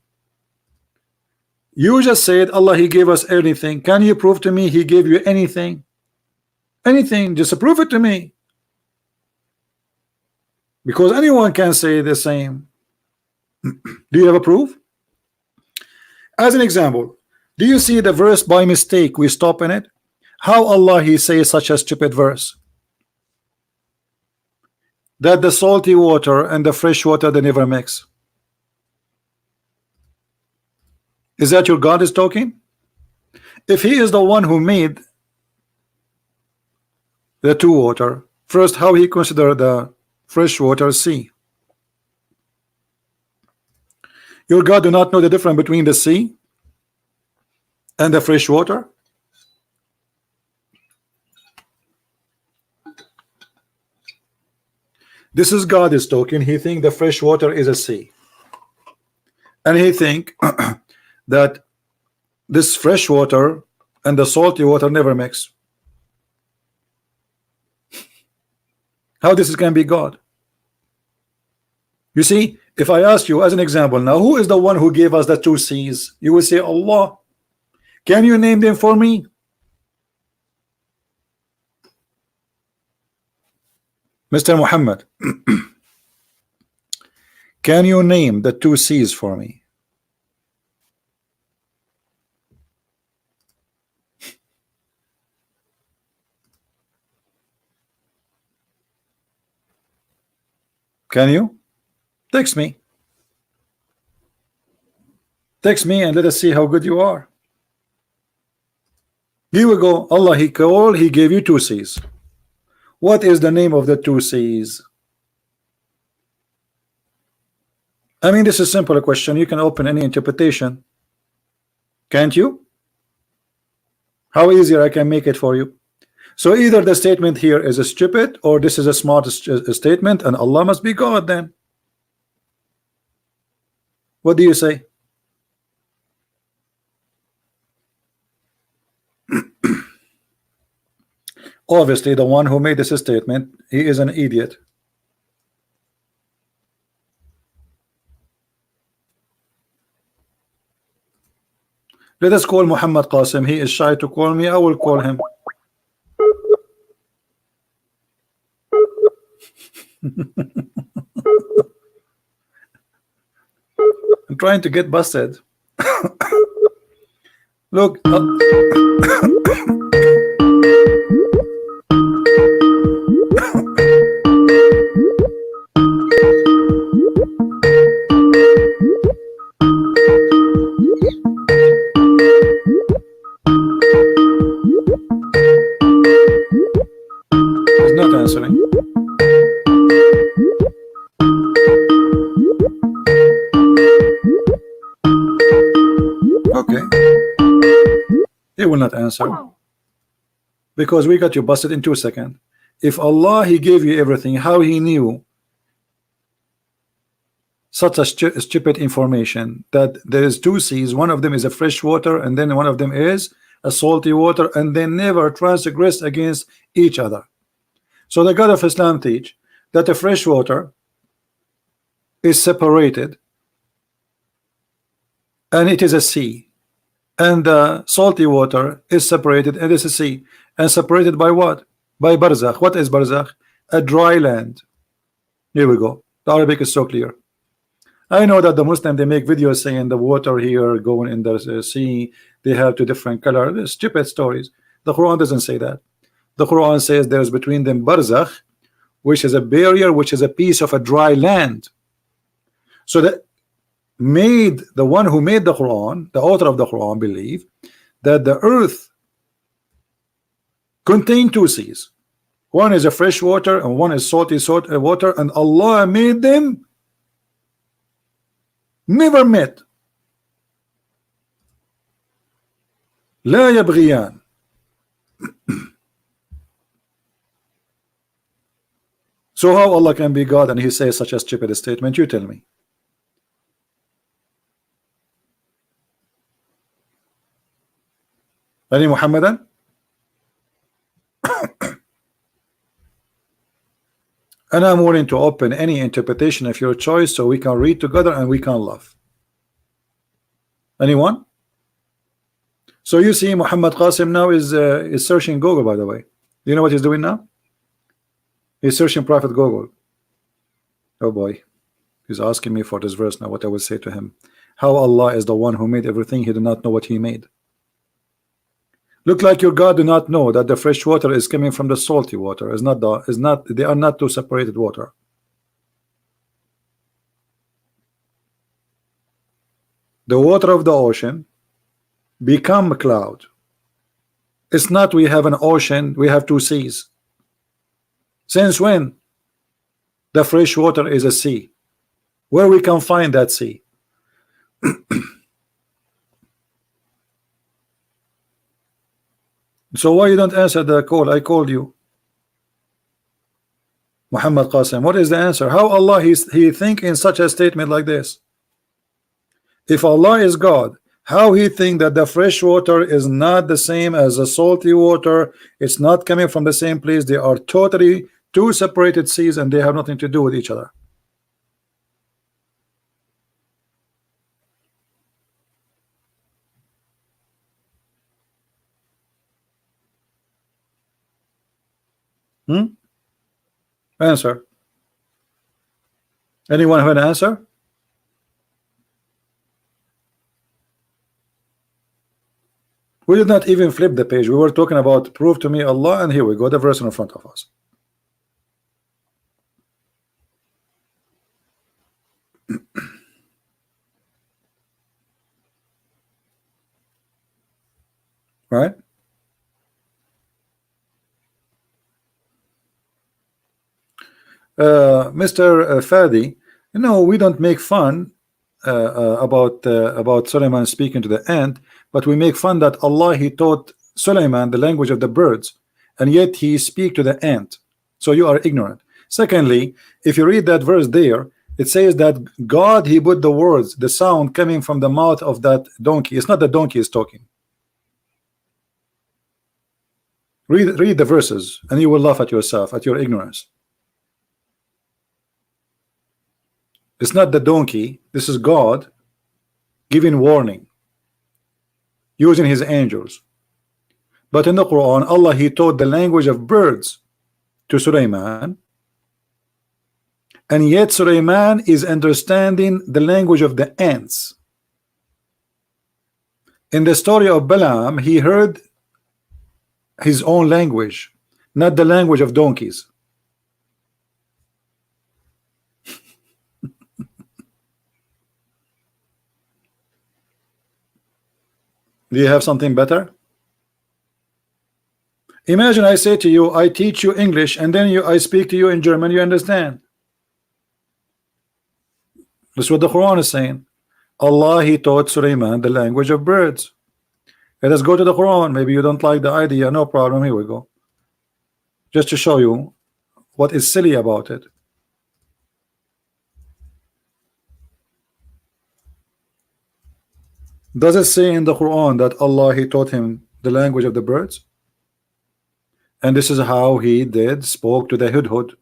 You just said Allah he gave us anything. Can you prove to me he gave you anything? Anything, just prove it to me. Because anyone can say the same. Do you have a proof? As an example, do you see the verse by mistake we stop in it? How Allah he says such a stupid verse? That the salty water and the fresh water they never mix. Is that your God is talking? If he is the one who made the two water, first how he consider the fresh water sea? Your God do not know the difference between the sea and the fresh water? This is God is talking. He think the fresh water is a sea, and he think that this fresh water and the salty water never mix. How this can be God? You see, if I ask you as an example now, who is the one who gave us the two seas? You will say Allah. Can you name them for me? Mr. Muhammad, can you name the two seas for me? Can you? Text me. Text me and let us see how good you are. Here we go. Allah he gave you two seas. What is the name of the two seas? I mean, this is a simple question. You can open any interpretation. Can't you? How easier I can make it for you. So either the statement here is a stupid, or this is a smart statement, and Allah must be God then. What do you say? Obviously, the one who made this statement, he is an idiot. Let us call Muhammad Qasim. He is shy to call me. I will call him. I'm trying to get busted. Look. He's not answering. Okay. He will not answer because we got you busted in 2 seconds. If Allah he gave you everything, how he knew such a stupid information that there is two seas, one of them is a fresh water and then one of them is a salty water, and they never transgress against each other. So the God of Islam teach that the fresh water is separated and it is a sea, and the salty water is separated and it's a sea, and separated by what? By barzakh. What is barzakh? A dry land. Here we go. The Arabic is so clear. I know that the Muslim, they make videos saying the water here going in the sea, they have two different colors. They're stupid stories. The Quran doesn't say that. The Quran says there's between them barzakh, which is a barrier, which is a piece of a dry land. So the one who made the Quran, the author of the Quran, believe that the earth contains two seas. One is a fresh water and one is salty water, and Allah made them never met. لا يبغيان. So how Allah can be God and he says such a stupid statement? You tell me. Any Muhammadan? And I'm willing to open any interpretation of your choice so we can read together and we can laugh. Anyone? So you see Muhammad Qasim now is searching Google, by the way. You know what he's doing now? He's searching Prophet Google. Oh boy. He's asking me for this verse now, what I will say to him. How Allah is the one who made everything, he did not know what he made. Look like your God do not know that the fresh water is coming from the salty water. They are not two separated water. The water of the ocean become a cloud. It's not we have an ocean, we have two seas. Since when the fresh water is a sea? Where we can find that sea? So why you don't answer the call? I called you. Muhammad Qasim, what is the answer? How Allah he think in such a statement like this? If Allah is God, how he think that the fresh water is not the same as the salty water? It's not coming from the same place. They are totally two separated seas and they have nothing to do with each other. Answer. Anyone have an answer? We did not even flip the page. We were talking about prove to me Allah, and here we go, the verse in front of us. Right? Mr. Fadi, you know, we don't make fun about Suleiman speaking to the ant, but we make fun that Allah he taught Suleiman the language of the birds, and yet he speak to the ant. So you are ignorant. Secondly, if you read that verse there, it says that God he put the words, the sound coming from the mouth of that donkey. It's not the donkey is talking. Read the verses, and you will laugh at yourself, at your ignorance. It's not the donkey. This is God giving warning using his angels. But in the Quran, Allah he taught the language of birds to Sulaiman, and yet Sulaiman is understanding the language of the ants. In the story of Balaam, he heard his own language, not the language of donkeys. Do you have something better? Imagine I say to you, I teach you English, and then I speak to you in German, you understand. That's what the Quran is saying. Allah he taught Sulaiman the language of birds. Let us go to the Quran. Maybe you don't like the idea, no problem, here we go. Just to show you what is silly about it. Does it say in the Quran that Allah he taught him the language of the birds? And this is how he did spoke to the hudhud,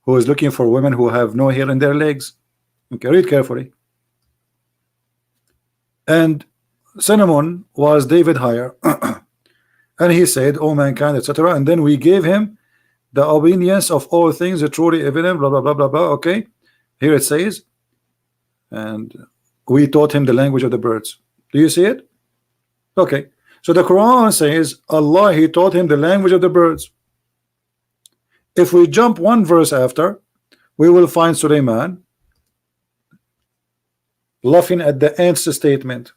who is looking for women who have no hair in their legs. Okay, read carefully. And Cinnamon was David higher, and he said, "O mankind," etc. And then we gave him the obedience of all things, truly evident, blah blah blah blah blah. Okay, here it says, and we taught him the language of the birds. Do you see it? Okay, so the Quran says Allah, He taught him the language of the birds. If we jump one verse after, we will find Sulaiman laughing at the ants statement.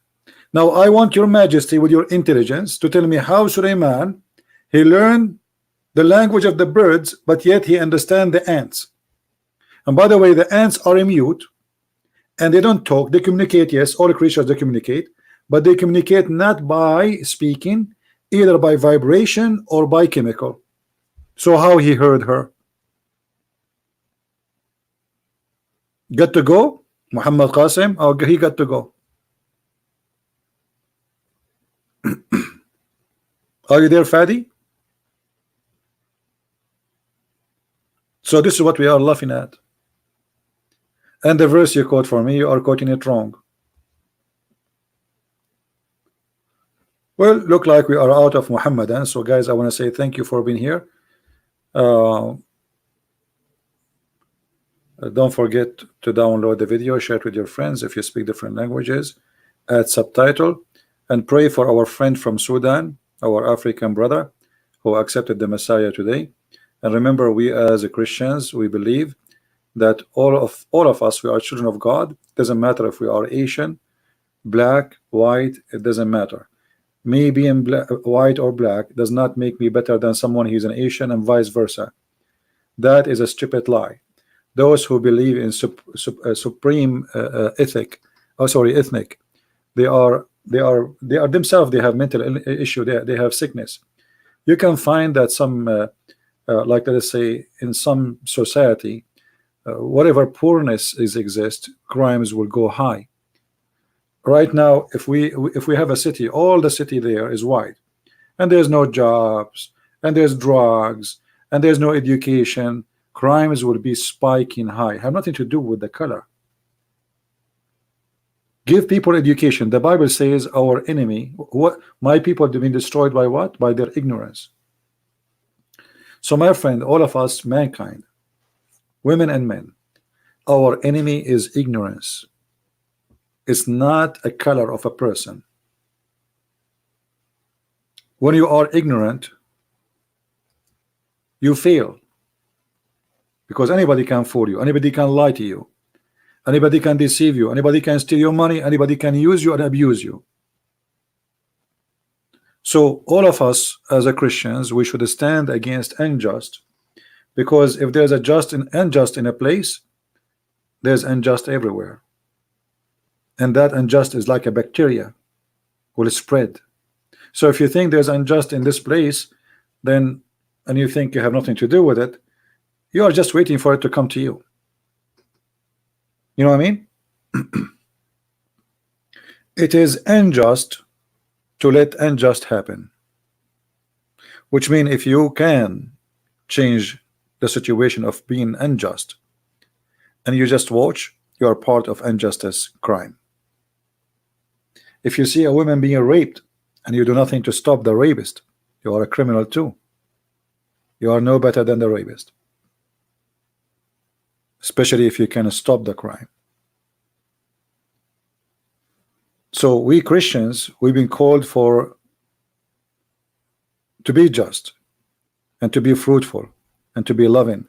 Now I want your majesty, with your intelligence, to tell me how Sulaiman, he learned the language of the birds, but yet he understand the ants. And by the way, the ants are mute and they don't talk. They communicate. Yes, all creatures, they communicate, but they communicate not by speaking, either by vibration or by chemical. So how he heard her? Got to go? Muhammad Qasim, oh, he got to go. Are you there, Fadi? So this is what we are laughing at. And the verse you quote for me, you are quoting it wrong. Well, look like we are out of Muhammadan. So guys, I want to say thank you for being here. Don't forget to download the video, share it with your friends if you speak different languages, add subtitle, and pray for our friend from Sudan, our African brother who accepted the Messiah today. And remember, we as Christians, we believe that all of us, we are children of God. It doesn't matter if we are Asian, black, white, it doesn't matter. Me being white or black does not make me better than someone who's an Asian, and vice versa. That is a stupid lie. Those who believe in supreme ethnic, they are themselves, they have mental issue, they have sickness. You can find that some like let us say in some society, whatever poorness exists, crimes will go high. Right now, if we have a city, all the city there is white, and there's no jobs, and there's drugs, and there's no education, crimes will be spiking high. Have nothing to do with the color. Give people education. The Bible says our enemy, what my people have been destroyed by what? By their ignorance. So my friend, all of us, mankind, women and men, our enemy is ignorance. It's not a color of a person. When you are ignorant, you fail, because anybody can fool you, anybody can lie to you, anybody can deceive you, anybody can steal your money, anybody can use you and abuse you. So all of us as a Christians, we should stand against unjust, because if there's a just and unjust in a place, there's unjust everywhere. And that unjust is like a bacteria, will spread. So if you think there's unjust in this place, then, and you think you have nothing to do with it, you are just waiting for it to come to you. You know what I mean? It is unjust to let unjust happen, which means if you can change the situation of being unjust and you just watch, you are part of injustice crime. If you see a woman being raped and you do nothing to stop the rapist, you are a criminal too. You are no better than the rapist, especially if you can stop the crime. So we Christians, we've been called for to be just and to be fruitful and to be loving.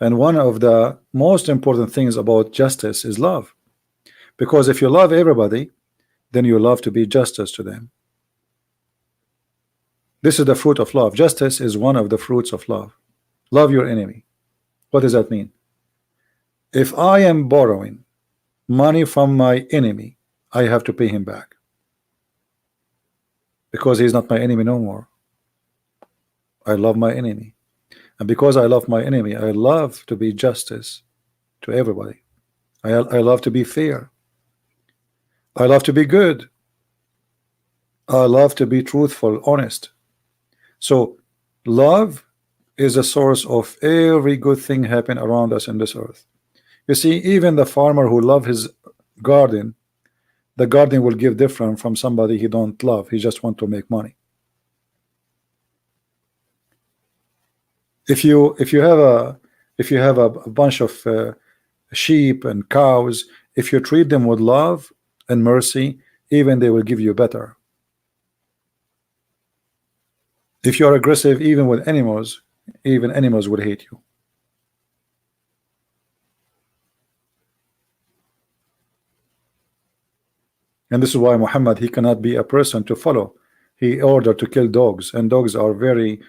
And one of the most important things about justice is love, because if you love everybody, then you love to be justice to them. This is the fruit of love. Justice is one of the fruits of love. Love your enemy. What does that mean? If I am borrowing money from my enemy, I have to pay him back, because he's not my enemy no more. I love my enemy, and because I love my enemy, I love to be justice to everybody. I love to be fair. I love to be good. I love to be truthful, honest. So love is a source of every good thing happen around us in this earth. You see, even the farmer who love his garden, the garden will give different from somebody he don't love. He just want to make money. If you have a bunch of sheep and cows, if you treat them with love and mercy, even they will give you better. If you are aggressive even with animals, even animals will hate you. And this is why Muhammad, he cannot be a person to follow. He ordered to kill dogs, and dogs are very,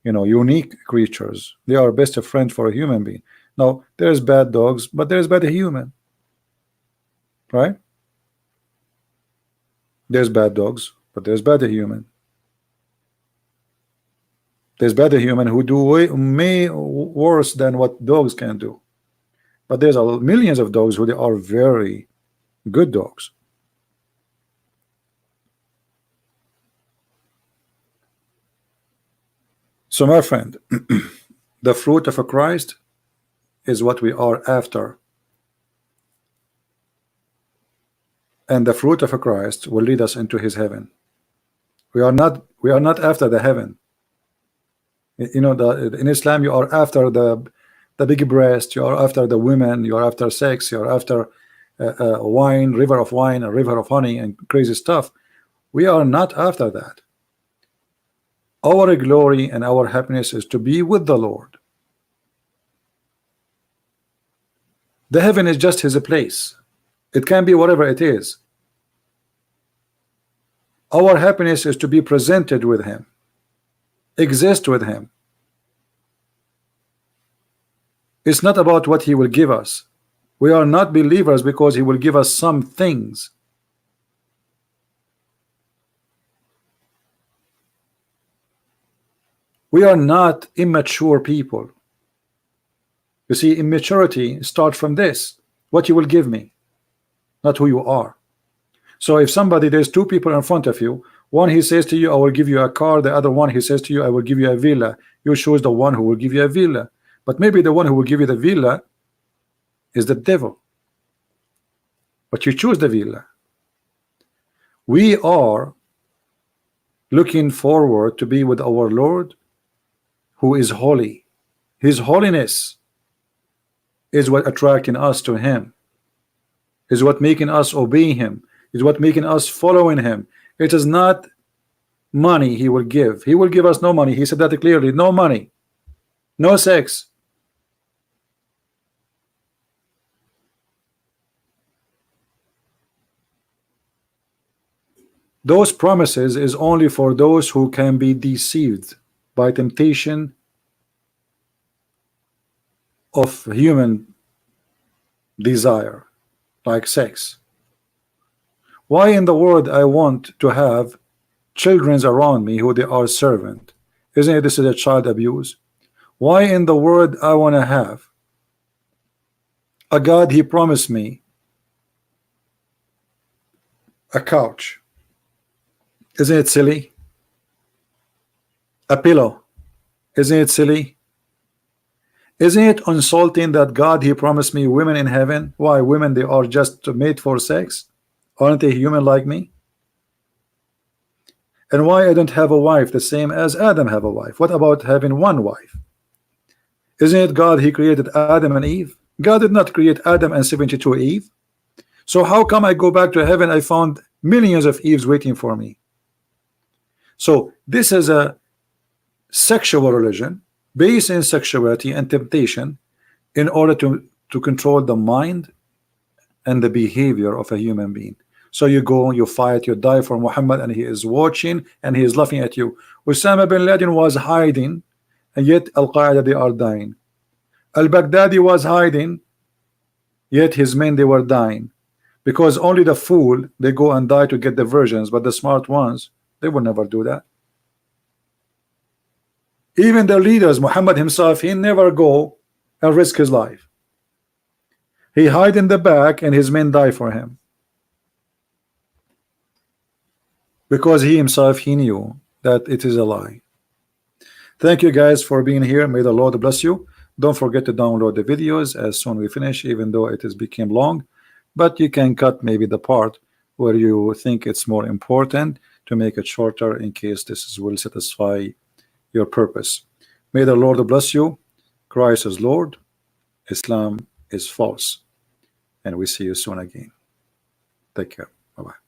unique creatures. They are best of friend for a human being. Now there's bad dogs, but there's bad human, right? There's bad dogs, but there's bad human. There's bad human who do way worse than what dogs can do. But there's millions of dogs who they are very good dogs. So my friend, the fruit of a Christ is what we are after. And the fruit of a Christ will lead us into his heaven. We are not after the heaven. In Islam you are after the big breast, you are after the women, you are after sex, you are after wine, river of wine, a river of honey and crazy stuff. We are not after that. Our glory and our happiness is to be with the Lord. The heaven is just his place. It can be whatever it is. Our happiness is to be presented with him, exist with him. It's not about what he will give us. We are not believers because he will give us some things. We are not immature people. You see, immaturity starts from this: what you will give me, not who you are. So if there's two people in front of you, one he says to you, I will give you a car, the other one he says to you, I will give you a villa. You choose the one who will give you a villa. But maybe the one who will give you the villa is the devil. But you choose the villa. We are looking forward to be with our Lord, who is holy. His holiness is what attracting us to him, is what making us obey him, is what making us following him. It is not money he will give. He will give us no money. He said that clearly. No money, no sex. Those promises is only for those who can be deceived by temptation of human desire, like sex. Why in the world I want to have children around me who they are servant? Isn't it this is a child abuse? Why in the world I want to have a God he promised me a couch? Isn't it silly? A pillow. Isn't it silly? Isn't it insulting that God he promised me women in heaven? Why? Women, they are just made for sex? Aren't they human like me? And why I don't have a wife the same as Adam have a wife? What about having one wife? Isn't it God he created Adam and Eve? God did not create Adam and 72 Eve. So how come I go back to heaven, I found millions of Eves waiting for me? So this is a sexual religion based in sexuality and temptation in order to control the mind and the behavior of a human being. So you go, you fight, you die for Muhammad, and he is watching and he is laughing at you. Osama bin Laden was hiding, and yet Al-Qaeda, they are dying. Al-Baghdadi was hiding, yet his men, they were dying. Because only the fool, they go and die to get the versions, but the smart ones, they will never do that. Even the leaders, Muhammad himself, he never go and risk his life. He hide in the back and his men die for him. because he himself, he knew that it is a lie. Thank you guys for being here. May the Lord bless you. Don't forget to download the videos as soon we finish, even though it has become long, but you can cut maybe the part where you think it's more important to make it shorter in case will satisfy your purpose. May the Lord bless you. Christ is Lord, Islam is false, and we see you soon again. Take care. Bye-bye.